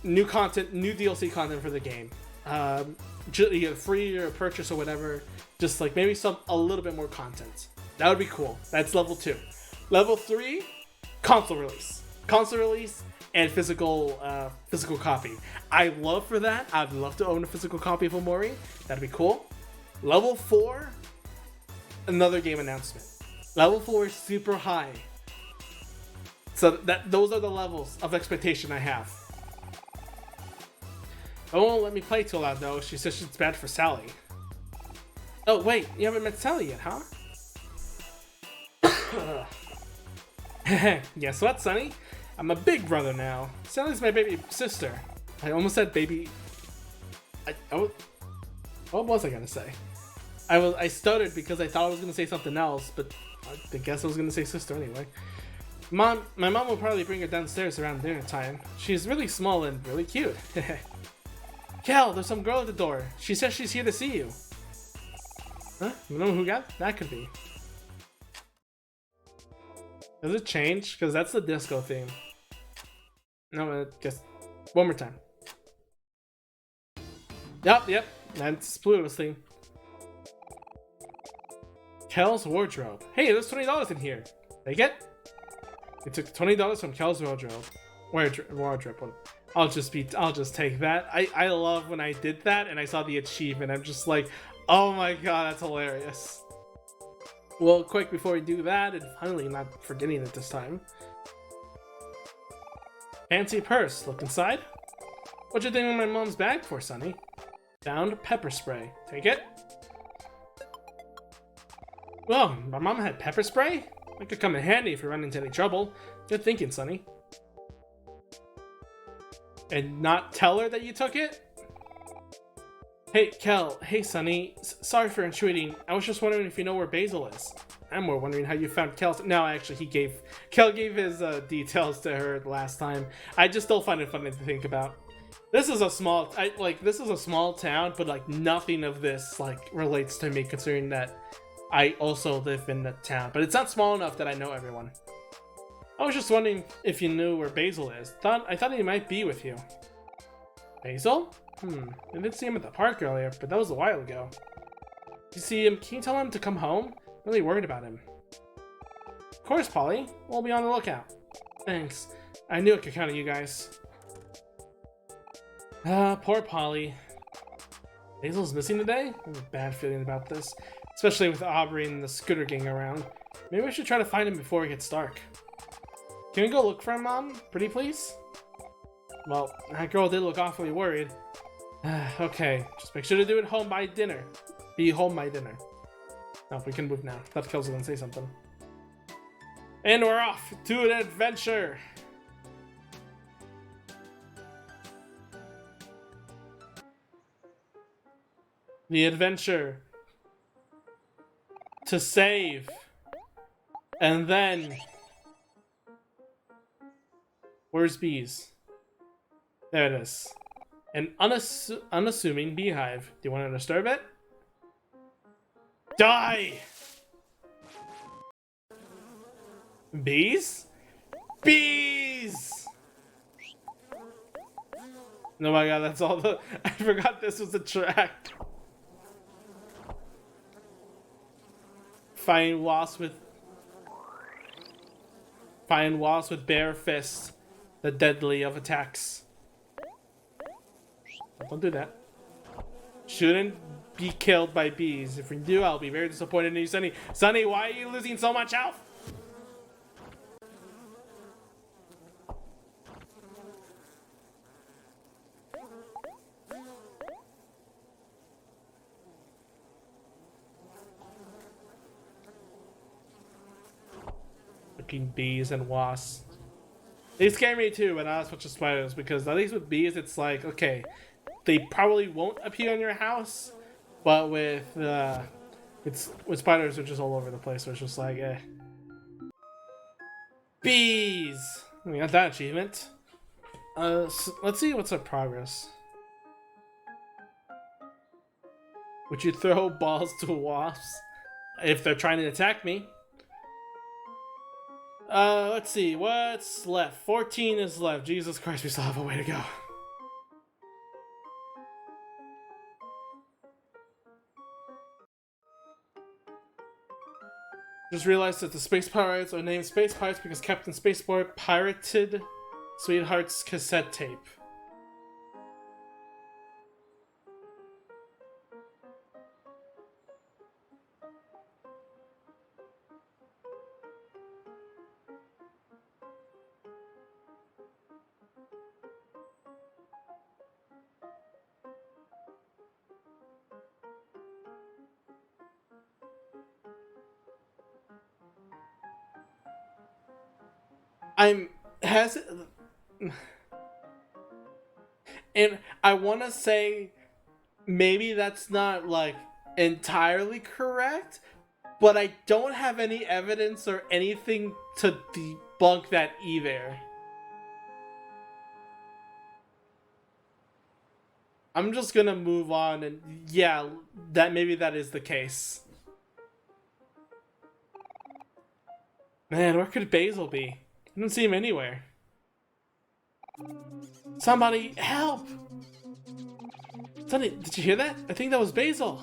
new content, new DLC content for the game. Either free or purchase or whatever. Just like maybe a little bit more content. That would be cool. That's level 2. Level 3, console release. Console release and physical copy. I love for that. I'd love to own a physical copy of OMORI. That'd be cool. Level 4, another game announcement. Level 4 is super high. So those are the levels of expectation I have. It won't let me play too loud though. She says it's bad for Sally. Oh wait, you haven't met Sally yet, huh? Guess what, Sonny? I'm a big brother now. Sally's my baby sister. I almost said baby. What was I gonna say? I stuttered because I thought I was gonna say something else, but I guess I was gonna say sister anyway. My mom will probably bring her downstairs around dinner time. She's really small and really cute. Kel, there's some girl at the door. She says she's here to see you. Huh? You know who that could be? Does it change? Because that's the disco theme. No, just one more time. Yep, that's Pluto's theme. Kel's wardrobe. Hey, there's $20 in here. Take it? It took $20 from Kel's wardrobe. Wardrobe. I'll just take that. I love when I did that and I saw the achievement. I'm just like, oh my god, that's hilarious. Well, quick before we do that, and finally not forgetting it this time. Fancy purse. Look inside. What you think of my mom's bag for, Sonny? Found pepper spray. Take it. Well, my mom had pepper spray? It could come in handy if we run into any trouble. Good thinking, Sonny. And not tell her that you took it? Hey, Kel. Hey, Sonny. Sorry for intruding. I was just wondering if you know where Basil is. I'm more wondering how you found Kel. No, actually, Kel gave his details to her last time. I just still find it funny to think about. This is a small, this is a small town, but like nothing of this like relates to me, considering that I also live in the town. But it's not small enough that I know everyone. I was just wondering if you knew where Basil is. I thought he might be with you. Basil? I did see him at the park earlier, but that was a while ago. You see him? Can you tell him to come home? I'm really worried about him. Of course, Polly. We'll be on the lookout. Thanks. I knew I could count on you guys. Poor Polly. Basil's missing today? I have a bad feeling about this. Especially with Aubrey and the Scooter gang around. Maybe we should try to find him before it gets dark. Can we go look for him, Mom? Pretty please? Well, that girl did look awfully worried. Okay, just make sure to do it home by dinner. Be home by dinner. No, we can move now. I thought Kelsey was gonna say something. And we're off to an adventure! The adventure to save, and then where's bees? There it is. An unassuming beehive. Do you want to disturb it? Die! Bees? Bees! Oh my god, that's all the... I forgot this was a track. Find wasps with bare fists, the deadly of attacks. Don't do that. Shouldn't be killed by bees. If we do, I'll be very disappointed in you, Sonny. Sonny, why are you losing so much health? Fucking bees and wasps. They scare me too, but not as much as spiders, because at least with bees, it's like, okay, they probably won't appear in your house, but with spiders, they're just all over the place, so it's just like, eh. Bees! We got that achievement. So let's see what's our progress. Would you throw balls to wasps if they're trying to attack me? Let's see, what's left? 14 is left. Jesus Christ, we still have a way to go. Just realized that the Space Pirates are named Space Pirates because Captain Spaceport pirated Sweetheart's cassette tape. I'm has and I want to say maybe that's not like entirely correct, but I don't have any evidence or anything to debunk that either. I'm just gonna move on, and yeah, that maybe that is the case. Man, where could Basil be? I don't see him anywhere. Somebody help! Sonny, did you hear that? I think that was Basil.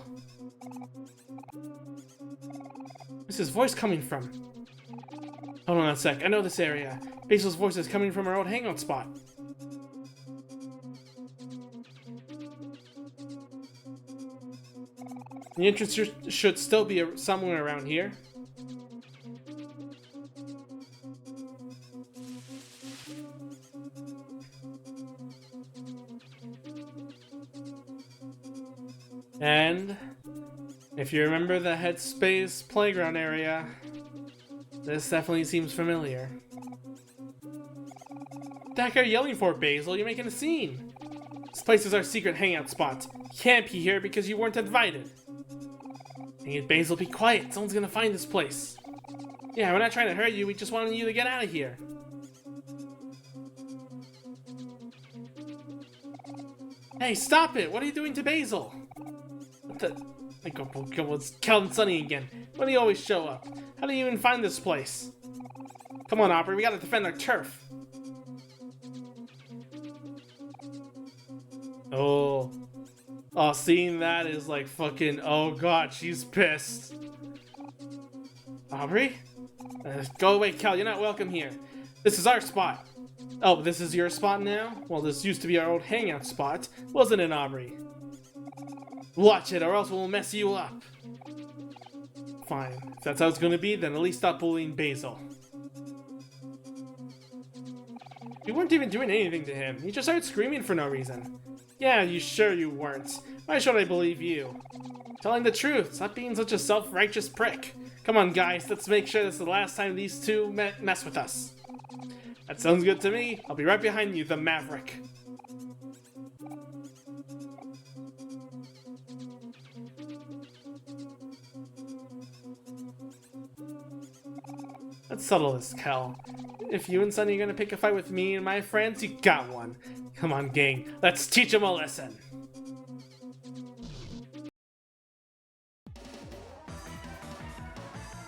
Where's his voice coming from? Hold on a sec, I know this area. Basil's voice is coming from our old hangout spot. The entrance should still be somewhere around here. And if you remember the Headspace playground area, this definitely seems familiar. What the heck are you yelling for, Basil? You're making a scene. This place is our secret hangout spot. You can't be here because you weren't invited. Dang it, Basil, be quiet. Someone's gonna find this place. Yeah, we're not trying to hurt you. We just wanted you to get out of here. Hey, stop it! What are you doing to Basil? What the... It's Kel and Sunny again. Why do you always show up? How do you even find this place? Come on, Aubrey, we gotta defend our turf. Oh. Oh, seeing that is like fucking... Oh god, she's pissed. Aubrey? Go away, Kel, you're not welcome here. This is our spot. Oh, this is your spot now? Well, this used to be our old hangout spot, wasn't it, Aubrey? Watch it, or else we'll mess you up. Fine. If that's how it's gonna be, then at least stop bullying Basil. You weren't even doing anything to him. You just started screaming for no reason. Yeah, you sure you weren't. Why should I believe you? Telling the truth. Stop being such a self-righteous prick. Come on, guys. Let's make sure this is the last time these two mess with us. That sounds good to me. I'll be right behind you, the Maverick. Let's settle this, Kel. If you and Sunny are gonna pick a fight with me and my friends, you got one. Come on, gang. Let's teach them a lesson.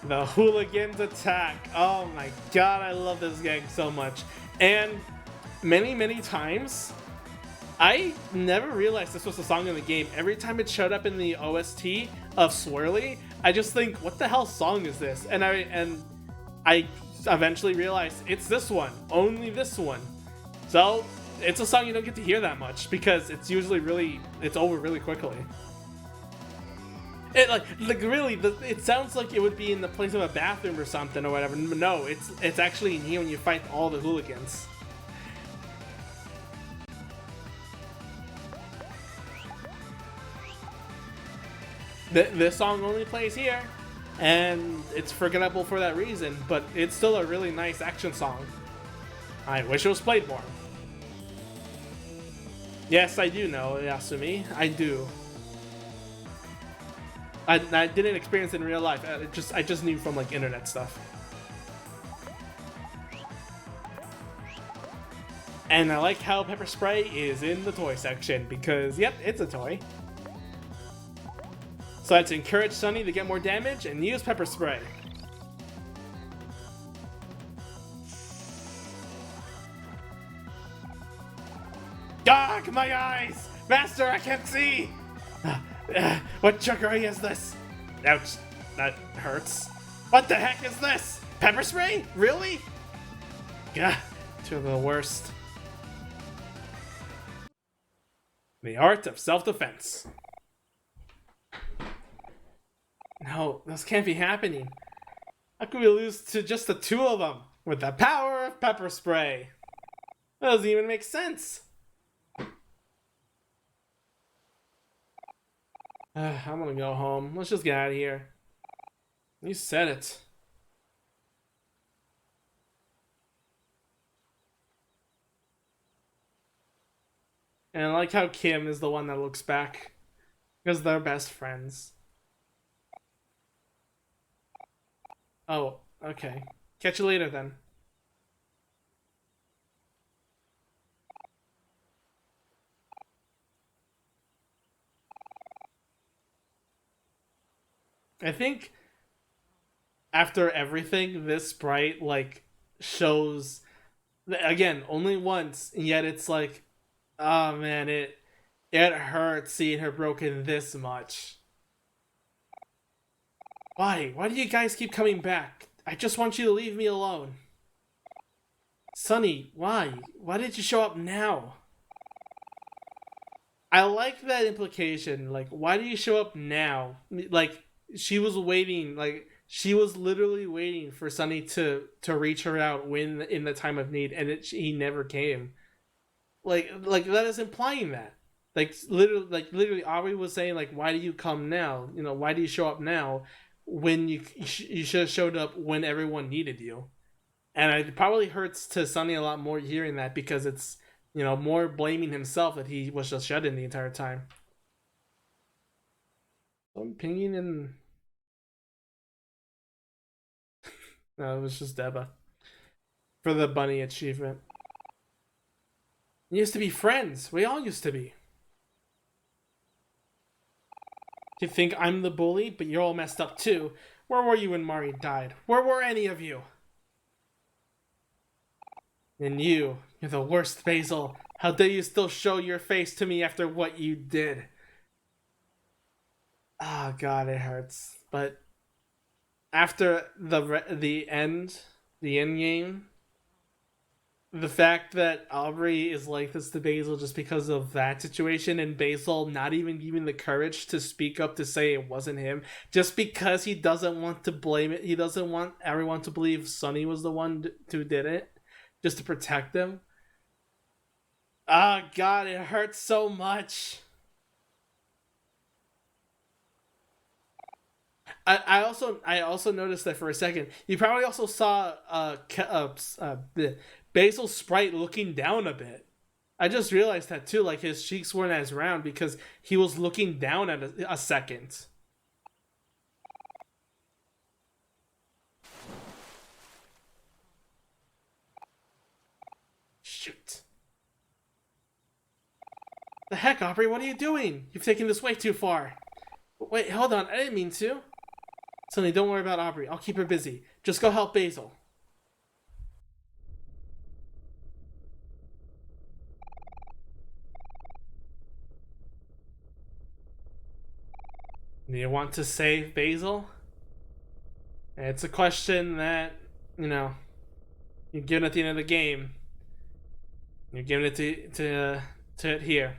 The Hooligans attack. Oh my god, I love this gang so much. And many times, I never realized this was a song in the game. Every time it showed up in the OST of Swirly, I just think, what the hell song is this? And I eventually realized it's this one, only this one. So it's a song you don't get to hear that much because it's usually it's over really quickly. It like really, it sounds like it would be in the place of a bathroom or something or whatever. No, it's actually in here when you fight all the hooligans. This song only plays here, and it's forgettable for that reason, but it's still a really nice action song. I wish it was played more. Yes, I do know, Yasumi. I do. I didn't experience it in real life. I just knew from like internet stuff. And I like how pepper spray is in the toy section because, yep, it's a toy. So let's encourage Sunny to get more damage and use pepper spray. Gah, my eyes! Master, I can't see! What trickery is this? Ouch, that hurts. What the heck is this? Pepper spray? Really? Gah, two of the worst. The art of self-defense. No, this can't be happening. How could we lose to just the two of them? With the power of pepper spray. That doesn't even make sense. I'm gonna go home. Let's just get out of here. You said it. And I like how Kim is the one that looks back because they're best friends. Oh, okay. Catch you later then. I think after everything, this sprite like shows again only once, and yet it's like, oh man, it hurts seeing her broken this much. Why? Why do you guys keep coming back? I just want you to leave me alone. Sunny, why? Why did you show up now? I like that implication. Like, why do you show up now? Like, she was waiting. Like, she was literally waiting for Sunny to reach her out when in the time of need, and he never came. Like that is implying that. Literally, Ari was saying like, why do you come now? You know, why do you show up now when you should have showed up when everyone needed you? And it probably hurts to Sunny a lot more hearing that because it's more blaming himself that he was just shut in the entire time. So I'm pinging in. No, it was just Deba for the bunny achievement. We used to be friends. We all used to be. You think I'm the bully, but you're all messed up too. Where were you when Mari died? Where were any of you? And you're the worst, Basil. How dare you still show your face to me after what you did? Ah, oh, God, it hurts. But after the end game, the fact that Aubrey is like this to Basil just because of that situation, and Basil not even giving the courage to speak up to say it wasn't him, just because he doesn't want to blame it. He doesn't want everyone to believe Sunny was the one who did it, just to protect him. Ah, oh, God, it hurts so much. I also noticed that for a second. You probably also saw Basil's sprite looking down a bit. I just realized that too. Like his cheeks weren't as round because he was looking down at a second. Shoot. The heck, Aubrey? What are you doing? You've taken this way too far. Wait, hold on. I didn't mean to. Sonny, don't worry about Aubrey. I'll keep her busy. Just go help Basil. Do you want to save Basil? It's a question that, you're given at the end of the game. You're giving it to it here.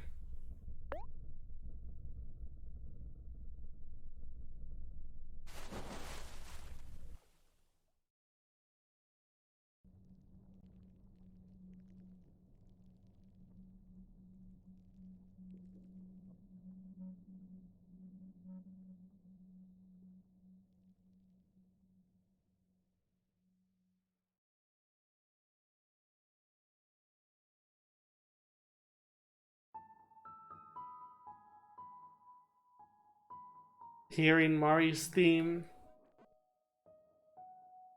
Hearing Mari's theme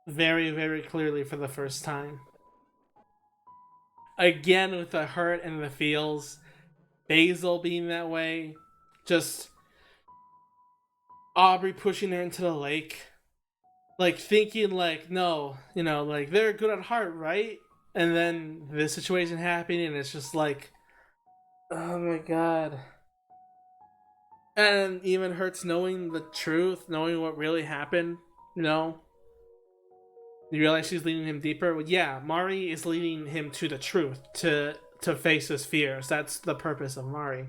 very, very clearly for the first time. Again, with the hurt and the feels, Basil being that way, just Aubrey pushing her into the lake, like thinking like, no, like they're good at heart, right? And then this situation happening, and it's just like, oh my God. And even hurts knowing the truth, knowing what really happened, You realize she's leading him deeper? Well, yeah, Mari is leading him to the truth, to face his fears. That's the purpose of Mari.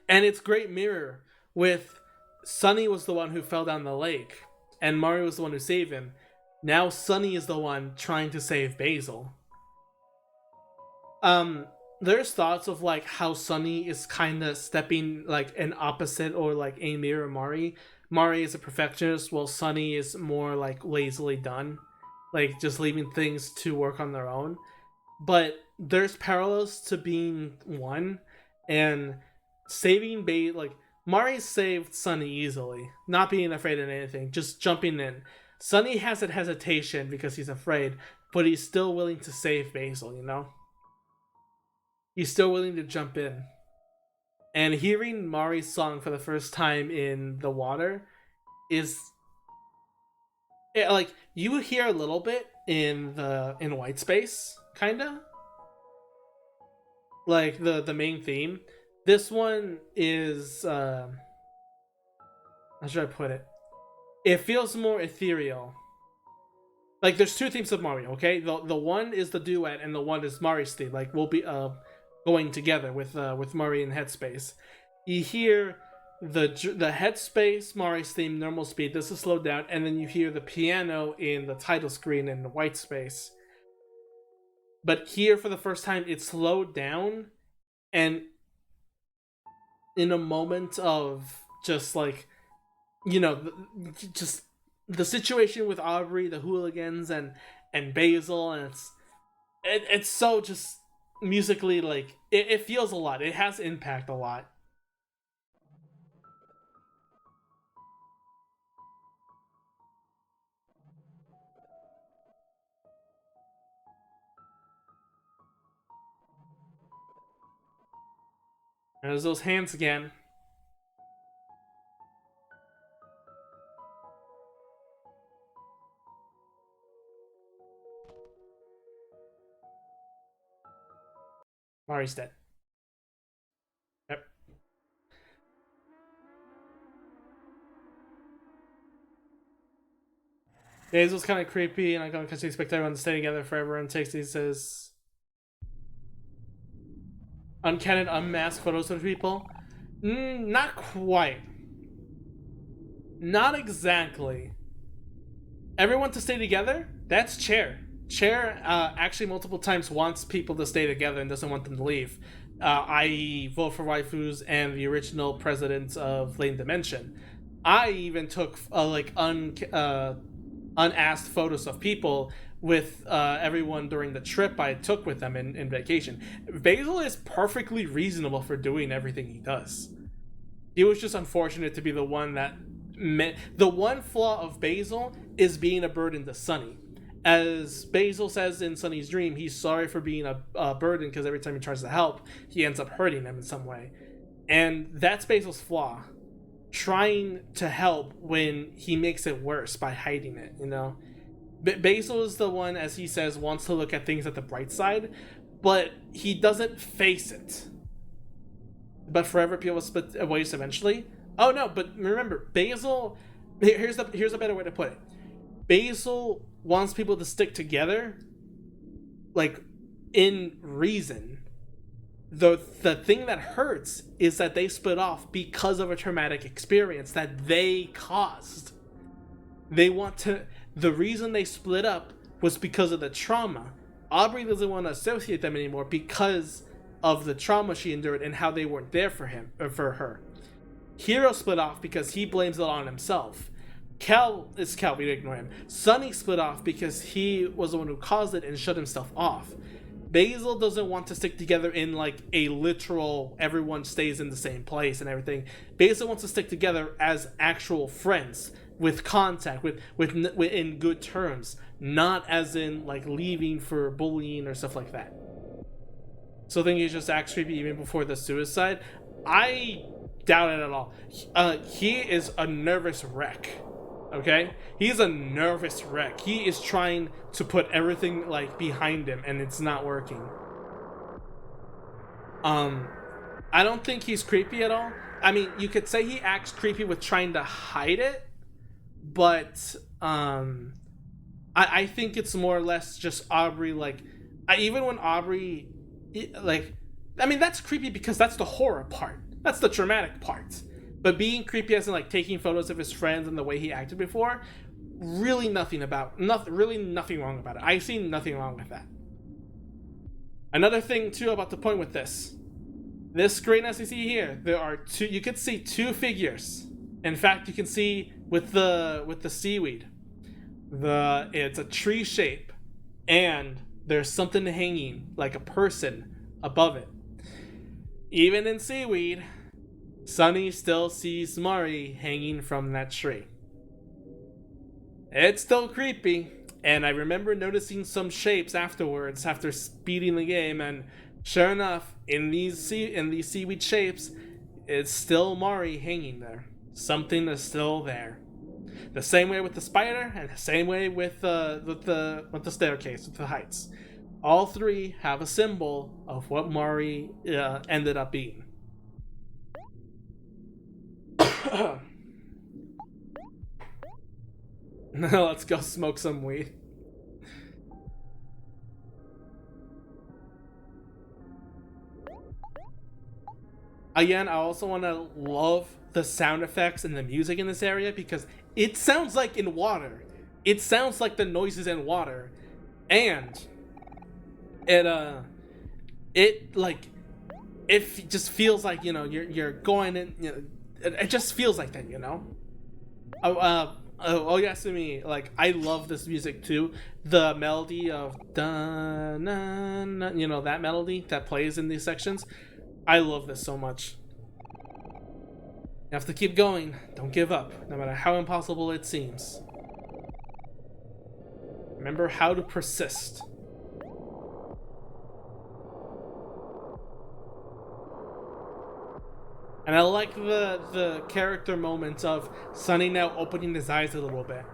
And it's great mirror with Sunny was the one who fell down the lake, and Mari was the one who saved him. Now Sunny is the one trying to save Basil. There's thoughts of like how Sunny is kind of stepping like an opposite or like a mirror Mari. Mari is a perfectionist, while Sunny is more like lazily done, like just leaving things to work on their own. But there's parallels to being one, and saving bait like Mari saved Sunny easily, not being afraid of anything, just jumping in. Sunny has that hesitation because he's afraid, but he's still willing to save Basil, you know? He's still willing to jump in. And hearing Mari's song for the first time in the water is like you hear a little bit in White Space, kinda like the main theme. This one is how should I put it? It feels more ethereal. Like there's two themes of Mario, okay? The one is the duet, and the one is Mari's theme. Like we'll be going together with Mari and Headspace. You hear the Headspace Mari's theme normal speed. This is slowed down, and then you hear the piano in the title screen in the White Space. But here, for the first time, it's slowed down, and in a moment of just like, you know, just the situation with Aubrey, the hooligans, and Basil, and it's so just musically like it feels a lot. It has impact a lot. There's those hands again. Mari's dead. Yep. Basil's kind of creepy, and I don't expect everyone to stay together forever. And Tasty says, uncanny unmasked photos of people. Not quite. Not exactly. Everyone to stay together? That's Chair. Chair actually multiple times wants people to stay together and doesn't want them to leave. I.e., vote for waifus and the original presidents of Lane Dimension. I even took unasked photos of people with everyone during the trip I took with them in vacation. Basil is perfectly reasonable for doing everything he does. He was just unfortunate to be the one that the one flaw of Basil is being a burden to Sunny. As Basil says in Sunny's dream, he's sorry for being a burden because every time he tries to help, he ends up hurting him in some way. And that's Basil's flaw. Trying to help when he makes it worse by hiding it, you know? Basil is the one, as he says, wants to look at things at the bright side, but he doesn't face it. But forever people split ways eventually. Oh no, but remember, Basil, here's a better way to put it. Basil wants people to stick together, like, in reason. The thing that hurts is that they split off because of a traumatic experience that they caused. They want to... The reason they split up was because of the trauma. Aubrey doesn't want to associate them anymore because of the trauma she endured and how they weren't there for him or for her. Hero split off because he blames it on himself. Kel, we ignore him. Sunny split off because he was the one who caused it and shut himself off. Basil doesn't want to stick together in like a literal everyone stays in the same place and everything. Basil wants to stick together as actual friends with contact, with in good terms, not as in like leaving for bullying or stuff like that. So I think he just acts creepy even before the suicide. I doubt it at all. He is a nervous wreck. Okay, he's a nervous wreck. He is trying to put everything like behind him, and it's not working. I don't think he's creepy at all. I mean, you could say he acts creepy with trying to hide it, but I think it's more or less just Aubrey. Like, even when Aubrey, like, I mean, that's creepy because that's the horror part. That's the dramatic part. But being creepy as in like taking photos of his friends and the way he acted before, really nothing wrong about it. I see nothing wrong with that. Another thing too about the point with this screen, as you see here, there are two. You could see two figures. In fact, you can see with the seaweed, it's a tree shape and there's something hanging, like a person, above it. Even in seaweed, Sunny still sees Mari hanging from that tree. It's still creepy, and I remember noticing some shapes afterwards after speeding the game, and sure enough, in these seaweed shapes, it's still Mari hanging there. Something is still there. The same way with the spider, and the same way with the staircase, with the heights. All three have a symbol of what Mari ended up being. Let's go smoke some weed. Again, I also want to love the sound effects and the music in this area because it sounds like in water. It sounds like the noises in water, and it like it just feels like, you know, you're going in, you know, it just feels like that, you know. Oh yes, to me, like I love this music too. The melody of da na na, you know, that melody that plays in these sections. I love this so much. You have to keep going. Don't give up, no matter how impossible it seems. Remember how to persist. And I like the character moments of Sunny now opening his eyes a little bit.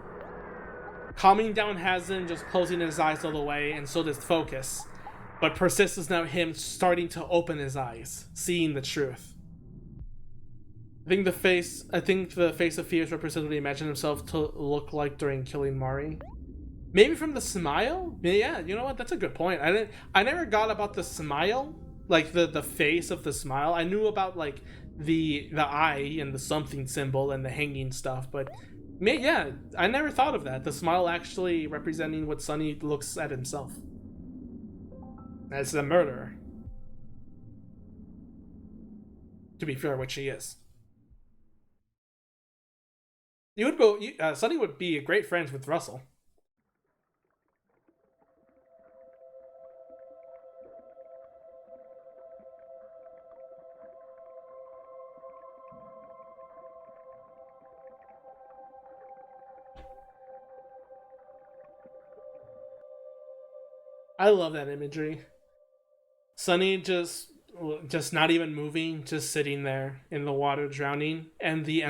Calming down has him just closing his eyes all the way, and so does Focus. But Persist is now him starting to open his eyes, seeing the truth. I think the face of fear is what Persist would imagine himself to look like during killing Mari. Maybe from the smile? Yeah, you know what? That's a good point. I never got about the smile, like the face of the smile. I knew about like the eye and the something symbol and the hanging stuff, but yeah, I never thought of that. The smile actually representing what Sunny looks at himself as the murderer. To be fair, which he is. Sunny would be great friends with Russell. I love that imagery. Sunny just not even moving, just sitting there in the water drowning, and the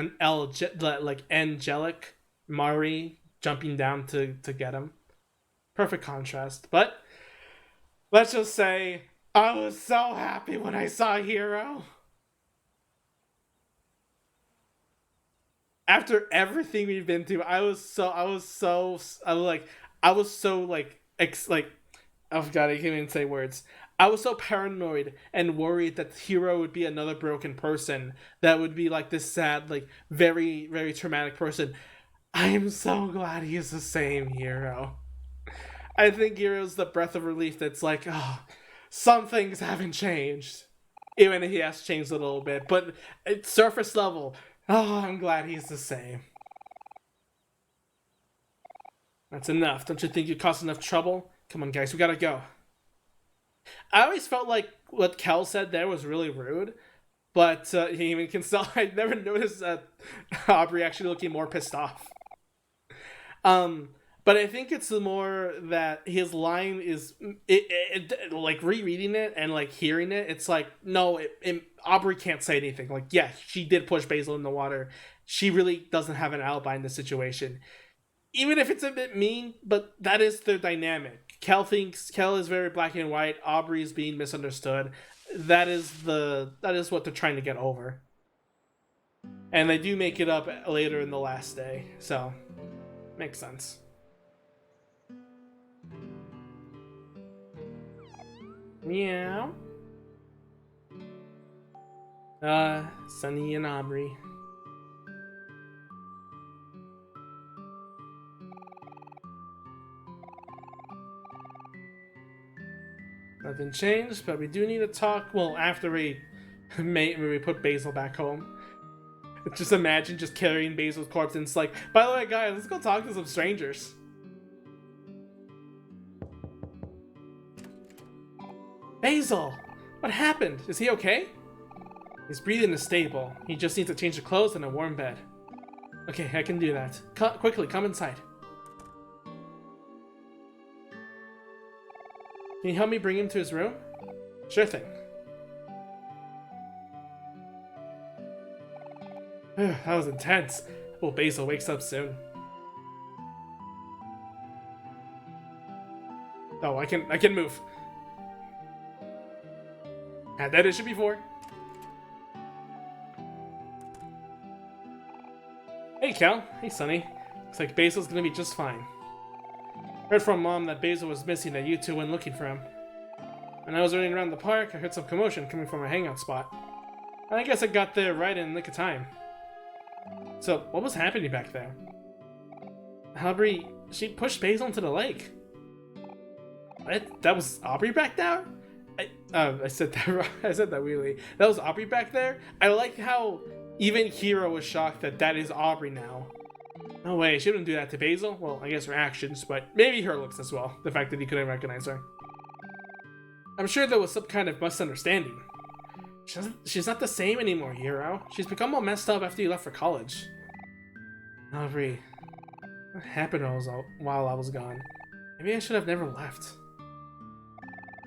like angelic Mari jumping down to get him. Perfect contrast. But let's just say I was so happy when I saw Hero. After everything we've been through, I was so oh god, I can't even say words. I was so paranoid and worried that Hero would be another broken person that would be like this sad, like very, very traumatic person. I am so glad he's the same Hero. I think Hero's the breath of relief that's like, oh, some things haven't changed. Even if he has changed a little bit. But at surface level, oh, I'm glad he's the same. That's enough. Don't you think you caused enough trouble? Come on, guys, we gotta go. I always felt like what Kel said there was really rude, but he even can still. I never noticed Aubrey actually looking more pissed off. But I think it's more that his line is like rereading it and like hearing it. It's like no, Aubrey can't say anything. Like yeah, she did push Basil in the water. She really doesn't have an alibi in this situation, even if it's a bit mean. But that is their dynamic. Kel is very black and white. Aubrey is being misunderstood. That is what they're trying to get over. And they do make it up later in the last day, so makes sense. Meow. Sunny and Aubrey. Nothing changed, but we do need to talk. Well, after we put Basil back home. Just imagine just carrying Basil's corpse and it's like, by the way, guys, let's go talk to some strangers. Basil! What happened? Is he okay? He's breathing is stable. He just needs to change the clothes and a warm bed. Okay, I can do that. Quickly, come inside. Can you help me bring him to his room? Sure thing. That was intense. Well, Basil wakes up soon. Oh, I can move. Had that issue before. Hey, Cal. Hey, Sonny. Looks like Basil's gonna be just fine. Heard from Mom that Basil was missing, that you two went looking for him. When I was running around the park, I heard some commotion coming from our hangout spot. And I guess I got there right in the nick of time. So, what was happening back there? Aubrey, she pushed Basil into the lake. What? That was Aubrey back there? I said that wrong. I said that weirdly. That was Aubrey back there? I like how even Hiro was shocked that that is Aubrey now. No way, she wouldn't do that to Basil. Well, I guess her actions, but maybe her looks as well. The fact that he couldn't recognize her. I'm sure there was some kind of misunderstanding. She's not the same anymore, Hiro. She's become all messed up after you left for college. Aubrey, what happened while I was gone? Maybe I should have never left.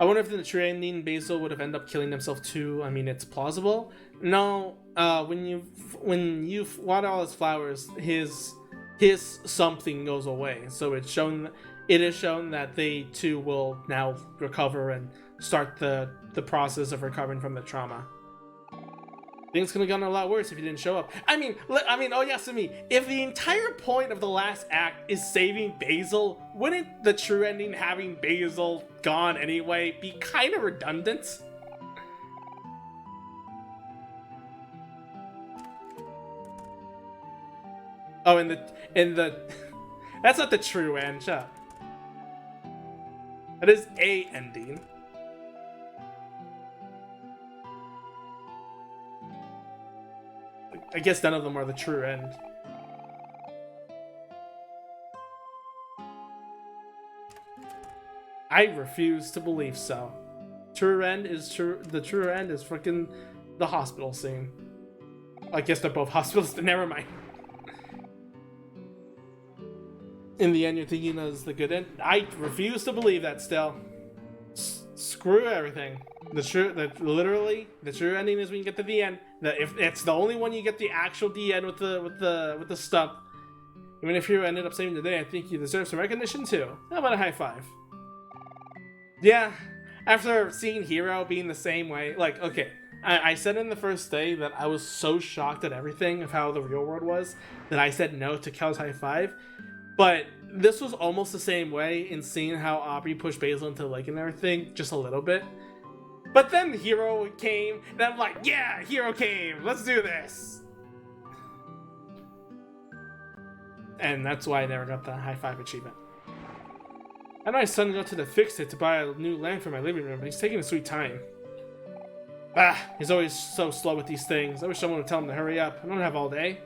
I wonder if in the true ending, Basil would have ended up killing himself too. I mean, it's plausible. No, when you water all his flowers, his something goes away. So it is shown that they too will now recover and start the process of recovering from the trauma. Things could have gone a lot worse if you didn't show up. I mean, oh yes, to me. If the entire point of the last act is saving Basil, wouldn't the true ending having Basil gone anyway be kind of redundant? Oh, in the that's not the true end. Shut up. That is a ending. I guess none of them are the true end. I refuse to believe so. True end is true. The true end is freaking the hospital scene. I guess they're both hospitals. Never mind. In the end, you're thinking is the good end. I refuse to believe that. Still, screw everything. Literally, the true ending is when you get to the end. If it's the only one you get the actual the end with the stump. Even if you ended up saving the day, I think you deserve some recognition too. How about a high five? Yeah, after seeing Hiro being the same way, like, okay, I said in the first day that I was so shocked at everything of how the real world was that I said no to Kel's high five. But this was almost the same way in seeing how Aubrey pushed Basil into the lake and everything, just a little bit. But then Hiro came, and I'm like, yeah, Hiro came, let's do this. And that's why I never got the high five achievement. I know my son got to the Fix-It to buy a new lamp for my living room, but he's taking a sweet time. He's always so slow with these things. I wish someone would tell him to hurry up. I don't have all day.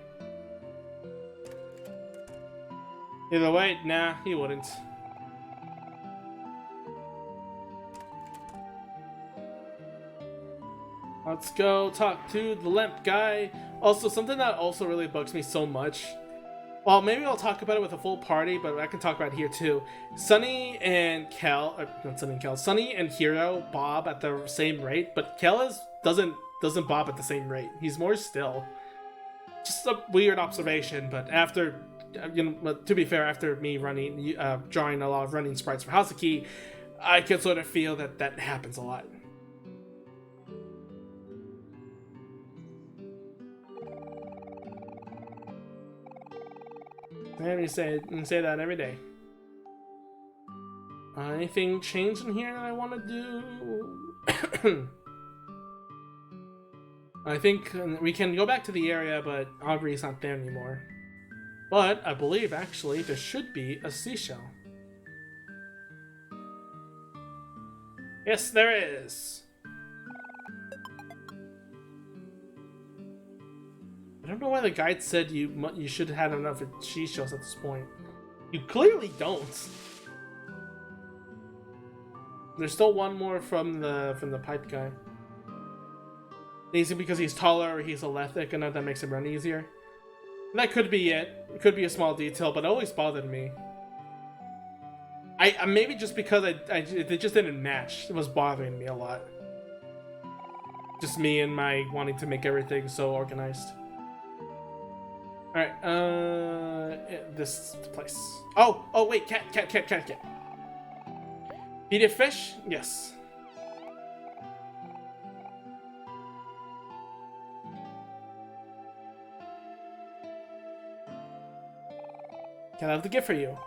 Either way, nah, he wouldn't. Let's go talk to the lamp guy. Also, something that also really bugs me so much. Well, maybe I'll talk about it with a full party, but I can talk about it here too. Sunny and Kel, not Sunny and Kel, Sunny and Hiro bob at the same rate, but Kel doesn't bob at the same rate. He's more still. Just a weird observation, but after, to be fair, after me drawing a lot of running sprites for Hazuki, I can sort of feel that happens a lot. I say that every day. Anything changed in here that I want to do? I think we can go back to the area, but Aubrey's not there anymore. But I believe, actually, there should be a seashell. Yes, there is. I don't know why the guide said you should have had enough seashells at this point. You clearly don't. There's still one more from the pipe guy. Easy because he's taller or he's athletic enough that makes him run easier. That could be it. It could be a small detail, but it always bothered me. I maybe just because it just didn't match. It was bothering me a lot. Just me and my wanting to make everything so organized. All right, this place. Oh wait, cat. Eat a fish? Yes. Can I have the gift for you?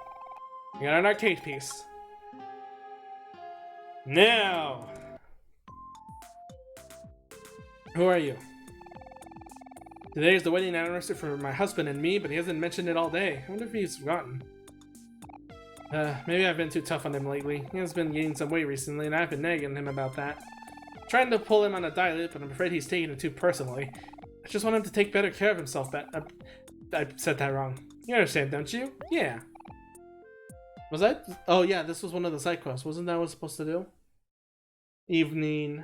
You got an arcade piece. Now, who are you? Today is the wedding anniversary for my husband and me, but he hasn't mentioned it all day. I wonder if he's forgotten. Maybe I've been too tough on him lately. He has been gaining some weight recently, and I've been nagging him about that. Trying to pull him on a diet, but I'm afraid he's taking it too personally. I just want him to take better care of himself. I said that wrong. You understand, don't you? Yeah. Was that? Oh yeah, this was one of the side quests. Wasn't that what I was supposed to do? Evening.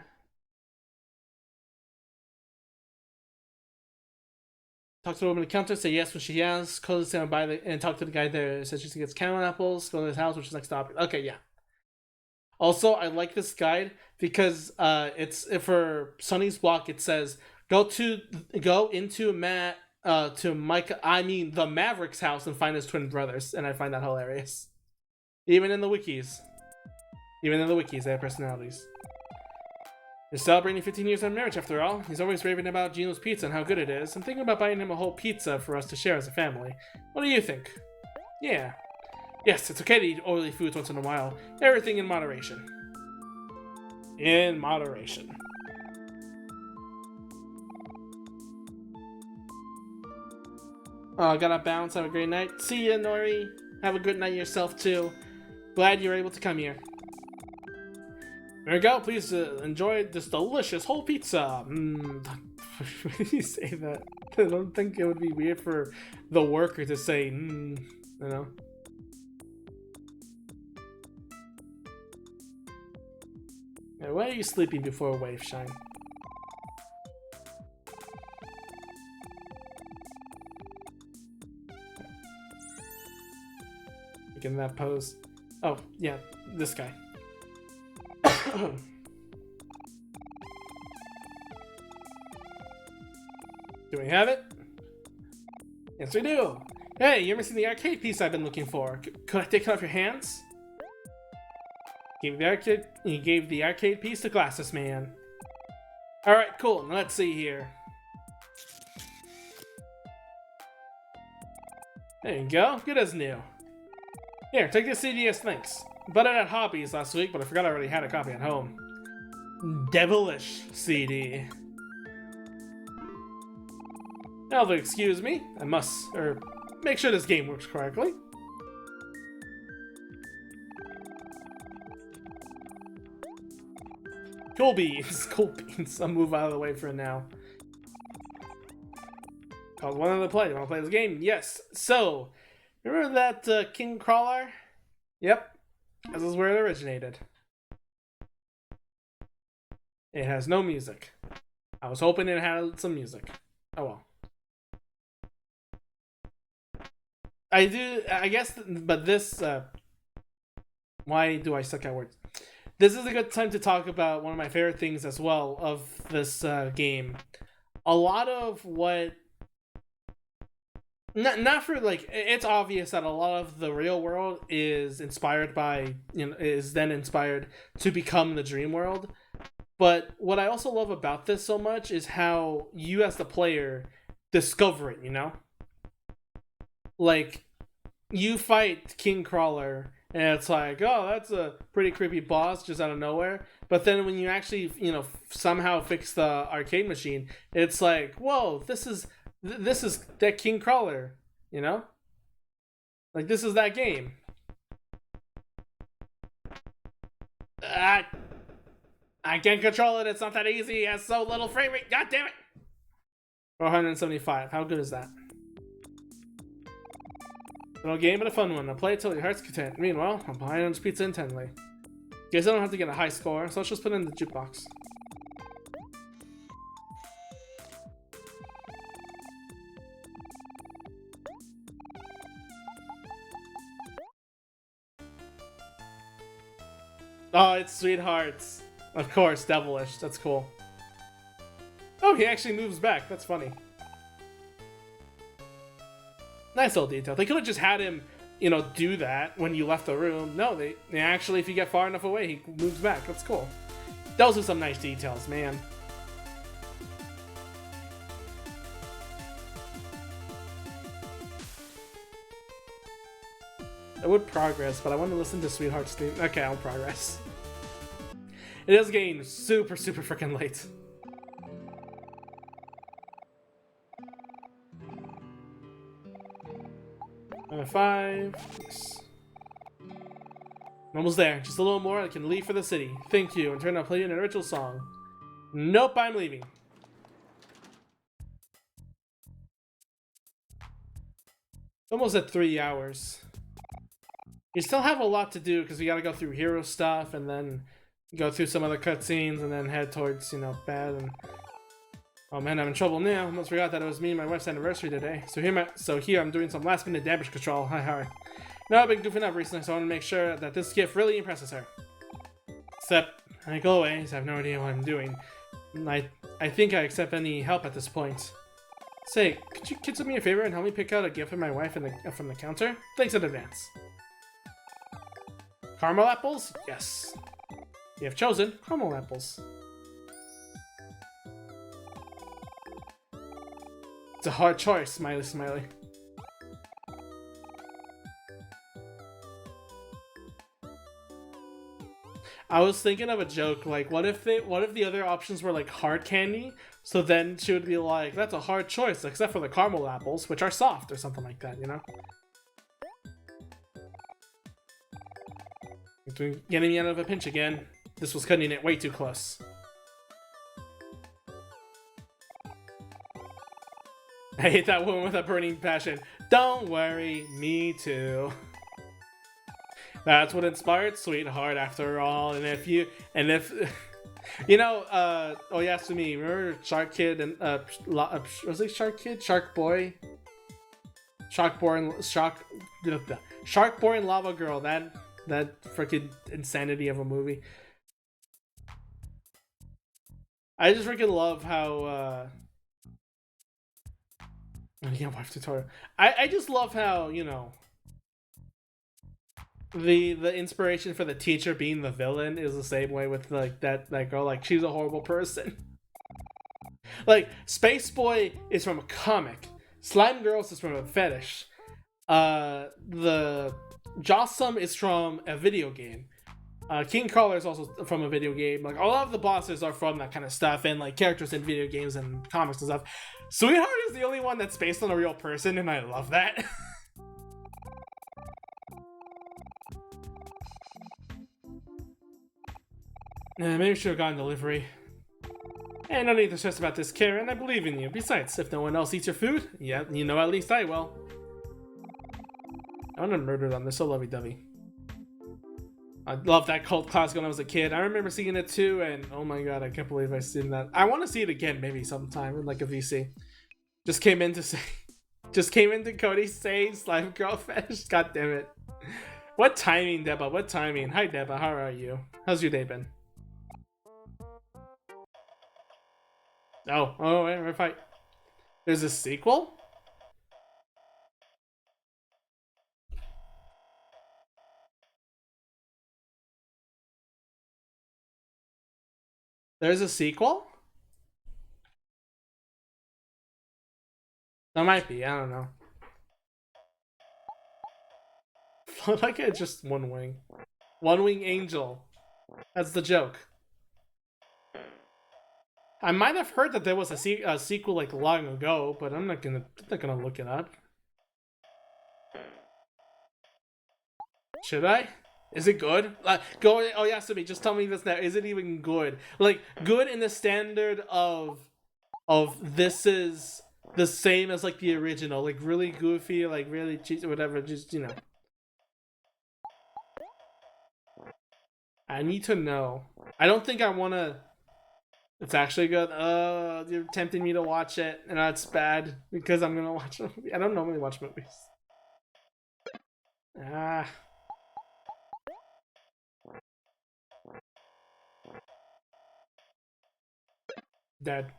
Talk to the woman at the counter, say yes when she asks, close down by and talk to the guy there. Says she gets caramel apples, go to his house, which is next stop. Okay, yeah. Also, I like this guide because it's for Sunny's block. It says go into the Maverick's house and find his twin brothers, and I find that hilarious. Even in the wikis, they have personalities. They're celebrating 15 years of marriage after all. He's always raving about Gino's pizza and how good it is. I'm thinking about buying him a whole pizza for us to share as a family. What do you think? Yeah. Yes, it's okay to eat oily foods once in a while. Everything in moderation. In moderation. Oh, gotta bounce. Have a great night. See ya, Nori. Have a good night yourself, too. Glad you're able to come here. There we go. Please enjoy this delicious whole pizza. When you say that, I don't think it would be weird for the worker to say, you know. Yeah, why are you sleeping before a wave, Shine? In that pose. Oh, yeah, this guy. Do we have it? Yes, we do. Hey, you're missing the arcade piece I've been looking for. Could I take it off your hands? He gave the arcade piece to Glasses Man. Alright, cool. Now let's see here. There you go. Good as new. Here, take this CD as thanks. Bought it at Hobbies last week, but I forgot I already had a copy at home. Devilish CD. Now, if excuse me, I must, make sure this game works correctly. Cool beans, cool beans. I'll move out of the way for now. Called one other play. You want to play this game? Yes. So, remember that King Crawler? Yep. This is where it originated. It has no music. I was hoping it had some music. Oh well. I guess, but this, why do I suck at words? This is a good time to talk about one of my favorite things as well of this game. A lot of what, not for like, it's obvious that a lot of the real world is inspired by, is then inspired to become the dream world. But what I also love about this so much is how you as the player discover it, Like, you fight King Crawler, and it's like, oh, that's a pretty creepy boss just out of nowhere. But then when you actually, somehow fix the arcade machine, it's like, whoa, this is that King Crawler, Like, this is that game. I can't control it. It's not that easy. It has so little frame rate. God damn it. 475. How good is that? Little game, but a fun one. I'll play it till your heart's content. Meanwhile, I'm behind on this pizza intently. Guess I don't have to get a high score, so let's just put it in the jukebox. Oh, it's Sweethearts. Of course, Devilish. That's cool. Oh, he actually moves back. That's funny. Nice little detail. They could have just had him, you know, do that when you left the room. No, they actually, if you get far enough away, he moves back. That's cool. Those are some nice details, man. I would progress, but I want to listen to Sweetheart's theme. Okay, I'll progress. It is getting super, super freaking late. Number 5. Yes. I'm almost there. Just a little more, I can leave for the city. Thank you. And turn on play an original song. Nope, I'm leaving. Almost at 3 hours. You still have a lot to do because we gotta go through hero stuff and then go through some other cutscenes and then head towards, you know, bed and... Oh man, I'm in trouble now. Almost forgot that it was me and my wife's anniversary today. So here I'm doing some last minute damage control. Hi. No, I've been goofing up recently, so I want to make sure that this gift really impresses her. Except, I go away, so I have no idea what I'm doing. I think I accept any help at this point. Say, could you kids do me a favor and help me pick out a gift for my wife from the counter? Thanks in advance. Caramel apples? Yes. You have chosen caramel apples. It's a hard choice, smiley smiley. I was thinking of a joke, like what if the other options were like hard candy? So then she would be like, that's a hard choice, except for the caramel apples, which are soft or something like that, you know? Getting me out of a pinch again. This was cutting it way too close. I hate that woman with a burning passion. Don't worry, me too. That's what inspired Sweetheart after all. And if you know, oh yeah, to me, remember Shark Kid and was it Shark Kid? Shark Boy? Shark Boy and Lava Girl, that freaking insanity of a movie. I just freaking love how yeah, wife tutorial. I just love how, you know, the inspiration for the teacher being the villain is the same way with like that girl. Like, she's a horrible person. Like, Space Boy is from a comic. Slime Girls is from a fetish. The Jossum is from a video game. King Crawler is also from a video game. Like, a lot of the bosses are from that kind of stuff, and like characters in video games and comics and stuff. Sweetheart is the only one that's based on a real person, and I love that. Maybe we should have gotten delivery. Hey, no need to stress about this, Karen. I believe in you. Besides, if no one else eats your food, yeah, you know, at least I will. I want to murder them. They're so lovey-dovey. I loved that cult classic when I was a kid. I remember seeing it too, and oh my god, I can't believe I've seen that. I want to see it again, maybe sometime in like a VC. Just came in to Cody saying Slime Girl fetish. God damn it. What timing, Deba? What timing? Hi, Deba. How are you? How's your day been? Oh, wait, if I... There's a sequel? There's a sequel? There might be, I don't know. Like it's just one wing. One wing angel. That's the joke. I might have heard that there was a sequel like long ago, but I'm not gonna look it up. Should I? Is it good? Go. Oh yeah, Sumi, just tell me this now. Is it even good? Like, good in the standard of this is the same as like the original, like really goofy, like really cheesy, whatever. Just, you know. I need to know. I don't think I want to. It's actually good. You're tempting me to watch it, and that's bad because I'm gonna watch a movie. I don't normally watch movies. Ah, dead.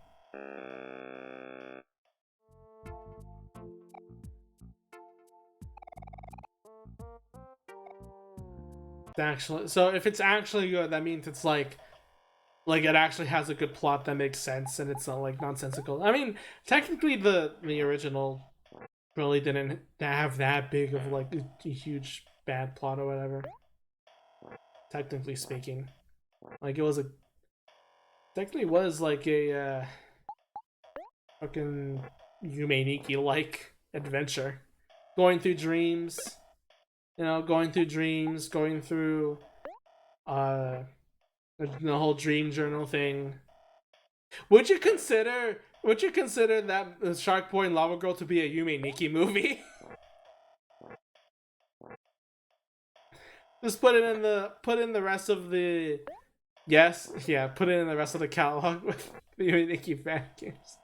Actually, so if it's actually good, that means it's like it actually has a good plot that makes sense, and it's not like nonsensical. I mean, technically, the original really didn't have that big of like a huge bad plot or whatever. Technically speaking, like it was a technically was like a fucking Yumeniki like adventure, going through dreams. You know, going through dreams, going through uh the whole dream journal thing. Would you consider that Shark Boy and Lava Girl to be a Yume Nikki movie? Just put in the rest of the yes, yeah, put it in the rest of the catalog with the Yume Nikki fan games.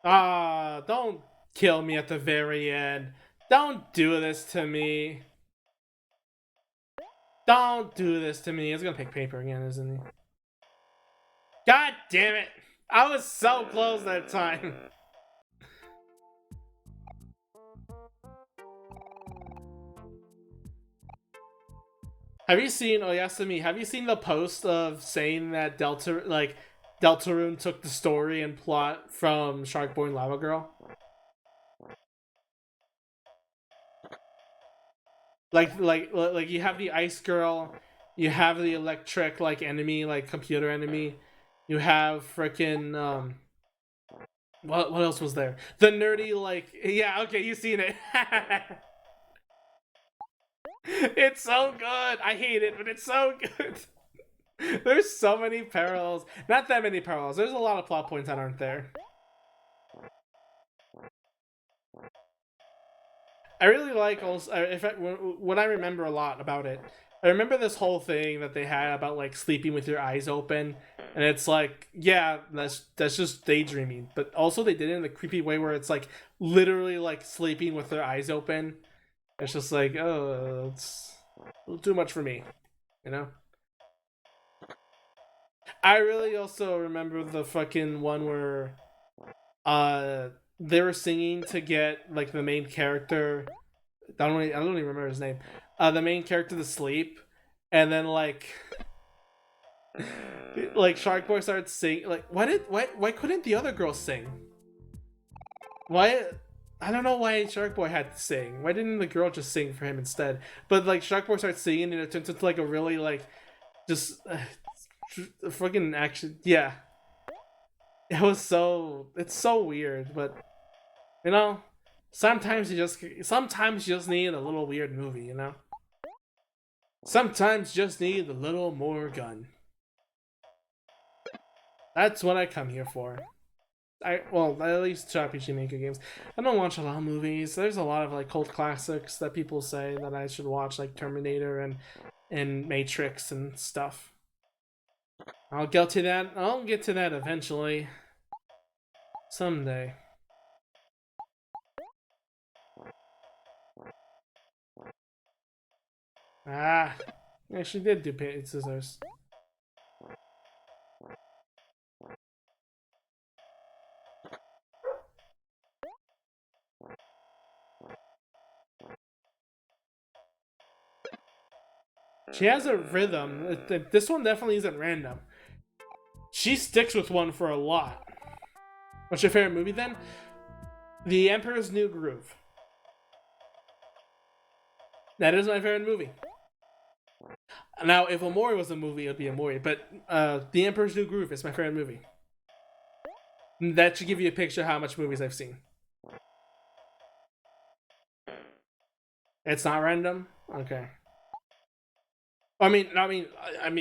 Ah, don't kill me at the very end. Don't do this to me. Don't do this to me. He's gonna pick paper again, isn't he? God damn it! I was so close that time. Have you seen Oyasumi? Have you seen the post of saying that Deltarune took the story and plot from Shark Boy and Lava Girl? Like you have the ice girl, you have the electric like enemy, like computer enemy, you have freaking what else was there? The nerdy like yeah, okay, you've seen it. It's so good. I hate it, but it's so good. There's so many parallels. Not that many parallels. There's a lot of plot points that aren't there. I really like also what I remember a lot about it. I remember this whole thing that they had about like sleeping with your eyes open, and it's like, yeah, that's just daydreaming. But also they did it in a creepy way where it's like literally like sleeping with their eyes open. It's just like, oh, it's a little too much for me, you know. I really also remember the fucking one where they were singing to get like the main character. I don't even remember his name. The main character to sleep, and then like Shark Boy started singing. Like why couldn't the other girl sing? Why I don't know why Shark Boy had to sing. Why didn't the girl just sing for him instead? But like Shark Boy starts singing and it turns into like a really like just fucking action. Yeah, it's so weird, but you know, sometimes you just need a little weird movie, you know. Sometimes you just need a little more gun. That's what I come here for. Well, at least RPG Maker games. I don't watch a lot of movies. There's a lot of like cult classics that people say that I should watch, like Terminator and Matrix and stuff. I'll get to that. I'll get to that eventually. Someday. Ah, yeah, she did do paint scissors. She has a rhythm. This one definitely isn't random. She sticks with one for a lot. What's your favorite movie then? The Emperor's New Groove. That is my favorite movie. Now, if OMORI was a movie, it would be OMORI. But The Emperor's New Groove is my favorite movie. That should give you a picture of how much movies I've seen. It's not random? Okay. I mean,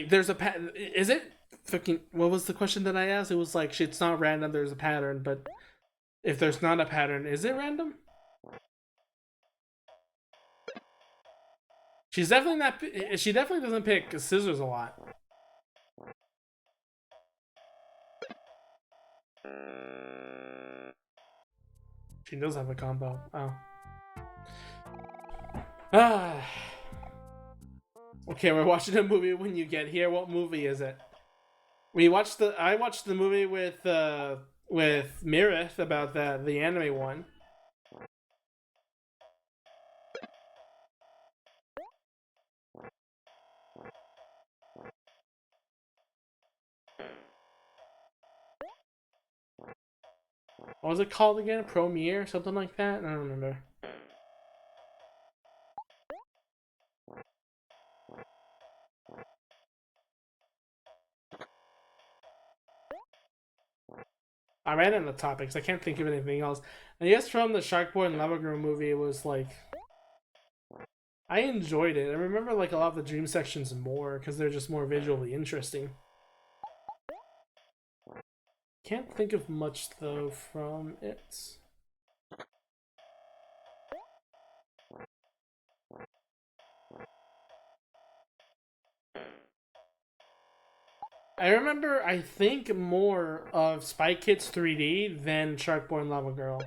there's a... Is it fucking, what was the question that I asked? It was like, it's not random, there's a pattern, but if there's not a pattern, is it random? She's definitely not, she definitely doesn't pick scissors a lot. She does have a combo. Oh. Ah. Okay, we're watching a movie when you get here. What movie is it? I watched the movie with Mirith about the anime one. What was it called again? Premiere? Something like that? I don't remember. I ran out of topics. I can't think of anything else. I guess from the Shark Boy and Lava Girl movie, it was like I enjoyed it. I remember like a lot of the dream sections more because they're just more visually interesting. Can't think of much though from it. I remember, I think, more of Spy Kids 3D than Shark Boy and Lava Girl.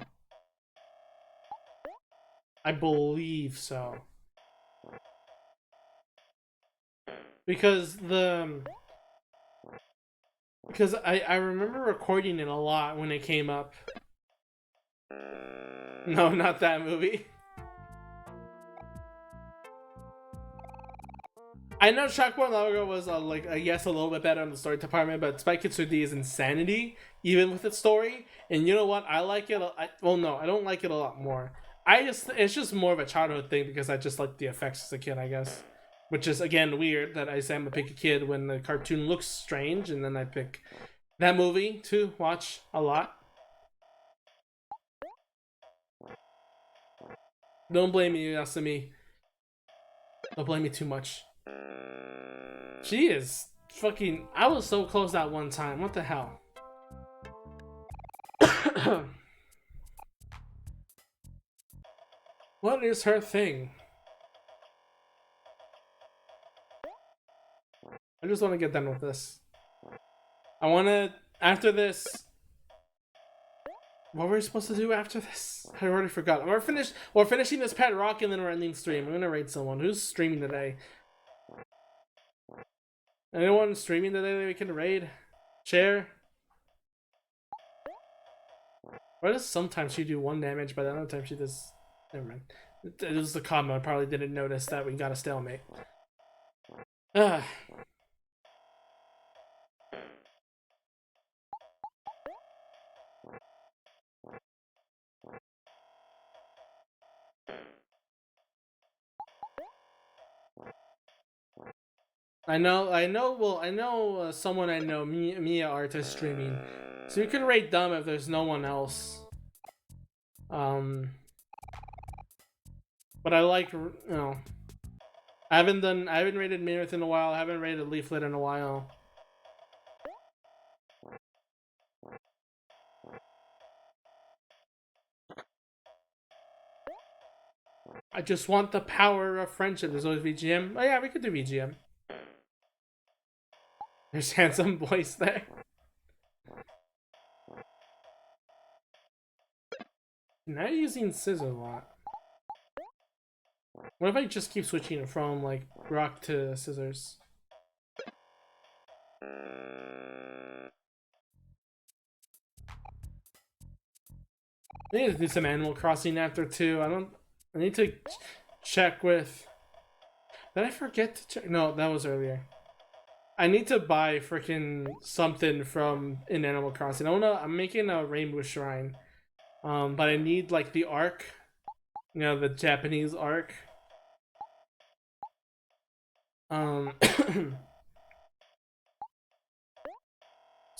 I believe so. Because I remember recording it a lot when it came up. No, not that movie. I know Shark Boy and Lava Girl was like I guess a little bit better in the story department, but Spy Kids 3D is insanity even with its story. And you know what? I like it. Well, no, I don't like it a lot more. It's just more of a childhood thing because I just like the effects as a kid, I guess. Which is again weird that I say I'm a pick a kid when the cartoon looks strange, and then I pick that movie to watch a lot. Don't blame me, Yasumi. Don't blame me too much. She is fucking. I was so close that one time. What the hell? What is her thing? I just want to get done with this. I want to. After this. What were we supposed to do after this? I already forgot. We're finished. We're finishing this Pet Rock and then we're ending stream. I'm gonna raid someone. Who's streaming today? Anyone streaming today that we can raid? Share? Why does sometimes she do 1 damage, but other time she does... Never mind. It was the combo. I probably didn't notice that we got a stalemate. Ah. I know someone I know, Mia Artist streaming. So you can rate them if there's no one else. But I like, you know, I haven't rated Mirith in a while. I haven't rated Leaflet in a while. I just want the power of friendship. There's always VGM. Oh yeah, we could do VGM. There's handsome boys there. Now you're using scissors a lot. What if I just keep switching from like rock to scissors? I need to do some Animal Crossing after too. I need to check with. Did I forget to check? No, that was earlier. I need to buy freaking something from in Animal Crossing. I'm making a Rainbow Shrine. But I need like the arc. You know, the Japanese arc. It's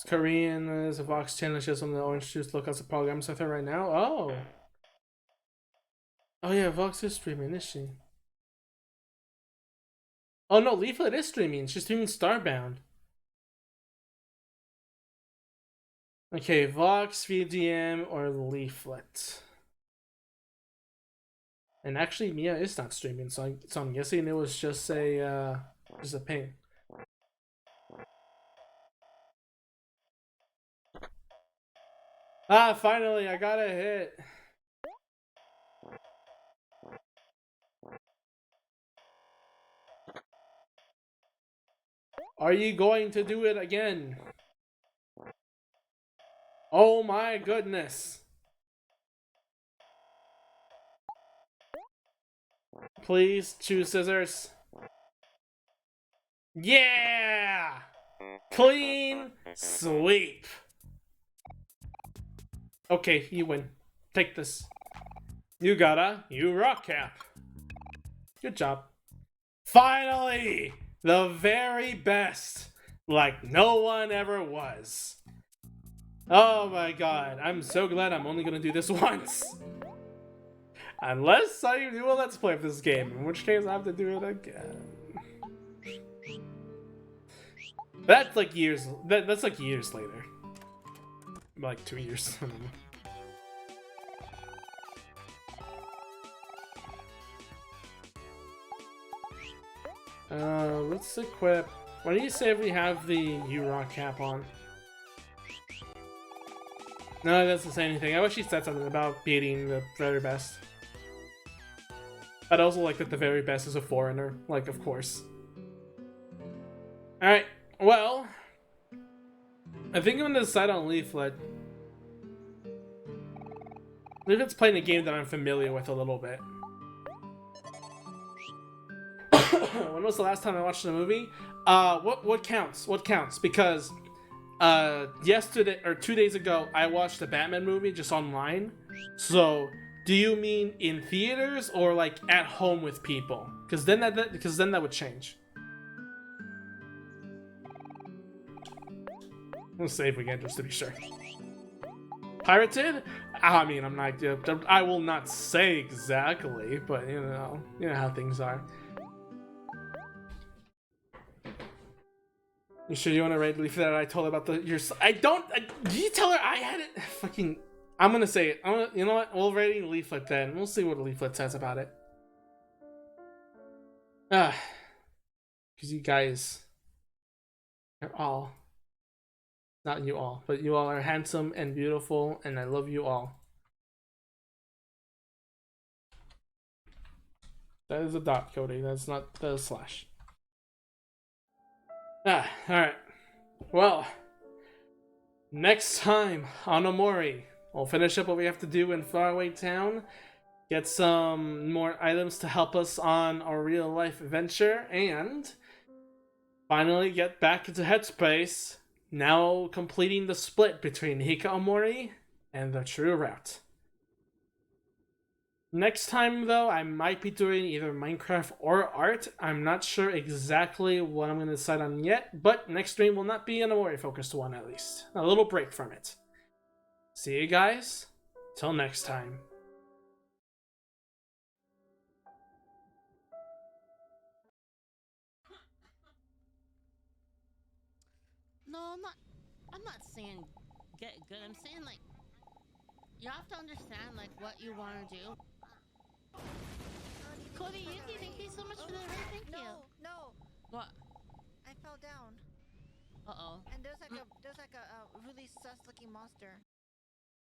Korean. There's a Vox channel that shows some of the orange juice lookouts of programs with her right now. Oh. Oh yeah, Vox is streaming, is she? Oh no, Leaflet is streaming. She's streaming Starbound. Okay, Vox, VDM, or Leaflet. And actually, Mia is not streaming, so I'm guessing it was just a ping. Ah, finally, I got a hit. Are you going to do it again? Oh my goodness. Please choose scissors. Yeah! Clean sweep. Okay, you win. Take this. You rock cap. Good job. Finally! The very best. Like no one ever was. Oh my god, I'm so glad I'm only gonna do this once. Unless I do a let's play of this game, in which case I have to do it again. That's like years. That's like years later. Like 2 years. I don't know. Let's equip. Why do you say we have the U-Rock cap on? No, it doesn't say anything. I wish he said something about beating the very best. I'd also like that the very best is a foreigner. Like, of course. Alright, well. I think I'm gonna decide on Leaflet. Leaflet's playing a game that I'm familiar with a little bit. When was the last time I watched a movie? What counts? What counts? Because yesterday or 2 days ago I watched the Batman movie just online. So do you mean in theaters or like at home with people? Because then that would change. We'll save again just to be sure. Pirated? I mean, I'm not. I will not say exactly, but you know how things are. You sure you want to raid Leaflet that I told her about your? I don't. Did you tell her I had it? Fucking. I'm gonna say it. You know what? We'll raid Leaflet then. We'll see what Leaflet says about it. Because you guys are all. Not you all, but you all are handsome and beautiful, and I love you all. That is a dot, Cody. That's not the slash. Alright. Well, next time on OMORI, we'll finish up what we have to do in Faraway Town, get some more items to help us on our real life adventure, and finally get back into Headspace, now completing the split between Hikikomori and the true route. Next time, though, I might be doing either Minecraft or art. I'm not sure exactly what I'm going to decide on yet, but next stream will not be an OMORI-focused one, at least. A little break from it. See you guys. Till next time. No, I'm not saying get good. I'm saying, like, you have to understand, like, what you want to do. Cody, Yuki, thank you so much for the raid. Thank you. No. What? I fell down. Uh-oh. And there's like a really sus looking monster.